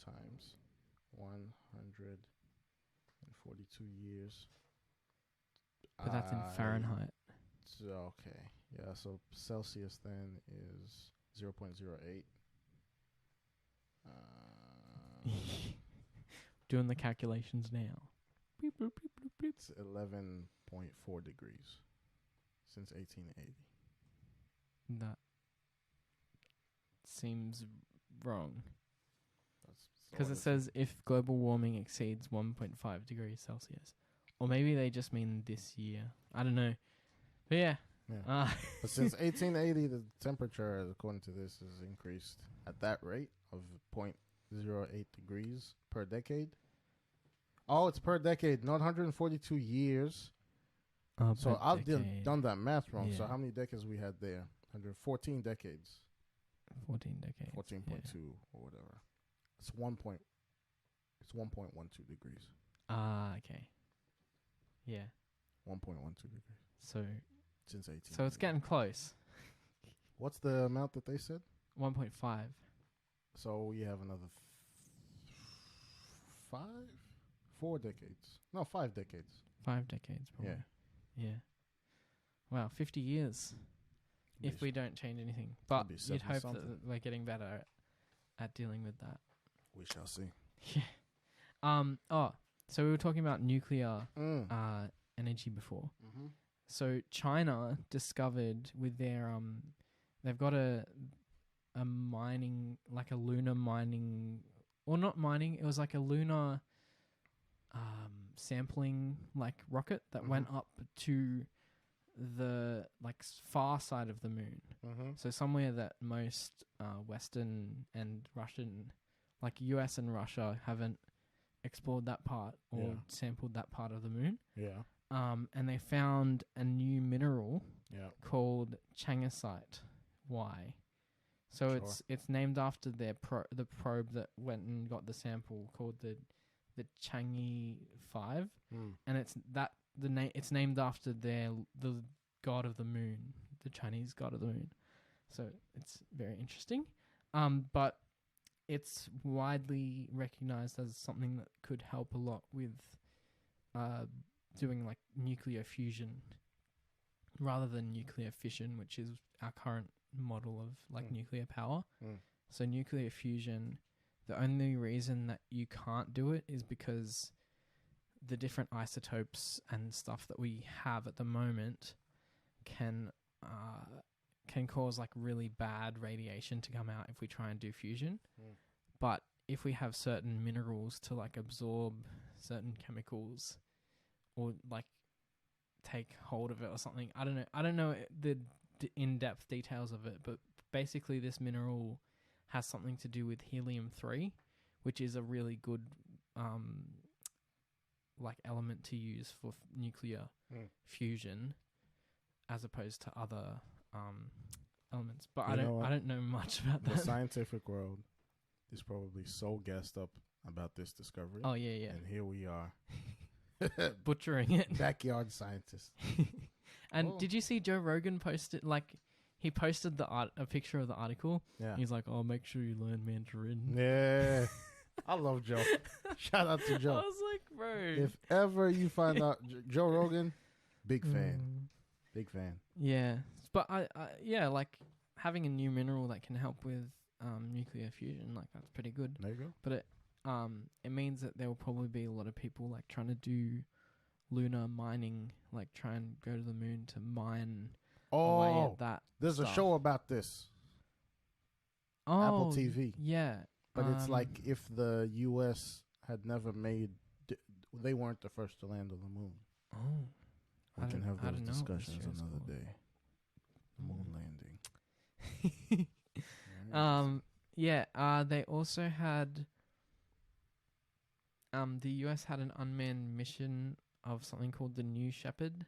times 142 years. But that's in Fahrenheit. So, okay. Yeah. So Celsius then is 0.08. Doing the calculations now. Beep, boop, beep, boop, beep. It's 11.4 degrees since 1880. That seems wrong. That's Because it says if global warming exceeds 1.5 degrees Celsius. Or maybe they just mean this year. I don't know. But yeah. But since 1880, the temperature, according to this, has increased at that rate of 0.08 degrees per decade. Oh, it's per decade, not 142 years. So I've done that math wrong. Yeah. So how many decades we had there? 114 decades. 14 decades. 14.2 or whatever. It's 1.12 degrees. Ah, okay. Yeah. 1.12 degrees So since 18. so it's getting close. What's the amount that they said? 1.5. So we have another 4 decades. No, 5 decades. 5 decades probably. Yeah. Yeah. Wow, 50 years if we don't change anything. But be you'd hope 70-something. that we're getting better at dealing with that. We shall see. Yeah. So we were talking about nuclear Mm. energy before. Mm-hmm. So China discovered with their they've got a mining, like a lunar mining, or not mining, it was like a lunar sampling like rocket that went up to the far side of the moon. Mm-hmm. So somewhere that most Western and Russian, like US and Russia, haven't explored that part or sampled that part of the moon. Yeah. And they found a new mineral called changasite. Why? So Sure. it's named after their the probe that went and got the sample called the Changi 5, and it's named after the god of the moon, the Chinese god of the moon. So it's very interesting. But it's widely recognized as something that could help a lot with doing like nuclear fusion rather than nuclear fission, which is our current model of like nuclear power. So nuclear fusion, the only reason that you can't do it is because the different isotopes and stuff that we have at the moment can cause like really bad radiation to come out if we try and do fusion. But if we have certain minerals to like absorb certain chemicals or like take hold of it or something, I don't know the in-depth details of it, but basically this mineral has something to do with helium-3, which is a really good like element to use for nuclear fusion as opposed to other elements. But I don't know much about that. The scientific world is probably so gassed up about this discovery. Oh yeah. And here we are. Butchering it. Backyard scientists. And did you see Joe Rogan posted, like, he posted a picture of the article? Yeah. He's like, oh, make sure you learn Mandarin. Yeah. I love Joe. Shout out to Joe. I was like, bro. If ever you find out Joe Rogan, big fan. Big fan. Yeah. But I like having a new mineral that can help with nuclear fusion, like that's pretty good. There you go. But it means that there will probably be a lot of people like trying to do lunar mining, like try and go to the moon to mine away at that. There's stuff. a show about this. Oh, Apple TV. Yeah. But it's like if the U.S. had never they weren't the first to land on the moon. Oh. We can have those discussions another day. The moon landing. They also had the US had an unmanned mission of something called the New Shepard,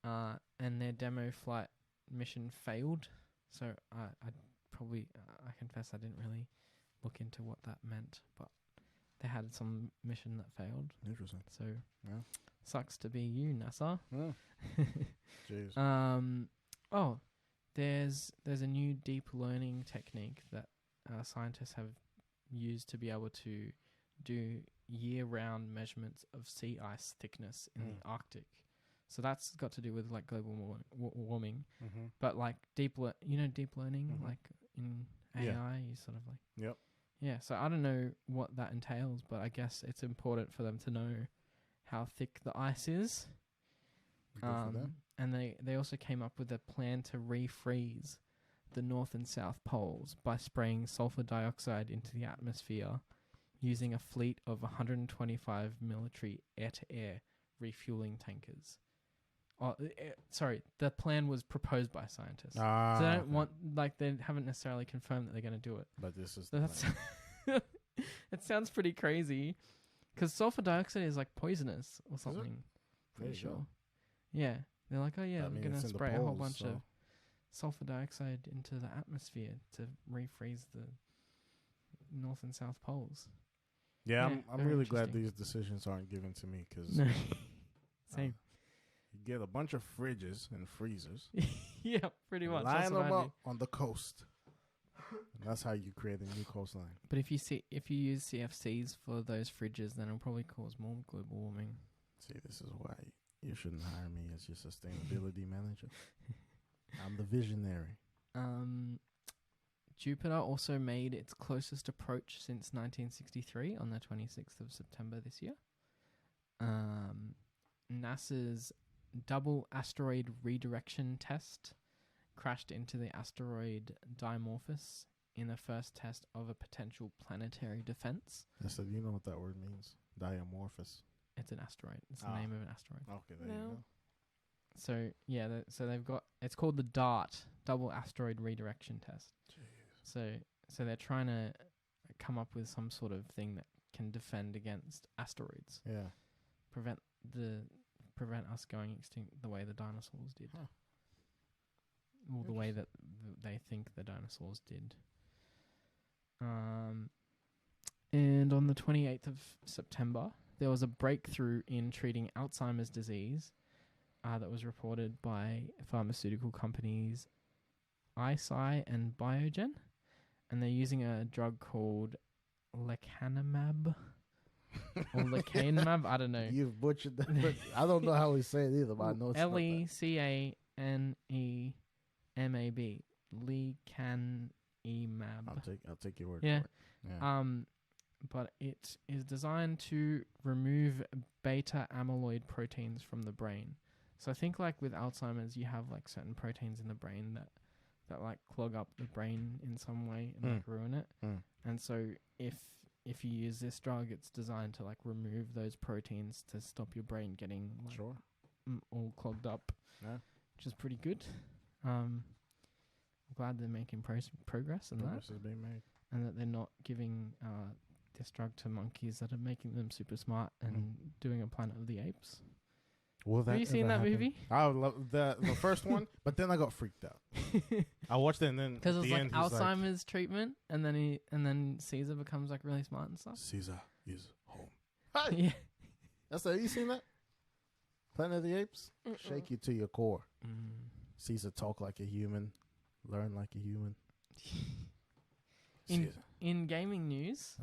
and their demo flight mission failed. So I confess I didn't really look into what that meant, but they had some mission that failed. Interesting. So sucks to be you, NASA. Jeez. There's a new deep learning technique that scientists have used to be able to do year-round measurements of sea ice thickness in the Arctic. So that's got to do with like global warming. But like deep learning, like in AI, you sort of like. Yep. Yeah, so I don't know what that entails, but I guess it's important for them to know how thick the ice is. Good for them. And they also came up with a plan to refreeze the North and South poles by spraying sulfur dioxide into the atmosphere using a fleet of 125 military air-to-air refueling tankers. The plan was proposed by scientists. So they don't they haven't necessarily confirmed that they're going to do it. But this is it sounds pretty crazy because sulfur dioxide is like poisonous or something. Pretty sure. Go. Yeah. They're like, oh yeah, we're going to spray a whole bunch of sulfur dioxide into the atmosphere to refreeze the North and South poles. Yeah, I'm really glad these decisions aren't given to me because Same. You get a bunch of fridges and freezers. Yeah, pretty much. Line That's what them I up do. on the coast. And that's how you create a new coastline. But if you use CFCs for those fridges, then it'll probably cause more global warming. See, this is why you shouldn't hire me as your sustainability manager. I'm the visionary. Jupiter also made its closest approach since 1963 on the 26th of September this year. NASA's double asteroid redirection test crashed into the asteroid Dimorphos in the first test of a potential planetary defense. So you know what that word means? Diamorphous. It's an asteroid. It's the name of an asteroid. Okay, there you go. So yeah, so they've got, it's called the DART, double asteroid redirection test. Jeez. So they're trying to come up with some sort of thing that can defend against asteroids. Yeah. Prevent us going extinct the way the dinosaurs did. Huh. Or the way that they think the dinosaurs did. And on the 28th of September, there was a breakthrough in treating Alzheimer's disease that was reported by pharmaceutical companies Eisai and Biogen. And they're using a drug called lecanemab. Or lecanemab, I don't know. You've butchered that. But I don't know how we say it either, but I know it's not that. Lecanemab. Lecanemab. I'll take your word Yeah. for it. Yeah. But it is designed to remove beta amyloid proteins from the brain. So I think like with Alzheimer's, you have like certain proteins in the brain that like clog up the brain in some way and like ruin it. And so if you use this drug, it's designed to like remove those proteins to stop your brain getting like all clogged up, which is pretty good. I'm glad they're making progress in Progress that, is being made. and that they're not giving this drug to monkeys that are making them super smart and doing a Planet of the Apes. Will that Have you seen ever that happen? movie? I love the first one, but then I got freaked out. I watched it and then Because at it was the like end, he's Alzheimer's treatment, and then Caesar becomes like really smart and stuff. Caesar is home. Yeah. That's it. You seen that? Planet of the Apes? Shake you to your core. Caesar talk like a human. Learn like a human. In gaming news,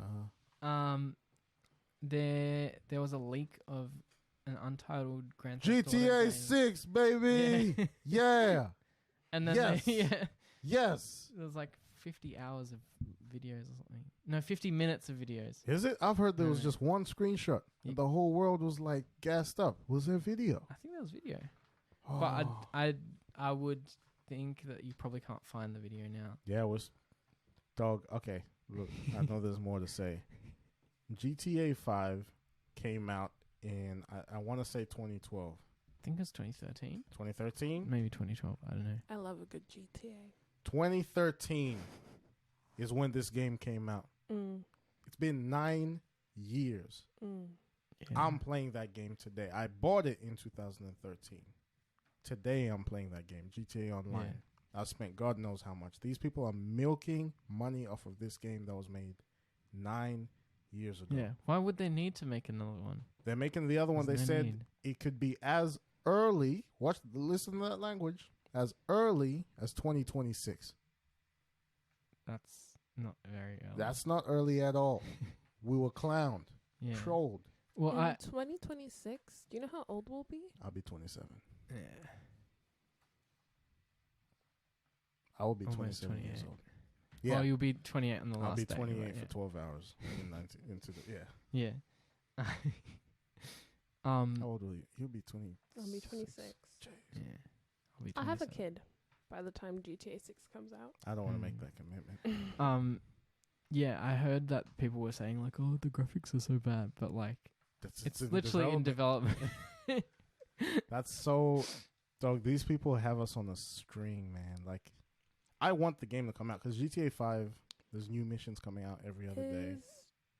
Uh-huh. there was a leak of an untitled Grand Theft Auto GTA game. 6, baby. Yeah. And then Yes. Yes. there was like 50 hours of videos or something. No, 50 minutes of videos. Is it? I've heard there was No. just one screenshot. You- And the whole world was like gassed up. Was there video? I think that was video. Oh. But I would think that you probably can't find the video now. Yeah, it was dog. Okay, look, I know there's more to say. GTA 5 came out in I want to say 2012, I think it was 2013. 2013. Maybe 2012. I don't know. I love a good GTA. 2013 is when this game came out. It's been 9 years. Yeah. I'm playing that game today. I bought it in 2013. Today I'm playing that game, GTA Online. I spent God knows how much. These people are milking money off of this game that was made 9 years ago. Yeah. Why would they need to make another one? They're making the other one. They There's no said need. it could be as early. Listen to that language. As early as 2026. That's not very early. That's not early at all. We were clowned, yeah. trolled. Well, In I 2026, do you know how old we'll be? I'll be 27. yeah. I will be Almost 27 years 28. old. Yeah. Yeah, Well, you'll be 28 on the last I'll be day, 28 right? for 12 hours into the Yeah. How old will you? You'll be 20. I'll be 26. Yeah. I'll be I have a 27. kid by the time GTA 6 comes out. I don't want to Mm. make that commitment. Yeah, I heard that people were saying like, "Oh, the graphics are so bad," but like, it's in literally in development. That's so, dog. These people have us on a string, man. Like, I want the game to come out because GTA 5. There's new missions coming out every other day. Is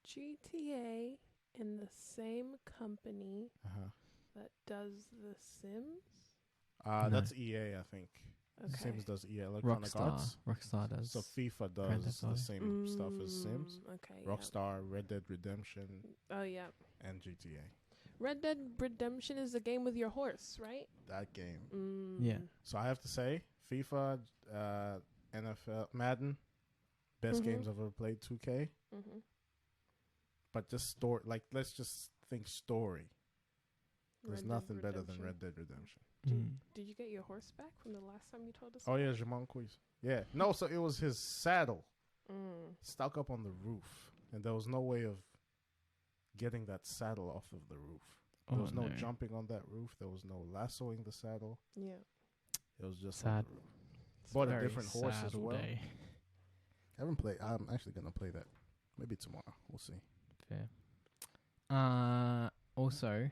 GTA in the same company that does The Sims? No. That's EA, I think. Okay. Sims does EA, Electronic Arts. Rockstar does. So FIFA Grand does Theft the Auto. same stuff as Sims. Okay. Rockstar, Red Dead Redemption, Oh, yeah. and GTA. Red Dead Redemption is the game with your horse, right? That game. Yeah. So I have to say, FIFA, NFL, Madden, best games I've ever played. 2K, but just story. Like, let's just think story. There's nothing better than Red Dead Redemption. Did you get your horse back from the last time you told us? Oh yeah, Jamon Quiz. Yeah, no. So it was his saddle stuck up on the roof, and there was no way of getting that saddle off of the roof. There was no jumping on that roof. There was no lassoing the saddle. Yeah. It was just sad. on the roof. Bought a different horse as well. Day. I haven't played. I'm actually gonna play that. Maybe tomorrow. We'll see. Fair. Also,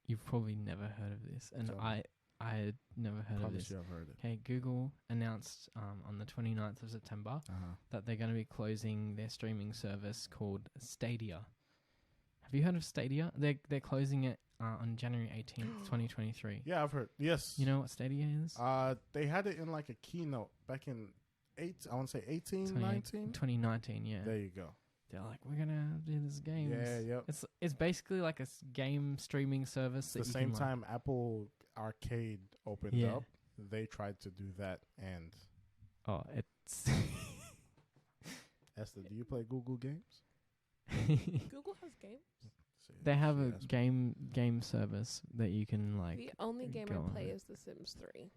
you've probably never heard of this, and I had never heard of this. I've heard it. Okay, Google announced on the 29th of September that they're going to be closing their streaming service called Stadia. Have you heard of Stadia? They're closing it on January 18th, 2023. Yeah, I've heard. Yes. You know what Stadia is? They had it in like a keynote back in 2019, yeah. There you go. They're like, we're gonna do this game. Yeah, yep. It's basically like a game streaming service. At the same time, Apple Arcade opened up, they tried to do that, and it's. Esther, do you play Google games? Google has games. They have a game service that you can like. The only game I play is The Sims 3.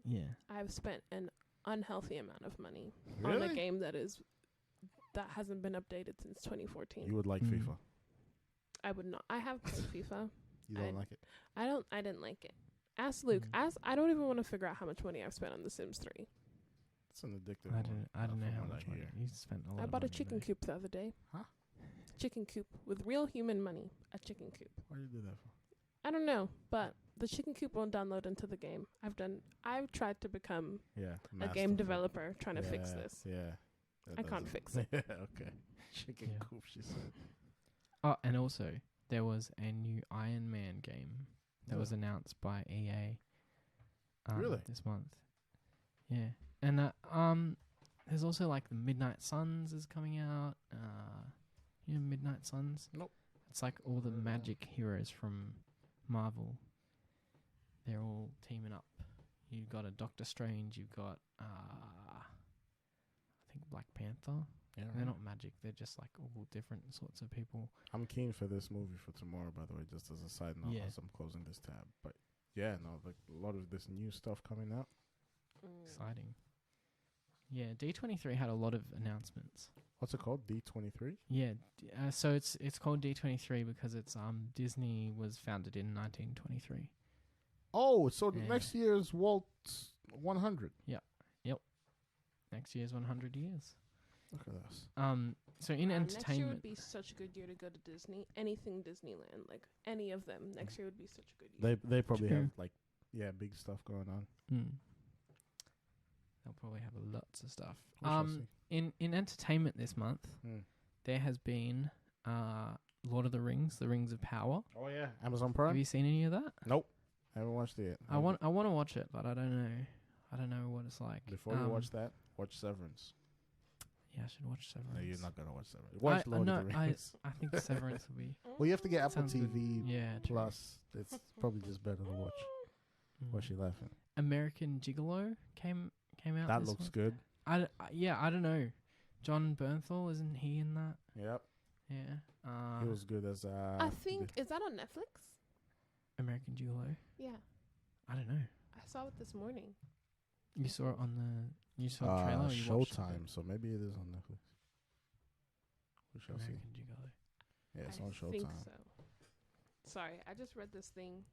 Yeah, I've spent an unhealthy amount of money really? on a game that hasn't been updated since 2014. You would like FIFA? I would not. I have played FIFA. You don't like it? I didn't like it. Ask Luke. I don't even want to figure out how much money I've spent on The Sims 3. It's an addictive. I don't know how much money you spent. I bought a chicken coop the other day. Huh? Chicken coop with real human money. A chicken coop. Why do you do that for? I don't know, but the chicken coop won't download into the game. I've tried to become a game developer trying to fix this. Yeah. I can't fix it. Yeah, okay. Chicken coop, she said. Oh, and also there was a new Iron Man game that was announced by EA. Really? This month. Yeah, and there's also like the Midnight Suns is coming out. You know Midnight Suns? Nope. It's like all the magic heroes from Marvel. They're all teaming up. You've got a Doctor Strange. You've got I think Black Panther. Yeah, they're not magic. They're just like all different sorts of people. I'm keen for this movie for tomorrow, by the way, just as a side note as I'm closing this tab. But yeah, no, like a lot of this new stuff coming out. Exciting. Yeah, D23 had a lot of announcements. What's it called? D23? Yeah, so it's called D23 because it's Disney was founded in 1923. Oh, so next year's Walt 100. Yep. Next year's 100 years. Look at us. So in entertainment, next year would be such a good year to go to Disney. Anything Disneyland, like any of them. Next year would be such a good year. They probably have like big stuff going on. They'll probably have lots of stuff. In entertainment this month, there has been Lord of the Rings, The Rings of Power. Oh yeah, Amazon Prime. Have you seen any of that? Nope, I haven't watched it yet. I want to watch it, but I don't know. I don't know what it's like. Before you watch that, watch Severance. Yeah, I should watch Severance. No, you're not gonna watch Severance. Watch Lord of the Rings. I think Severance will be. Well, you have to get Apple TV good. Yeah, Plus. It's probably just better to watch. Why is she laughing? American Gigolo came out. That looks good. I don't know. John Bernthal, isn't he in that? Yep. Yeah. He was good as. I think is that on Netflix? American Gigolo. Yeah. I don't know. I saw it this morning. You saw it on the. You saw the trailer. Or you Showtime. So maybe it is on Netflix. We shall see. American Gigolo. Yeah, it's on I think Showtime. so. Sorry, I just read this thing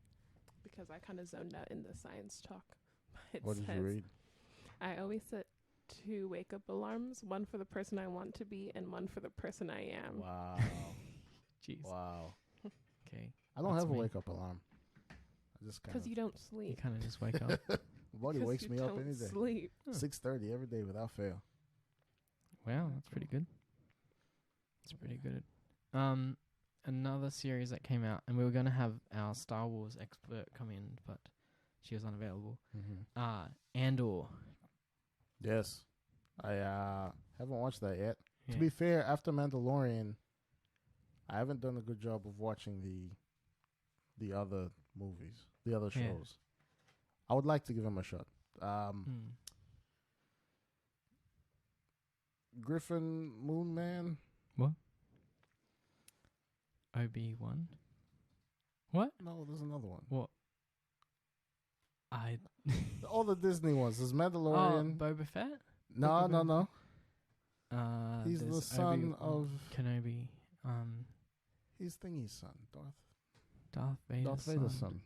because I kind of zoned out in the science talk. What did you read? I always set 2 wake-up alarms, one for the person I want to be and one for the person I am. Wow. Jeez. Wow. Okay. I don't have a wake-up alarm. I just because you don't sleep. You kind of just wake up. Body wakes me up any day. Sleep. 6:30 every day without fail. Wow, that's pretty good. That's pretty good. Another series that came out, and we were going to have our Star Wars expert come in, but she was unavailable. Andor. Yes. I haven't watched that yet. Yeah. To be fair, after Mandalorian, I haven't done a good job of watching the other movies, the other Yeah. shows. I would like to give them a shot. Griffin Moon Man. Obi-Wan. What? No, there's another one. What? I. All the Disney ones. There's Oh, Mandalorian. Boba Fett? No. He's the there's son of. Kenobi. He's Thingy's son. Darth Vader's Darth Vader's son.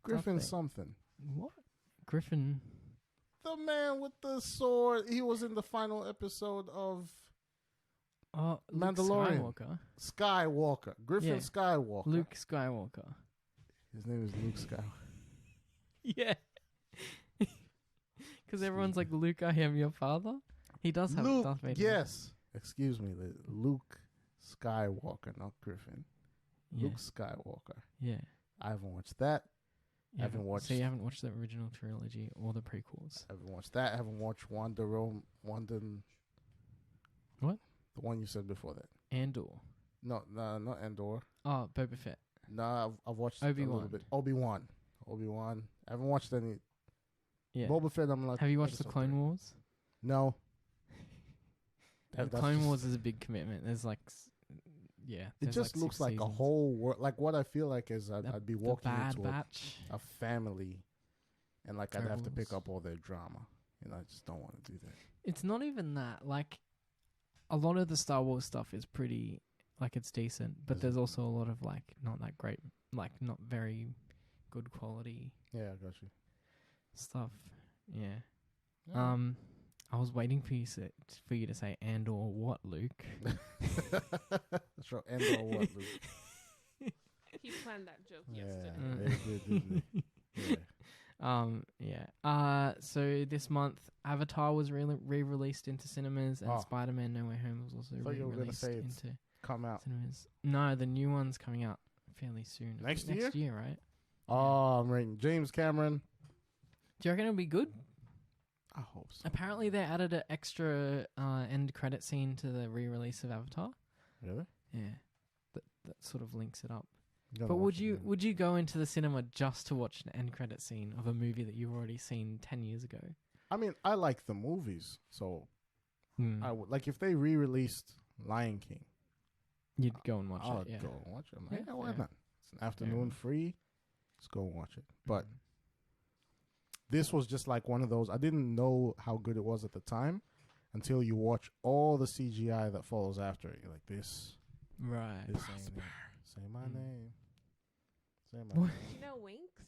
Griffin Vader. something. What? Griffin. The man with the sword. He was in the final episode of Oh, Mandalorian. Luke Skywalker. Skywalker. Griffin Yeah. Skywalker. Luke Skywalker. His name is Luke Skywalker. Yeah. Because everyone's like, Luke, I am your father. He does have Luke, Darth Vader. yes. Excuse me. Luke Skywalker, not Griffin. Yeah. Luke Skywalker. Yeah. I haven't watched that. You haven't watched- So you haven't watched the original trilogy or the prequels? I haven't watched that. I haven't watched Wanda. What? The one you said before that. Andor. No, not Andor. Oh, Boba Fett. No, I've watched a Obi-Wan. little bit. Obi-Wan. I haven't watched any. Yeah. Boba Fett, I'm like. Have you watched the episode Clone 3. Wars? No. The That's Clone just- Wars is a big commitment. There's like, yeah. It there's just like looks 6 like a seasons. whole world. Like what I feel like is I'd be The walking Bad into Batch. a family, and like I'd have to pick Rebels. up all their drama, and I just don't want to do that. It's not even that. Like, a lot of the Star Wars stuff is pretty, like, it's decent, but Is it? there's also a lot of like not that great, like not very good quality Yeah, I got you. stuff. Yeah. Yeah. I was waiting for you to say "and or what, Luke." Sure, Andor what, Luke? He planned that joke Yeah, yesterday. he did, didn't he? Yeah. Yeah. So this month, Avatar was re-released into cinemas, and Oh. Spider-Man: No Way Home was also Thought you were gonna re-released say it's into Come out. cinemas. No, the new one's coming out fairly soon. I Next think next year, right? Oh, I'm rating James Cameron. Do you reckon it'll be good? I hope so. Apparently, they added an extra end credit scene to the re-release of Avatar. Really? Yeah, that sort of links it up. Gonna But watch would it you then. go into the cinema just to watch an end credit scene of a movie that you've already seen 10 years ago? I mean, I like the movies, so Hmm. I would like if they re-released Lion King. You'd go and watch I'll it. Yeah. go and watch it. I'm like, Yeah, yeah, why fair. not? It's an afternoon enough. free. Let's go and watch it. But Mm. this was just like one of those. I didn't know how good it was at the time until you watch all the CGI that follows after it. You're like, this Right. is saying it. Say my Mm. name. Say my What? name. You know Winx?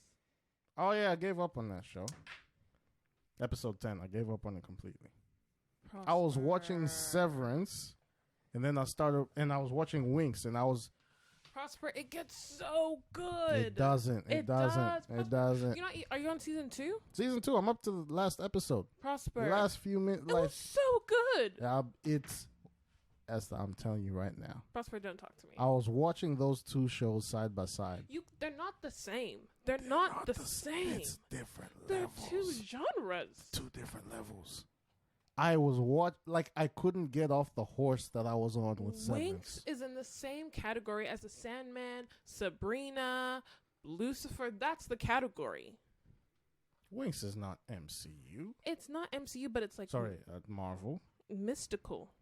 Oh yeah, I gave up on that show. Episode 10, I gave up on it completely. I was watching Severance, and then I was watching Winx, and I was. Prosper, it gets so good. It doesn't. It It doesn't. does. It doesn't. You know, are you on season 2? Season 2, I'm up to the last episode. Prosper. The last few minutes, it like was so good. it's. Esther, I'm telling you right now. Prosper, don't talk to me. I was watching those two shows side by side. They're not the same. They're not the same. It's different They're levels. two genres. Two different levels. I was I couldn't get off the horse that I was on with Severance. Winx is in the same category as the Sandman, Sabrina, Lucifer. That's the category. Winx is not MCU. It's not MCU, but it's like Sorry, Marvel. mystical.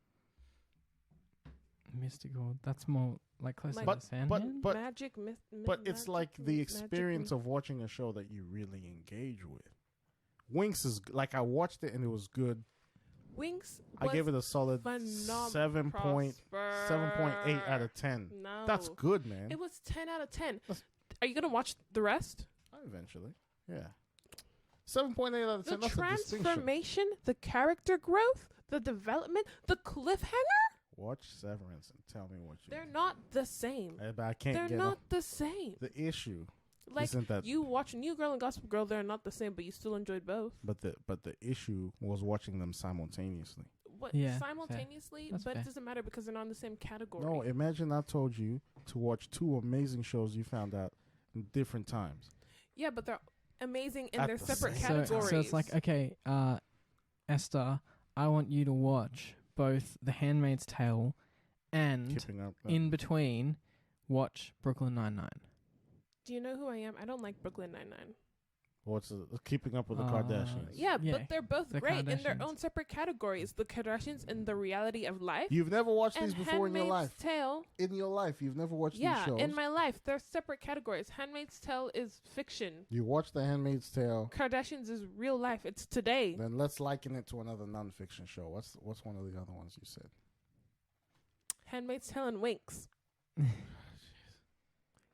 Mystical. That's more like closer Like- to Sandman. But magic, but it's like the experience of watching a show that you really engage with. Winx is like I watched it and it was good. Winx. I gave it a solid phenomenal. 7.8 out of 10. No, That's good, man. It was 10 out of 10. That's- Are you gonna watch the rest? Eventually, yeah. 7.8 out of 10. The That's a distinction. transformation, the character growth, the development, the cliffhanger. Watch Severance and tell me what you. They're not the same. But I can't They're get not off the same. the issue. Like isn't that you watch New Girl and Gossip Girl, they're not the same, but you still enjoyed both. But the issue was watching them simultaneously. What Yeah, simultaneously, That's but fair. it doesn't matter because they're not in the same category. No, imagine I told you to watch two amazing shows you found out in different times. Yeah, but they're amazing in At their the separate same categories. So it's like, okay, Esther, I want you to watch both The Handmaid's Tale and Keeping up. in between, watch Brooklyn Nine-Nine. Do you know who I am? I don't like Brooklyn Nine-Nine. What's Keeping Up with the Kardashians? Yeah, Yeah, but they're both the great in their Kardashians. own separate categories. The Kardashians and the reality of life. You've never watched and these before in your life. Handmaid's Tale. In your life, you've never watched these Yeah, shows. in my life, they're separate categories. Handmaid's Tale is fiction. You watch The Handmaid's Tale. Kardashians is real life. It's today. Then let's liken it to another non-fiction show. What's one of the other ones you said? Handmaid's Tale and Winx.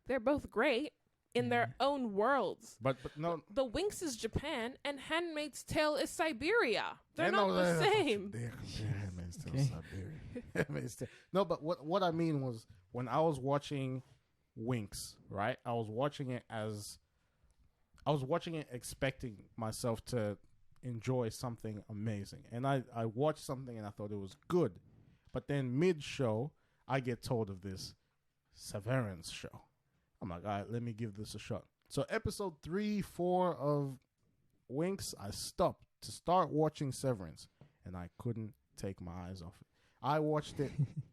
They're both great in their own worlds. But no. The Winx is Japan and Handmaid's Tale is Siberia. They're I not know the that- same. They're Handmaid's Tale, Okay. Siberia. Handmaid's Tale. No, but what I mean was when I was watching Winx, right? I was watching it expecting myself to enjoy something amazing. And I watched something and I thought it was good. But then mid-show, I get told of this Severance show. I'm like, all right, let me give this a shot. So episode 3, 4 of Winx, I stopped to start watching Severance, and I couldn't take my eyes off it. I watched it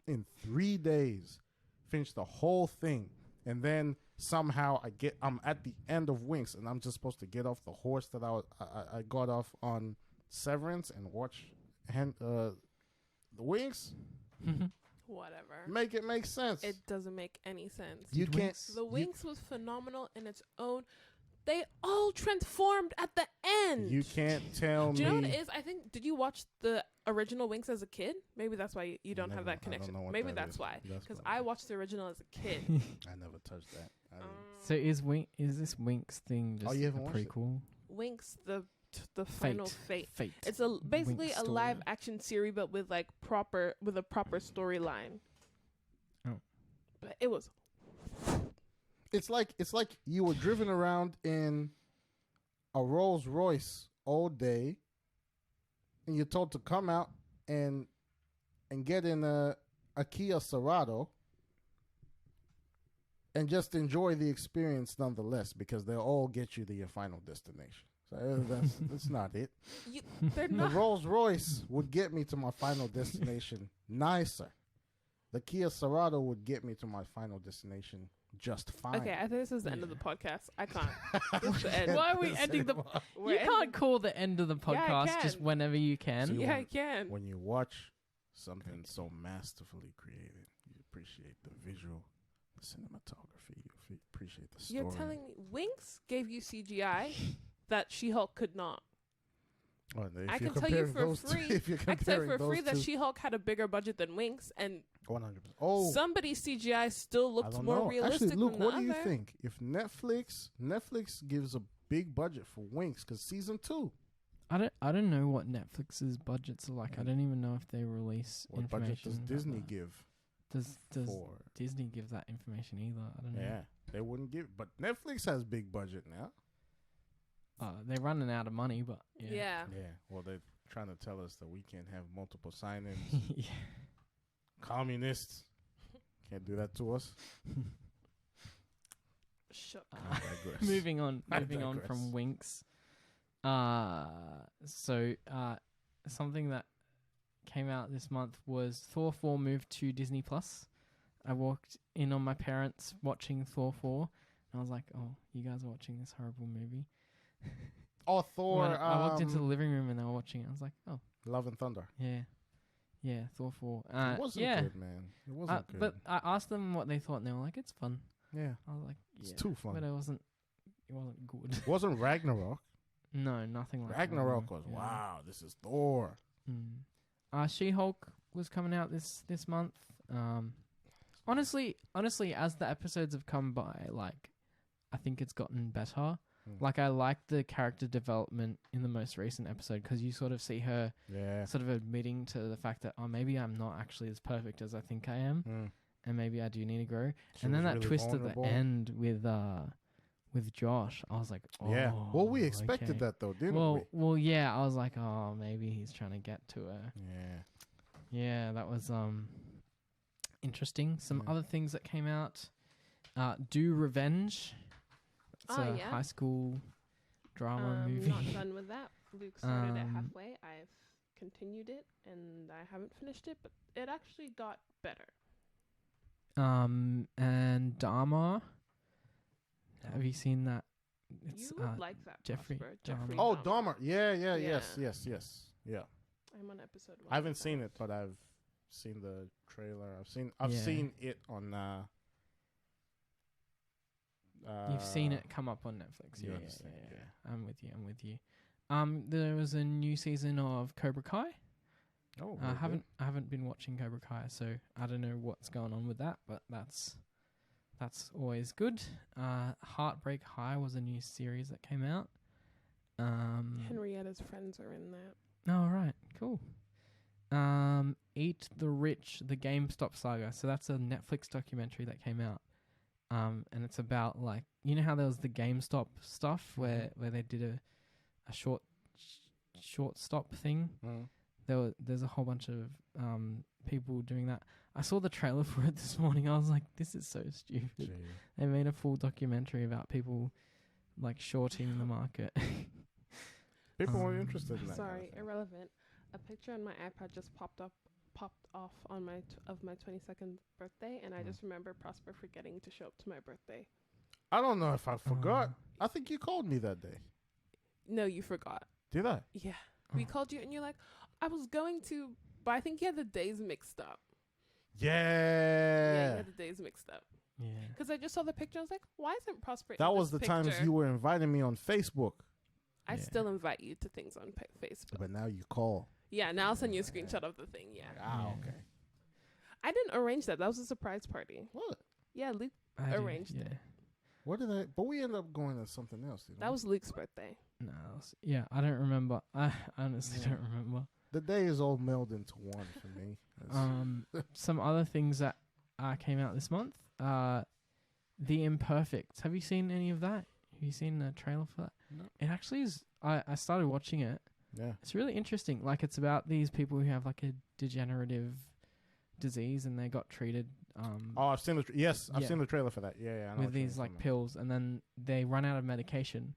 in 3 days, finished the whole thing, and then somehow I'm at the end of Winx, and I'm just supposed to get off the horse that I got off on Severance and watch the Winx. Whatever. Make it make sense. It doesn't make any sense. You can't. The Winx was phenomenal in its own. They all transformed at the end. You can't tell me. Do you know what it is? I think. Did you watch the original Winx as a kid? Maybe that's why you don't have Never. that I don't connection. know what Maybe that that's is. why. That's Because why. I watched the original as a kid. I never touched that. I didn't. So is this Winx thing just you a haven't watched it? prequel? Winx, the final fate. Fate. It's basically Winx a story. live action series, but with a proper storyline. Oh. But it was. It's like you were driven around in a Rolls Royce all day, and you're told to come out and get in a Kia Sorado and just enjoy the experience nonetheless, because they'll all get you to your final destination. So that's not it. They're The not. Rolls Royce would get me to my final destination nicer. The Kia Sorado would get me to my final destination just fine. Okay, I think this is the end of the podcast. I can't. This is the end. Why are we ending the? We're You can't ending- call the end of the Yeah, I podcast just can. whenever you can. So you Yeah, I can. When you watch something so masterfully created, you appreciate the visual, the cinematography, you appreciate the story. You're telling me Winx gave you CGI that She-Hulk could not. Oh, if I you're can tell you comparing for those free. Two, if you're I can tell you comparing for free those that two, She-Hulk had a bigger budget than Winx, and 100%. Oh, somebody's CGI still I looked don't more know. realistic Actually, Luke, than the what do you other. think? If Netflix gives a big budget for Winx, because season 2, I don't know what Netflix's budgets are like. I don't even know if they release what budget information. does about Disney that. give Does for? Disney give that information either? I don't know. Yeah, they wouldn't give. But Netflix has big budget now. They're running out of money, but yeah. Yeah. Yeah, well, they're trying to tell us that we can't have multiple sign-ins. Yeah. Communists can't do that to us. Shook. I digress. moving on I from digress. Winx. Something that came out this month was Thor 4 moved to Disney Plus. I walked in on my parents watching Thor 4, and I was like, "Oh, you guys are watching this horrible movie." Oh, Thor. When I walked into the living room and they were watching it. I was like, "Oh, Love and Thunder. yeah, Thor 4." It wasn't good, man. It wasn't good. But I asked them what they thought, and they were like, "It's fun." yeah, I was like, it's "Yeah, too fun. but it wasn't good." It wasn't Ragnarok. No, nothing like Ragnarok was, yeah. wow, this is Thor. She-Hulk was coming out this month. Honestly, as the episodes have come by, I think it's gotten better. I like the character development in the most recent episode, because you sort of see her Yeah. sort of admitting to the fact that, oh, maybe I'm not actually as perfect as I think I am, and maybe I do need to grow. She And then was that really twist vulnerable. at the end with Josh, I was like, oh, Yeah. Well, we expected okay. that, though, didn't we? Well, yeah. I was like, oh, maybe he's trying to get to her. Yeah. Yeah, that was interesting. Some Yeah. other things that came out. Do Revenge. It's a yeah. high school drama movie. Not done with that. Luke started it Um, halfway. I've continued it, and I haven't finished it, but it actually got better. And Dharma. Have you seen that? It's You would like that, Jeffrey Prosper. Dahmer. Jeffrey Oh, Dahmer. Dahmer. Yeah, Yeah. yes. Yeah. I'm on episode 1. I haven't of seen that. it, but I've seen the trailer. I've Yeah. seen it on. You've seen it come up on Netflix. you Yeah, understand, yeah. I'm with you. There was a new season of Cobra Kai. Oh, I haven't been watching Cobra Kai, so I don't know what's going on with that, but that's always good. Heartbreak High was a new series that came out. Henrietta's friends are in that. Oh, right. Cool. Eat the Rich, the GameStop saga. So that's a Netflix documentary that came out. And it's about, like, you know how there was the GameStop stuff where they did a short stop thing? Mm. There's a whole bunch of people doing that. I saw the trailer for it this morning. I was like, this is so stupid. Gee. They made a full documentary about people, like, shorting the market. People were interested in that. Sorry, kind of irrelevant. A picture on my iPad just popped off on my 22nd birthday, and I just remember Prosper forgetting to show up to my birthday. I don't know if I forgot. I think you called me that day. No, you forgot. Did I? Yeah. We called you, and you're like, I was going to, but I think you had the days mixed up. Yeah, you had the days mixed up. Yeah. Because I just saw the picture. I was like, why isn't Prosper in That was this the times picture? you were inviting me on Facebook. I Yeah. still invite you to things on Facebook. But now you call. Yeah, now I'll send you a screenshot of the thing. Yeah. Ah, Yeah. okay. I didn't arrange that. That was a surprise party. What? Yeah, Luke. I Arranged did, it. What did I? But we ended up going to something else. Didn't That we? was Luke's birthday. No, I don't remember. I honestly Yeah. don't remember. The day is all melded into one for me. Some other things that came out this month. The Imperfects. Have you seen any of that? Have you seen a trailer for that? No. It actually is. I started watching it. Yeah. It's really interesting. Like, it's about these people who have, like, a degenerative disease, and they got treated Oh, I've seen the. I've Yeah. seen the trailer for that. Yeah, I know with what you're these, like, talking about. pills, and then they run out of medication,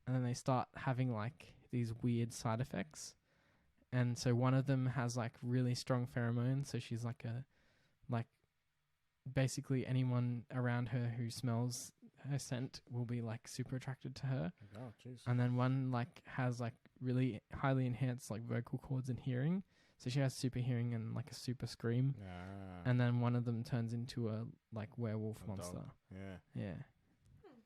and then they start having, like, these weird side effects. And so one of them has, like, really strong pheromones, so she's like basically anyone around her who smells her scent will be, like, super attracted to her. Oh, jeez. And then one, like, has, like, really highly enhanced, like, vocal cords and hearing, so she has super hearing and, like, a super scream. Yeah. And then one of them turns into a, like, werewolf A monster. dog. Yeah. Yeah.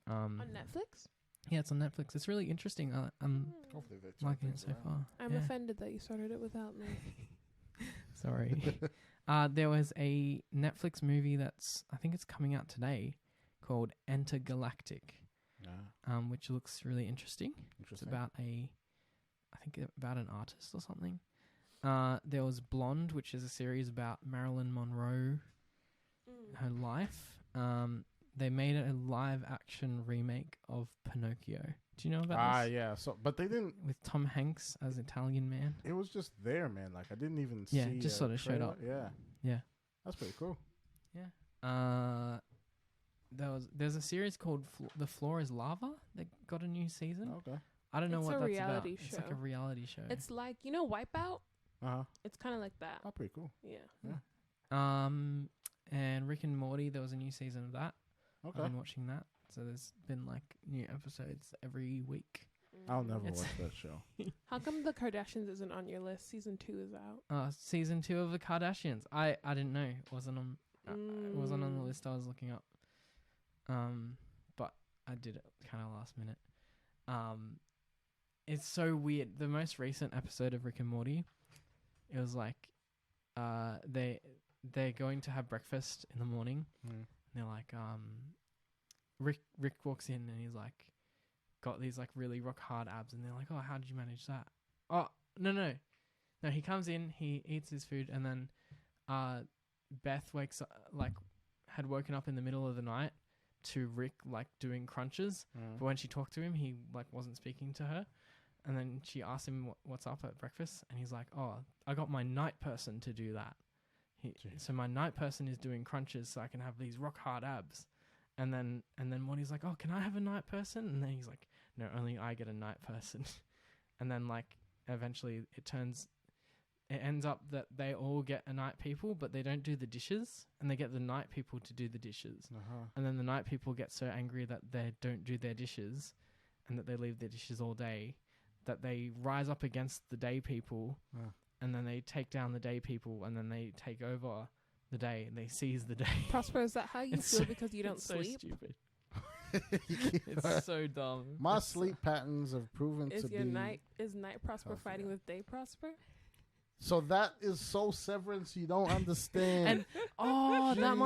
On Netflix? Yeah, it's on Netflix. It's really interesting. I'm Hopefully they turn liking it things so around. far. I'm Yeah. offended that you started it without me. Sorry. There was a Netflix movie that's, I think it's coming out today, called Intergalactic, Yeah. which looks really interesting. It's Interesting. about I think about an artist or something. There was Blonde, which is a series about Marilyn Monroe, her life. They made a live action remake of Pinocchio. Do you know about this? Yeah. So, but they didn't. With Tom Hanks as Italian man. It was just there, man. Like I didn't even Yeah, see. just a sort of showed trailer. up. Yeah. Yeah. That's pretty cool. Yeah. There's a series called The Floor is Lava that got a new season. Okay. I don't know It's what a that's reality about. It's like a show. reality show. It's like, you know, Wipeout? Uh-huh. It's kind of like that. Oh, pretty cool. Yeah. And Rick and Morty, there was a new season of that. Okay. I've been watching that. So there's been like new episodes every week. I'll never It's- watch that show. How come the Kardashians isn't on your list? Season 2 is out. Season 2 of the Kardashians. I didn't know. It wasn't on it wasn't on the list I was looking up. But I did it kind of last minute. It's so weird. The most recent episode of Rick and Morty, it was like they're going to have breakfast in the morning. Mm. And they're like Rick walks in and he's like got these like really rock hard abs, and they're like, "Oh, how did you manage that?" Oh, no, he comes in, he eats his food, and then Beth wakes up, like had woken up in the middle of the night to Rick like doing crunches, but when she talked to him, he like wasn't speaking to her. And then she asked him what's up at breakfast, and he's like, "Oh, I got my night person to do that. So my night person is doing crunches so I can have these rock hard abs." And then Morty's like, "Oh, can I have a night person?" And then he's like, "No, only I get a night person." And then like eventually it ends up that they all get a night people, but they don't do the dishes, and they get the night people to do the dishes. And then the night people get so angry that they don't do their dishes and that they leave their dishes all day, that they rise up against the day people, and then they take down the day people, and then they take over the day, and they seize the day. Prosper, is that how you It's feel so- because you don't It's so sleep? stupid. It's so dumb. My It's so- sleep patterns have proven Is to your be night Prosper healthy, fighting yeah. with day Prosper? So that is so Severance. You don't understand. And that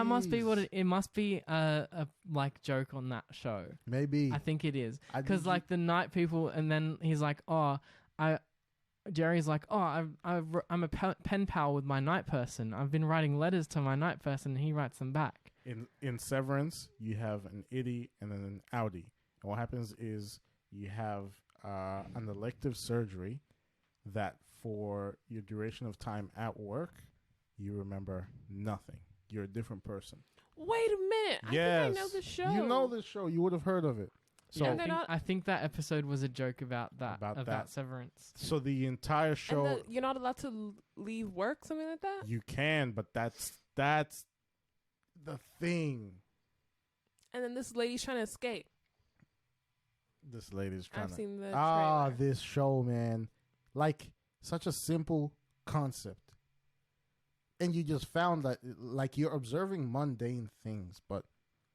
must be what it must be a like joke on that show. Maybe I think it is. I Because need like the night people, and then he's like, Jerry's like, I'm a pen pal with my night person. I've been writing letters to my night person, and he writes them back. in Severance, you have an Iddy and then an Audi. And what happens is you have an elective surgery that for your duration of time at work, you remember nothing. You're a different person. Wait a minute. I think I know the show. You know the show. You would have heard of it. So Yeah, And they're not- I think that episode was a joke about that. About that. Severance. so the entire show, And you're not allowed to leave work, something like that? you can, but that's the thing. And then this lady's trying to escape. This lady's trying I've to. seen the trailer. This show, man. Like, such a simple concept. And you just found that, like, you're observing mundane things, but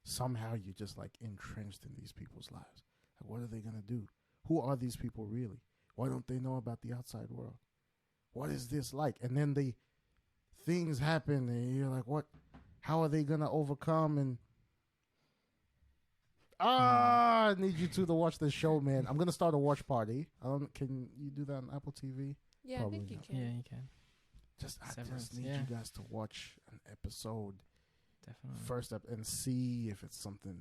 somehow you're just, like, entrenched in these people's lives. Like, what are they going to do? Who are these people really? Why don't they know about the outside world? What is this like? And then things happen, and you're like, what? How are they going to overcome? And I need you two to watch this show, man. I'm gonna start a watch party. Can you do that on Apple TV? Yeah, Probably I think you not. can. Yeah, you can. I Severance, just need yeah. you guys to watch an episode, Definitely. first and see if it's something.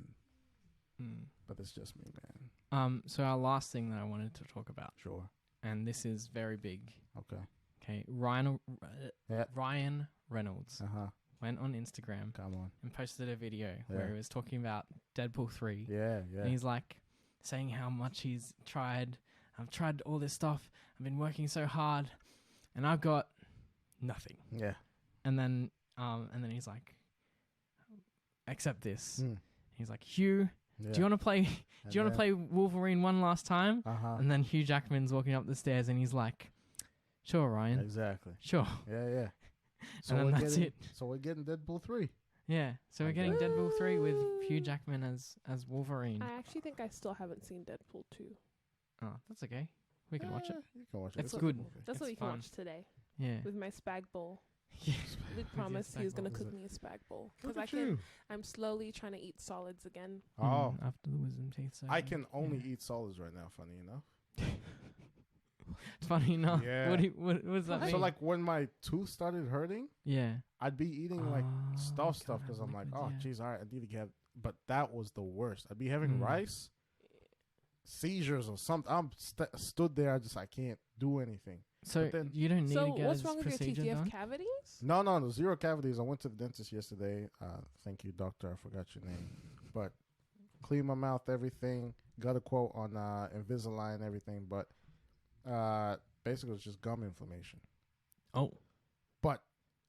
Mm. But it's just me, man. So our last thing that I wanted to talk about, Sure. and this is very big. Okay. Okay, Ryan Yeah. Ryan Reynolds Uh-huh. went on Instagram Come on. and posted a video where Yeah. he was talking about Deadpool 3. Yeah. And he's like saying how much he's tried. I've tried all this stuff. I've been working so hard, and I've got nothing. Yeah. And then he's like, accept this. Mm. He's like, Hugh, Yeah. do you want to play? Do you want to play Wolverine one last time? Uh-huh. And then Hugh Jackman's walking up the stairs, and he's like, sure, Ryan, Exactly. sure. Yeah. And then we're that's getting, it. So we're getting Deadpool 3. Yeah. So we're Okay. getting Deadpool 3 with Hugh Jackman as Wolverine. I actually think I still haven't seen Deadpool 2. Oh, that's okay. We can watch it. You can watch it. It's a good. movie. That's what It's we can fun. watch today Yeah. with my spag bowl. Yeah. Luke your promised he was spag going to bowl. cook Is it- me a spag bowl. Look Because at you. I'm slowly trying to eat solids again. Oh. After the wisdom teeth. I can only eat solids right now, funny enough. Funny enough. Yeah. What does that mean? So, like, when my tooth started hurting, yeah. I'd be eating, like, Oh, stuff because I'm like, liquids, oh, yeah. geez, all right, I need to get. But that was the worst. I'd be having Mm. rice, seizures or something. I'm stood there. I can't do anything. So But then- you don't need So to get what's his wrong with your teeth? procedure Do you have done? cavities? No, zero cavities. I went to the dentist yesterday. Thank you, doctor. I forgot your name. But clean my mouth, everything. Got a quote on Invisalign, everything. But basically, it's just gum inflammation. Oh, But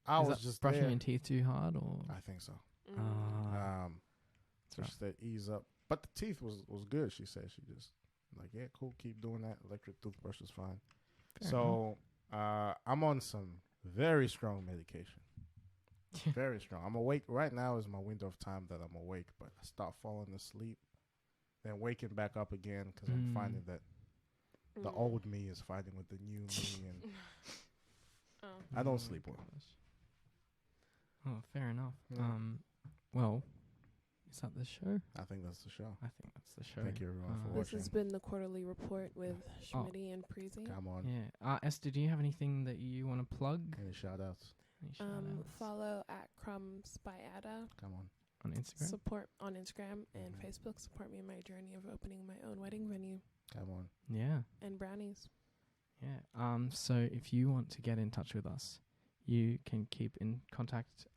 I is was that just brushing there. your teeth too hard, or I think so. Mm. Ah, So rough. she said ease up. But the teeth was good, she said. She just like, yeah, cool, keep doing that. Electric toothbrush is fine. fair So I'm on some very strong medication. Very strong. I'm awake. Right now is my window of time that I'm awake, but I start falling asleep, then waking back up again because I'm Mm. finding that the Mm. old me is fighting with the new me. And Oh. I don't my sleep well. gosh. Oh, fair enough. Yeah. Well, is that the show? I think that's the show. I think that's the show. Thank you everyone for Uh, This watching. has been the quarterly report with Schmitty and Preezy. Come on. Yeah. Esther, do you have anything that you want to plug? Any shout outs? Any shout-outs Follow at Crumbs by Ada. Come on. on Instagram? Support on Instagram and Mhm. Facebook. Support me in my journey of opening my own wedding venue Come on. Yeah. and brownies. Yeah. So if you want to get in touch with us, you can keep in contact.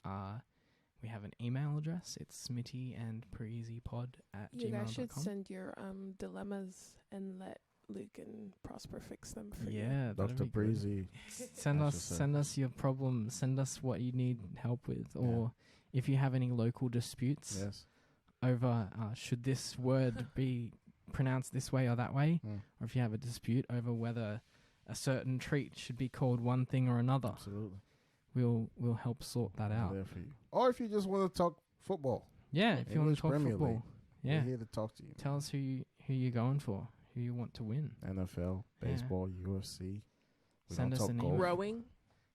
We have an email address. It's smittyandpreasypod@gmail.com. You guys should send your dilemmas and let Luke and Prosper fix them for you. Yeah, that'd Dr. be good. Breezy. Send I us should say. send us your problems. Send us what you need help with, Yeah. or if you have any local disputes Yes. over should this word be pronounced this way or that way, Mm. or if you have a dispute over whether a certain treat should be called one thing or another, Absolutely. we'll help sort that We're out. there for you. Or if you just want to talk football, Yeah, if you want English to talk Premier football, League. yeah, we're here to talk to you. tell us who you're going for, who you want to win. NFL, Yeah. baseball, UFC. We Send don't us talk an golf. email. Rowing.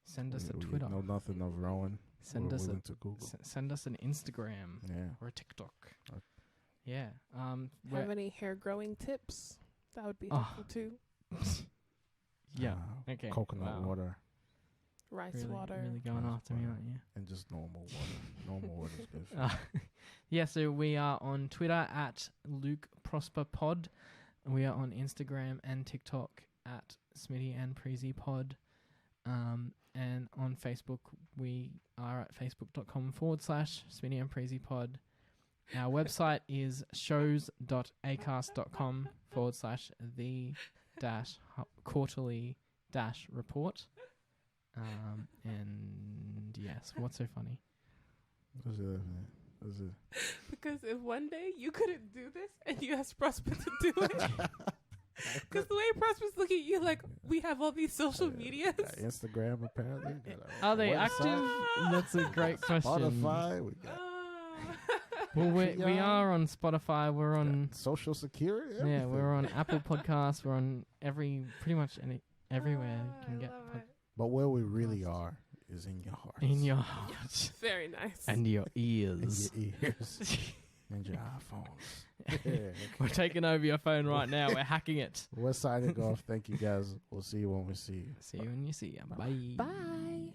Send us a We Twitter. know nothing of rowing. Send We're us willing to Google. send us an Instagram Yeah. or a TikTok. Okay. Yeah. Have any hair growing tips? That would be Oh. helpful too. Yeah. Ah, Okay. Coconut Wow. water Rice Really, water. really going Rice after me, water. aren't you? and just normal water. Normal water is good. For Uh, yeah, so we are on Twitter at Luke Prosper Pod. And we are on Instagram and TikTok at Smitty and Preezy Pod. And on Facebook, we are at facebook.com/Smitty and Preezy Pod. Our website is shows.acast.com/the-quarterly-report. And yes, what's so funny? What's it? What's it? Because if one day you couldn't do this and you asked Prosper to do it, because the way Prosper's looking at you, like, we have all these social medias. Got Instagram apparently. Got a Are they website, active? That's a great question. Spotify. We got Well, we Patreon. are on Spotify. We're on Social Security. yeah, Everything. we're on Apple Podcasts. We're on pretty much everywhere you can get But where we really are is in your heart. in your heart Very nice. and your in ears. your ears. and your iPhones. Yeah. We're taking over your phone right now. We're hacking it. We're signing off. Thank you guys. We'll see you when we see you. See you when you see you. Bye. Bye.